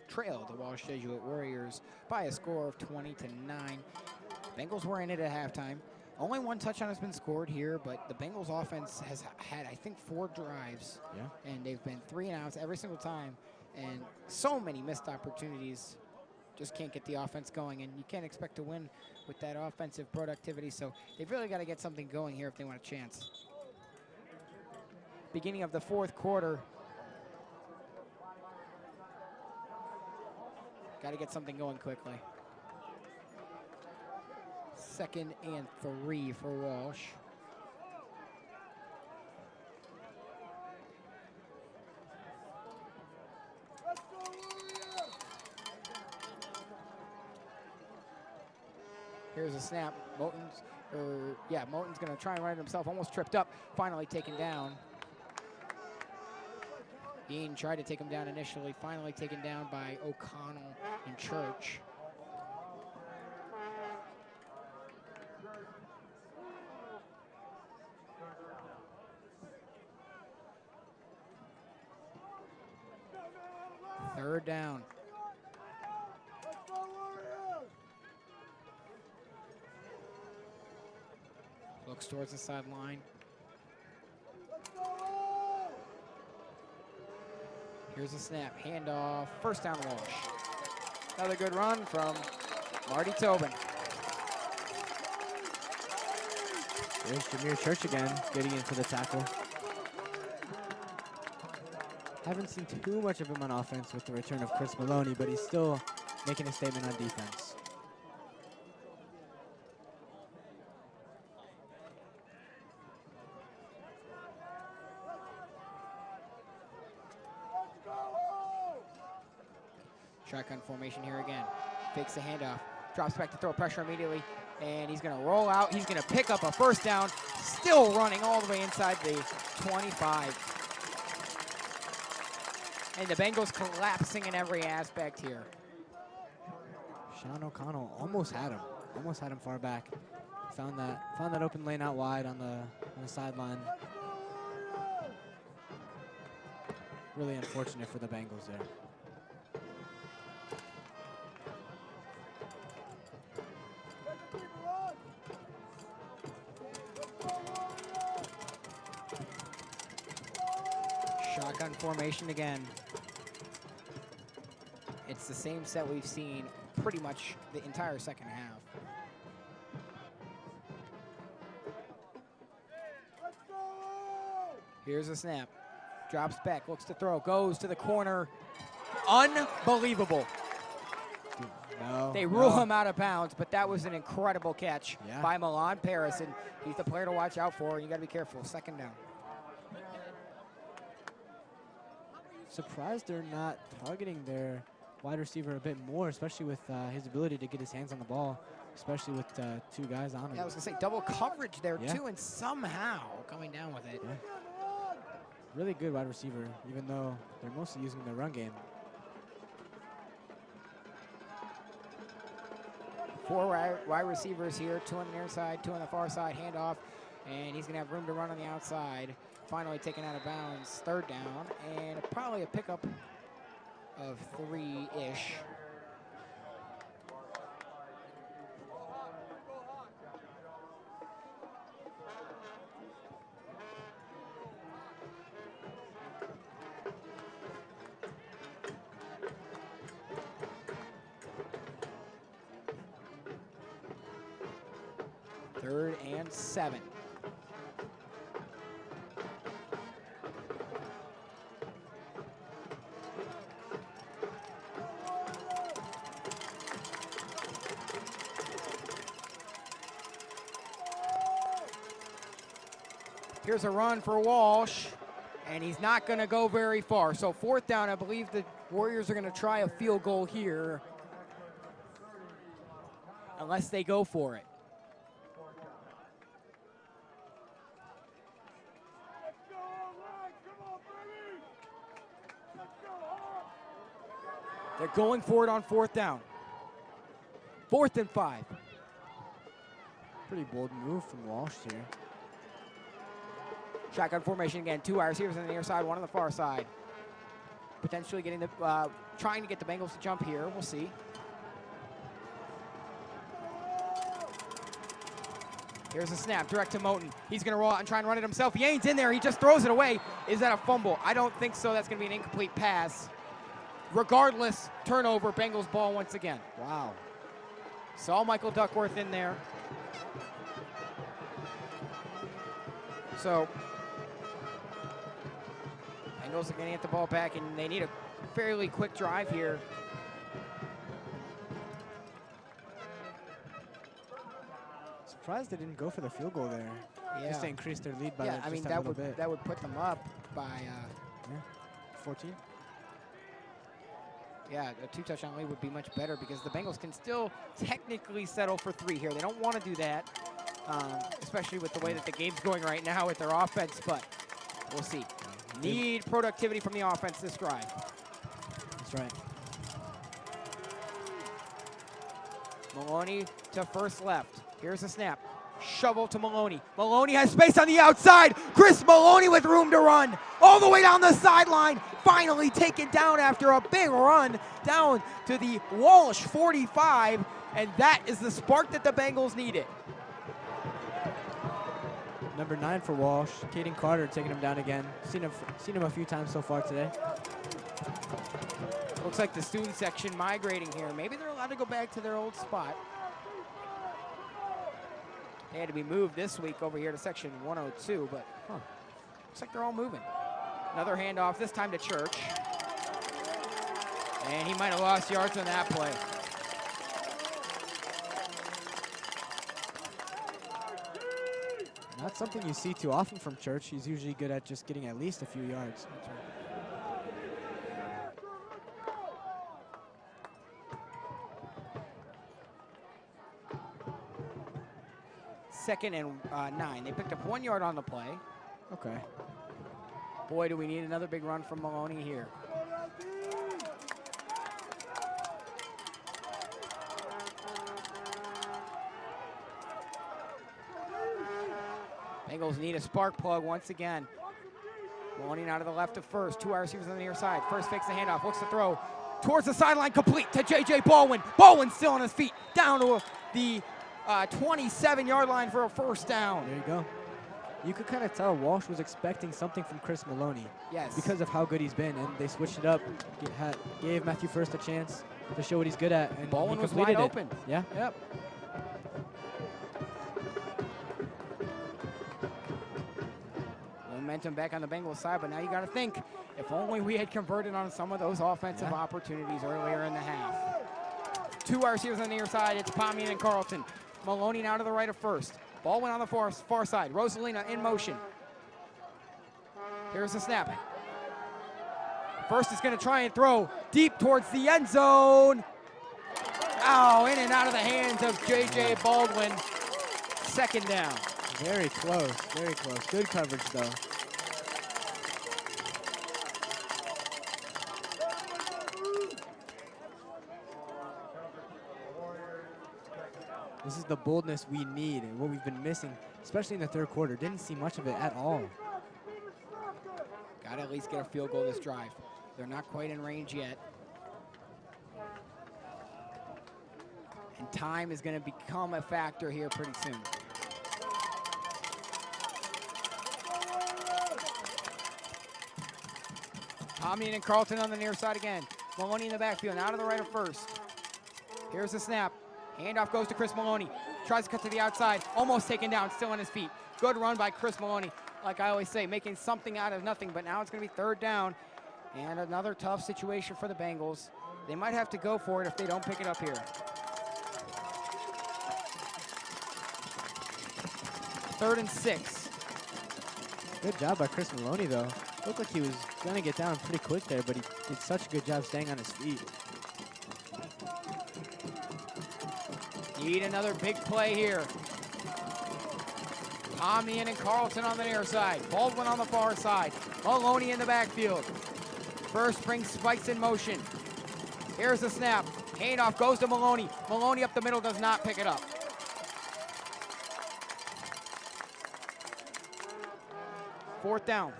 trailed the Walsh Jesuit Warriors by a score of 20-9. Bengals were in it at halftime. Only one touchdown has been scored here, but the Bengals offense has had, I think, 4 drives. Yeah. And they've been 3 and outs every single time. And so many missed opportunities. Just can't get the offense going. And you can't expect to win with that offensive productivity. So they've really got to get something going here if they want a chance. Beginning of the fourth quarter. Got to get something going quickly. 2nd and 3 for Walsh. Here's a snap. Moulton's going to try and run it himself. Almost tripped up. Finally taken down. Dean tried to take him down initially. Finally taken down by O'Connell and Church. Third down. Looks towards the sideline. Here's a snap, handoff, first down Walsh. Another good run from Marty Tobin. There's Jameer Church again, getting into the tackle. Haven't seen too much of him on offense with the return of Chris Maloney, but he's still making a statement on defense. Shotgun formation here again. Fakes the handoff. Drops back to throw pressure immediately. And he's going to roll out. He's going to pick up a first down. Still running all the way inside the 25. And the Bengals collapsing in every aspect here. Sean O'Connell almost had him far back. Found that open lane out wide on the sideline. Really unfortunate for the Bengals there. Shotgun formation again. It's the same set we've seen pretty much the entire second half. Here's a snap. Drops back, looks to throw, goes to the corner. Unbelievable. They rule him out of bounds, but that was an incredible catch by Milan Paris, and he's the player to watch out for, and you got to be careful. Second down. Surprised they're not targeting their wide receiver a bit more, especially with his ability to get his hands on the ball, especially with 2 guys on him. Yeah, I was going to say double coverage there too, and somehow coming down with it. Yeah. Really good wide receiver, even though they're mostly using the run game. Four wide receivers here, 2 on the near side, 2 on the far side, handoff, and he's going to have room to run on the outside. Finally taken out of bounds, 3rd down, and probably a pickup of 3-ish. Third and 7. Here's a run for Walsh, and he's not going to go very far. So 4th down, I believe the Warriors are going to try a field goal here, unless they go for it. They're going for it on 4th down. 4th and 5. Pretty bold move from Walsh here. Shotgun formation again. 2 wide receivers on the near side, 1 on the far side. Potentially getting the, trying to get the Bengals to jump here. We'll see. Here's a snap, direct to Moten. He's going to roll out and try and run it himself. He ain't in there. He just throws it away. Is that a fumble? I don't think so. That's going to be an incomplete pass. Regardless, turnover, Bengals ball once again. Wow. Saw Michael Duckworth in there. So, Bengals are going to get the ball back, and they need a fairly quick drive here. Surprised they didn't go for the field goal there. Yeah. Just to increase their lead by Yeah, just I mean, a that little bit. that would put them up by 14. Yeah, a 2-touchdown lead would be much better because the Bengals can still technically settle for 3 here. They don't want to do that, especially with the way that the game's going right now with their offense, but we'll see. Need productivity from the offense this drive. That's right. Maloney to first left. Here's a snap. Shovel to Maloney. Maloney has space on the outside. Chris Maloney with room to run. All the way down the sideline. Finally taken down after a big run down to the Walsh 45. And that is the spark that the Bengals needed. Number 9 for Walsh. Caden Carter taking him down again. Seen him a few times so far today. Looks like the student section migrating here. Maybe they're allowed to go back to their old spot. They had to be moved this week over here to section 102, but looks like they're all moving. Another handoff, this time to Church. And he might have lost yards on that play. Not something you see too often from Church. He's usually good at just getting at least a few yards. Second and 9. They picked up 1 yard on the play. Okay. Boy, do we need another big run from Maloney here. Bengals need a spark plug once again. Maloney now to the left of first. 2 wide receivers on the near side. First fakes the handoff, looks to throw towards the sideline, complete to J.J. Baldwin. Baldwin still on his feet, down to the 27-yard line for a first down. There you go. You could kind of tell Walsh was expecting something from Chris Maloney. Yes. Because of how good he's been, and they switched it up. Gave Matthew First a chance to show what he's good at, and Baldwin he was completed wide it. open. Yeah. Yep. Momentum back on the Bengals side, but now you got to think, if only we had converted on some of those offensive opportunities earlier in the half. 2 wide receivers on the near side. It's Pomian and Carlton. Maloney now to the right of first. Baldwin on the far side. Rosalina in motion. Here's the snap. First is going to try and throw deep towards the end zone. Oh, in and out of the hands of J.J. Baldwin. Second down. Very close, very close. Good coverage, though. This is the boldness we need and what we've been missing, especially in the third quarter. Didn't see much of it at all. Got to at least get a field goal this drive. They're not quite in range yet. And time is going to become a factor here pretty soon. Omnian and Carlton on the near side again. Maloney in the backfield, now to the right of first. Here's the snap. Handoff goes to Chris Maloney. Tries to cut to the outside, almost taken down, still on his feet. Good run by Chris Maloney. Like I always say, making something out of nothing, but now it's going to be third down. And another tough situation for the Bengals. They might have to go for it if they don't pick it up here. 3rd and 6. Good job by Chris Maloney, though. Looked like he was going to get down pretty quick there, but he did such a good job staying on his feet. Need another big play here. Omnian and Carlton on the near side. Baldwin on the far side. Maloney in the backfield. First brings spikes in motion. Here's the snap. Handoff goes to Maloney. Maloney up the middle, does not pick it up. Fourth down.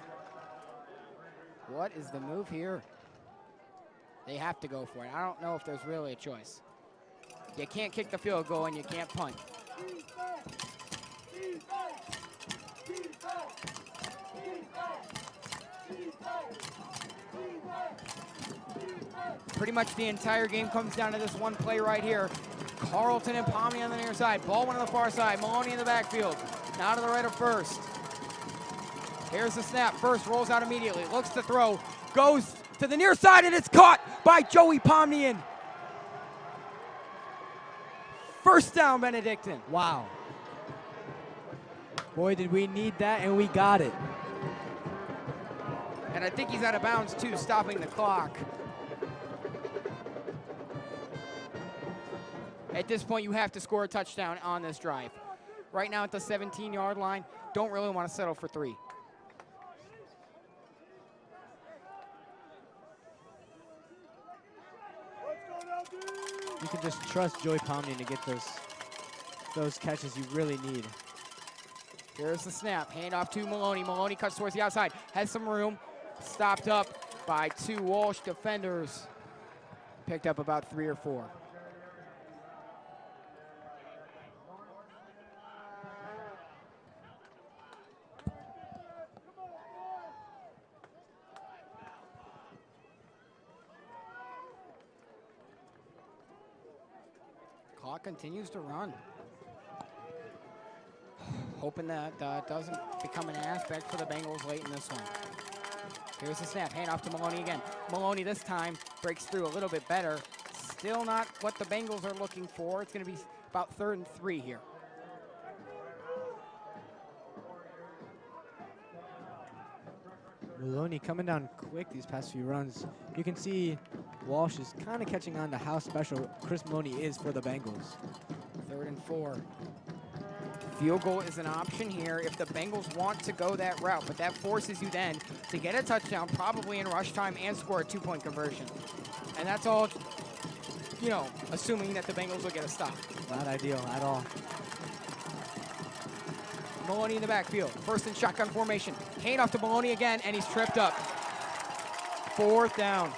What is the move here? They have to go for it. I don't know if there's really a choice. You can't kick the field goal and you can't punt. Pretty much the entire game comes down to this one play right here. Carlton and Palmy on the near side. Baldwin on the far side. Maloney in the backfield. Now to the right of first. Here's the snap. First rolls out immediately. Looks to throw. Goes to the near side, and it's caught by Joey Pomnian. First down, Benedictine. Wow. Boy, did we need that, and we got it. And I think he's out of bounds, too, stopping the clock. At this point, you have to score a touchdown on this drive. Right now at the 17-yard line, don't really want to settle for 3. You can just trust Joey Pomnian to get those catches you really need. Here's the snap. Hand off to Maloney. Maloney cuts towards the outside. Has some room. Stopped up by 2 Walsh defenders. Picked up about 3 or 4. Clock continues to run. Hoping that doesn't become an aspect for the Bengals late in this one. Here's the snap, hand off to Maloney again. Maloney this time breaks through a little bit better. Still not what the Bengals are looking for. It's gonna be about 3rd and 3 here. Maloney coming down quick these past few runs. You can see Walsh is kind of catching on to how special Chris Maloney is for the Bengals. 3rd and 4. Field goal is an option here if the Bengals want to go that route, but that forces you then to get a touchdown, probably in rush time, and score a 2-point conversion. And that's all, you know, assuming that the Bengals will get a stop. Not ideal at all. Maloney in the backfield. First and shotgun formation. Hand off to Maloney again, and he's tripped up. 4th down.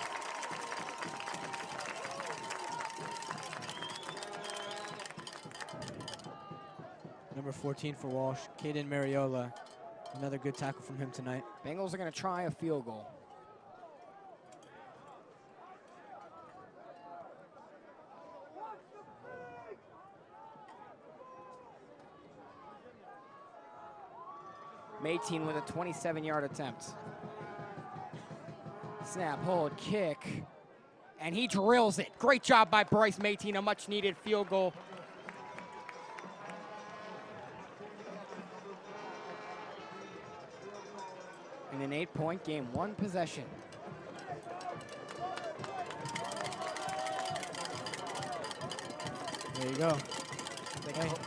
Number 14 for Walsh, Caden Mariola. Another good tackle from him tonight. Bengals are going to try a field goal. Mayteen with a 27-yard attempt. Snap, hold, kick, and he drills it. Great job by Bryce Mayteen, a much-needed field goal. In an 8-point game, 1 possession. There you go.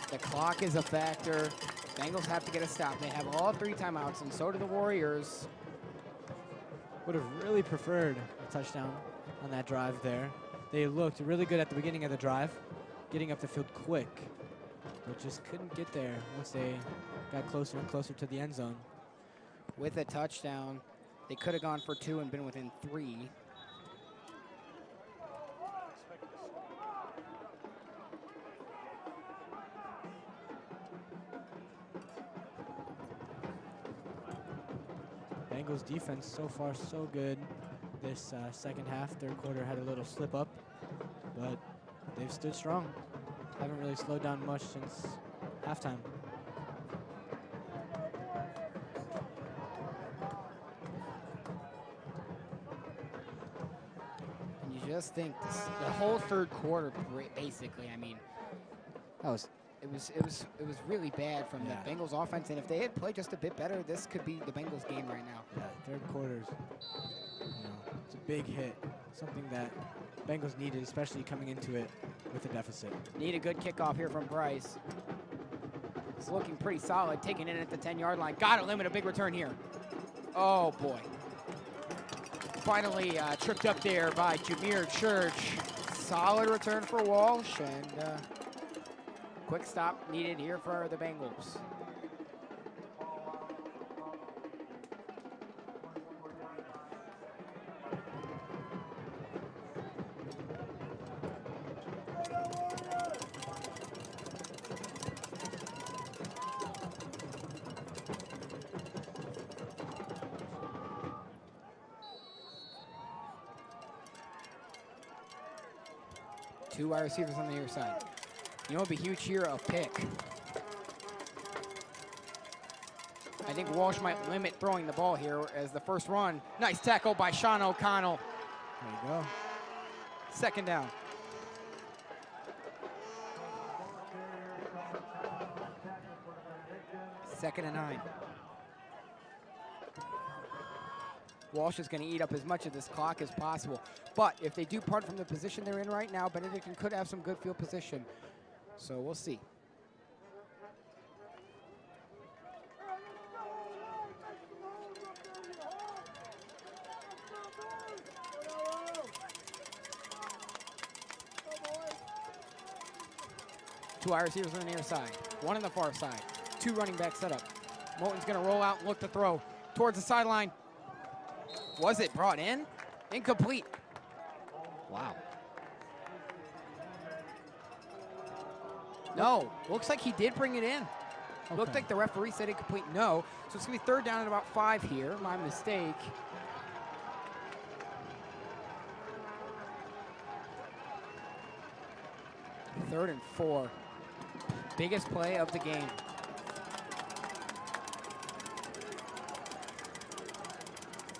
The clock is a factor. Bengals have to get a stop. They have all 3 timeouts, and so do the Warriors. Would have really preferred a touchdown on that drive there. They looked really good at the beginning of the drive, getting up the field quick. but just couldn't get there once they got closer and closer to the end zone. With a touchdown, they could have gone for 2 and been within 3. Bengals defense so far so good. This second half, third quarter had a little slip up, but they've stood strong. Haven't really slowed down much since halftime. And you just think the whole third quarter, basically, I mean, it was really bad from the Bengals offense, and if they had played just a bit better, this could be the Bengals game right now. Yeah, third quarters, it's a big hit, something that Bengals needed, especially coming into it with a deficit. Need a good kickoff here from Bryce. It's looking pretty solid, taking it at the 10-yard line. Got to limit a big return here. Oh, boy. Finally tripped up there by Jameer Church. Solid return for Walsh, and quick stop needed here for the Bengals. Two wide receivers on the near side. You know, it'd be huge here, a pick. I think Walsh might limit throwing the ball here as the first run. Nice tackle by Sean O'Connell. There you go. Second down. Second and 9. Walsh is going to eat up as much of this clock as possible. But if they do punt from the position they're in right now, Benedictine could have some good field position. So we'll see. Two wide receivers on the near side, one on the far side. Two running back setup. Moten's going to roll out and look to throw towards the sideline. Was it brought in? Incomplete. Wow. No, looks like he did bring it in. Okay. Looked like the referee said incomplete. No, so it's going to be third down at about 5 here. My mistake. Third and 4. Biggest play of the game.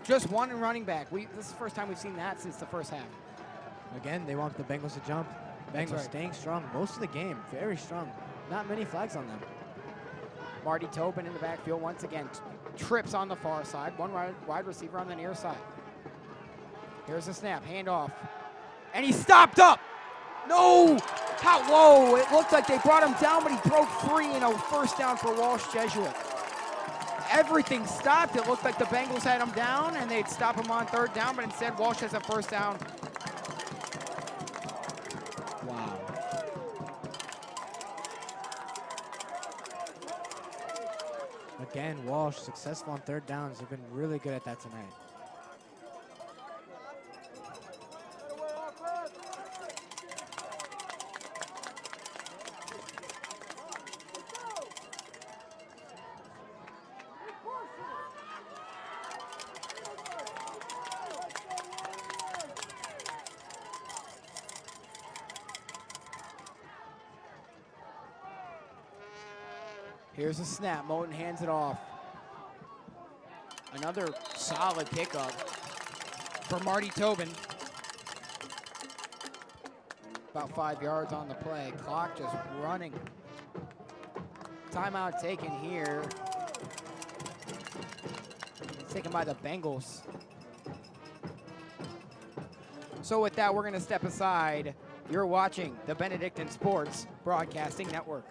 Just one running back. This is the first time we've seen that since the first half. Again, they want the Bengals to jump. Bengals staying strong most of the game. Very strong. Not many flags on them. Marty Tobin in the backfield once again. Trips on the far side. One wide receiver on the near side. Here's the snap. Handoff. And he stopped up. No! How low. It looked like they brought him down, but he broke free in a first down for Walsh Jesuit. Everything stopped. It looked like the Bengals had him down, and they'd stop him on third down, but instead Walsh has a first down. Wow. Again, Walsh successful on third downs. They've been really good at that tonight. Here's a snap. Moten hands it off. Another solid pickup for Marty Tobin. About 5 yards on the play. Clock just running. Timeout taken here. It's taken by the Bengals. So with that, we're going to step aside. You're watching the Benedictine Sports Broadcasting Network.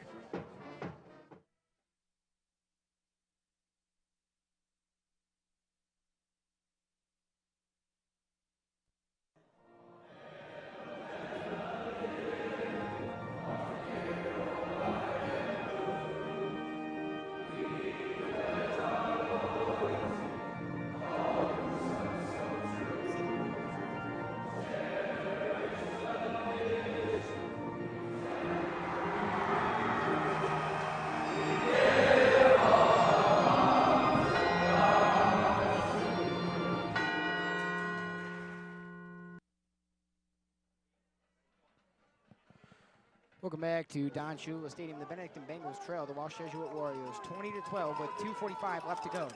Welcome back to Don Shula Stadium. The Benedictine Bengals trail the Walsh Jesuit Warriors 20-12 with 2:45 left to go.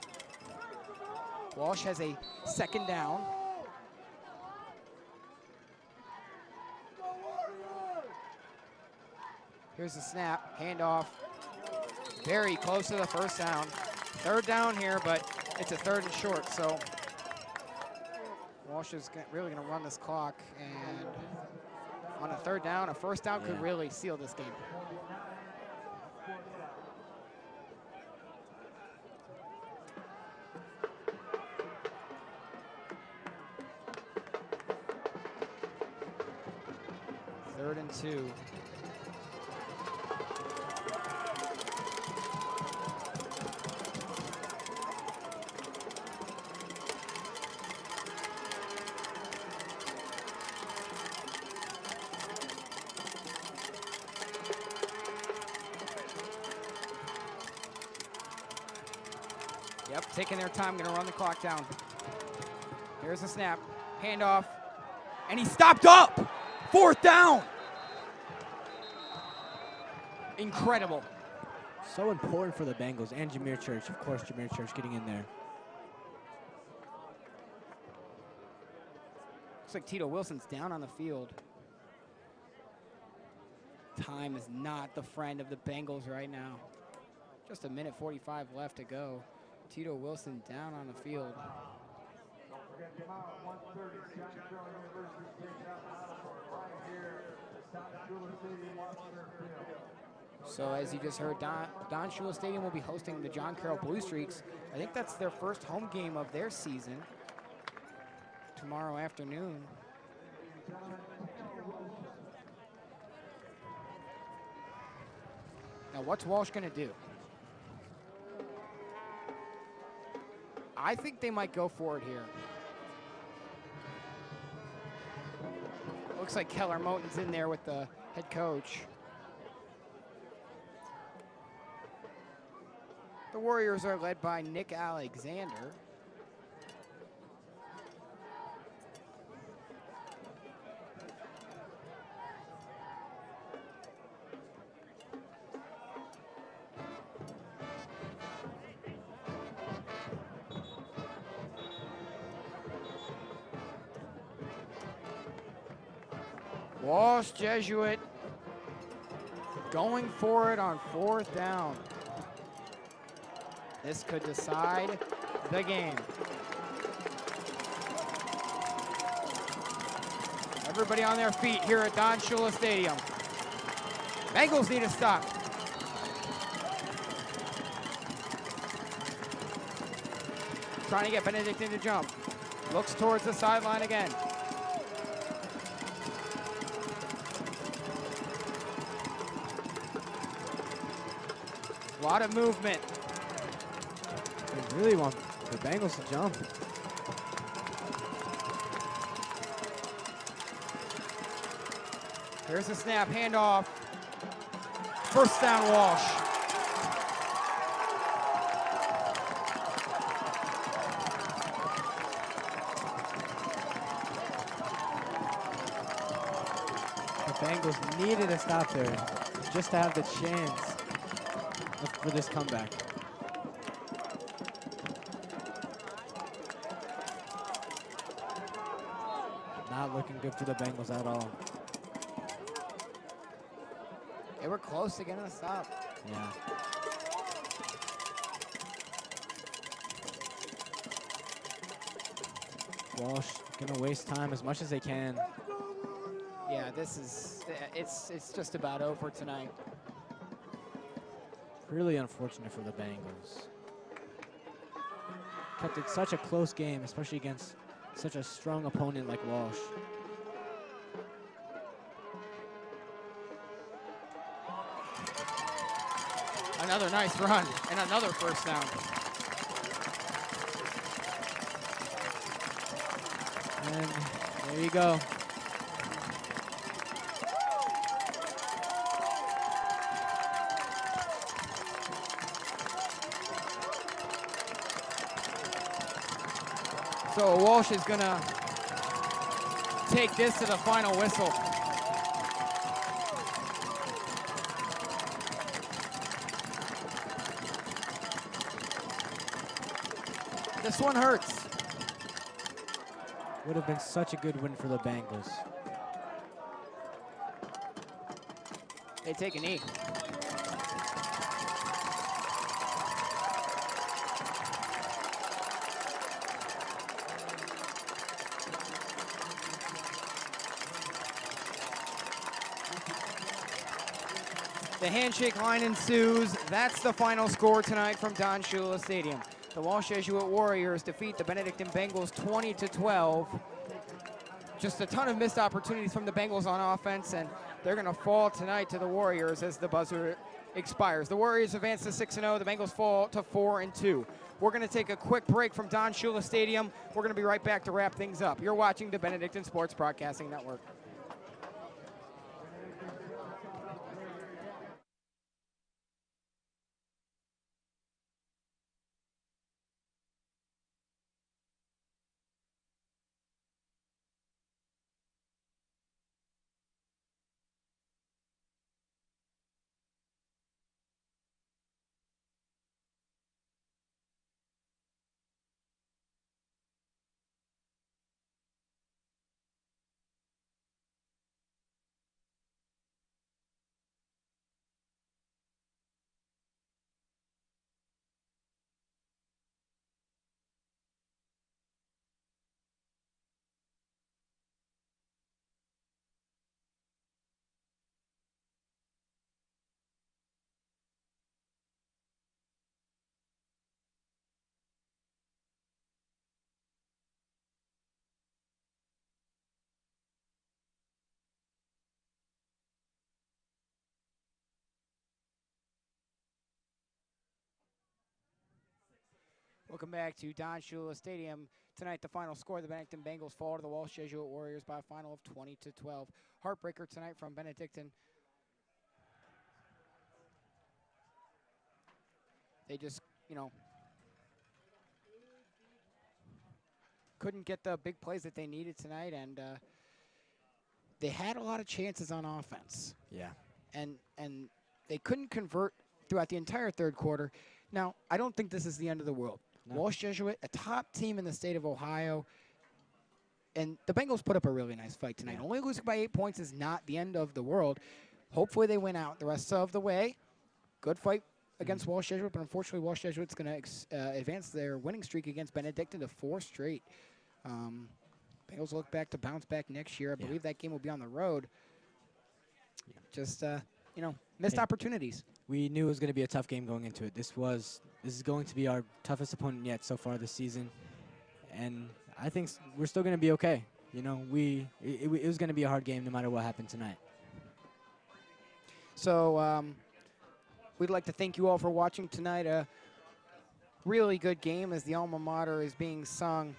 Walsh has a second down. Here's the snap, handoff. Very close to the first down. Third down here, but it's a third and short, so Walsh is really going to run this clock, and on a third down, a first down could really seal this game. Third and 2. Yep, taking their time, gonna run the clock down. Here's the snap, handoff, and he stopped up! Fourth down! Incredible. So important for the Bengals and Jameer Church. Of course, Jameer Church getting in there. Looks like Tito Wilson's down on the field. Time is not the friend of the Bengals right now. Just a minute 45 left to go. Tito Wilson down on the field. So as you just heard, Don Shula Stadium will be hosting the John Carroll Blue Streaks. I think that's their first home game of their season tomorrow afternoon. Now what's Walsh gonna do? I think they might go for it here. Looks like Keller Moten's in there with the head coach. The Warriors are led by Nick Alexander. Walsh Jesuit going for it on fourth down. This could decide the game. Everybody on their feet here at Don Shula Stadium. Bengals need to stop. Trying to get Benedictine to jump. Looks towards the sideline again. A lot of movement. They really want the Bengals to jump. Here's the snap, handoff. First down, Walsh. The Bengals needed to stop there just to have the chance for this comeback. Not looking good for the Bengals at all. They were close to getting a stop. Yeah. Walsh gonna waste time as much as they can. Yeah, this is, it's just about over tonight. Really unfortunate for the Bengals. Kept it such a close game, especially against such a strong opponent like Walsh. Another nice run and another first down. And there you go. So Walsh is gonna take this to the final whistle. This one hurts. Would have been such a good win for the Bengals. They take a knee. The handshake line ensues. That's the final score tonight from Don Shula Stadium. The Walsh Jesuit Warriors defeat the Benedictine Bengals 20-12. Just a ton of missed opportunities from the Bengals on offense, and they're going to fall tonight to the Warriors as the buzzer expires. The Warriors advance to 6-0. The Bengals fall to 4-2. We're going to take a quick break from Don Shula Stadium. We're going to be right back to wrap things up. You're watching the Benedictine Sports Broadcasting Network. Welcome back to Don Shula Stadium. Tonight, the final score, the Benedictine Bengals fall to the Walsh Jesuit Warriors by a final of 20-12. Heartbreaker tonight from Benedictine. They just, couldn't get the big plays that they needed tonight, and they had a lot of chances on offense. Yeah. And they couldn't convert throughout the entire third quarter. Now, I don't think this is the end of the world. No. Walsh Jesuit, a top team in the state of Ohio, and the Bengals put up a really nice fight tonight. Yeah. Only losing by 8 points is not the end of the world. Hopefully they win out the rest of the way. Good fight against Walsh Jesuit, but unfortunately Walsh Jesuit's going to advance their winning streak against Benedictine to 4 straight. Bengals look back to bounce back next year. I believe that game will be on the road. Yeah. Just, missed opportunities. We knew it was going to be a tough game going into it. This is going to be our toughest opponent yet so far this season, and I think we're still going to be okay. It was going to be a hard game no matter what happened tonight. So we'd like to thank you all for watching tonight. A really good game as the alma mater is being sung.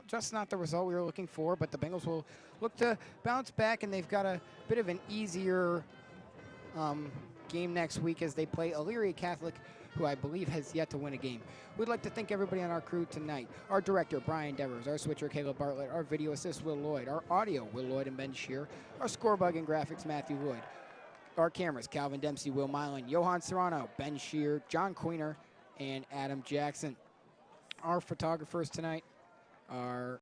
Just not the result we were looking for, but the Bengals will look to bounce back, and they've got a bit of an easier game next week as they play Elyria Catholic, who I believe has yet to win a game. We'd like to thank everybody on our crew tonight. Our director, Brian Devers, our switcher, Caleb Bartlett, our video assist, Will Lloyd, our audio, Will Lloyd and Ben Shear, our scorebug and graphics, Matthew Lloyd, our cameras, Calvin Dempsey, Will Milan, Johan Serrano, Ben Shear, John Queener, and Adam Jackson. Our photographers tonight are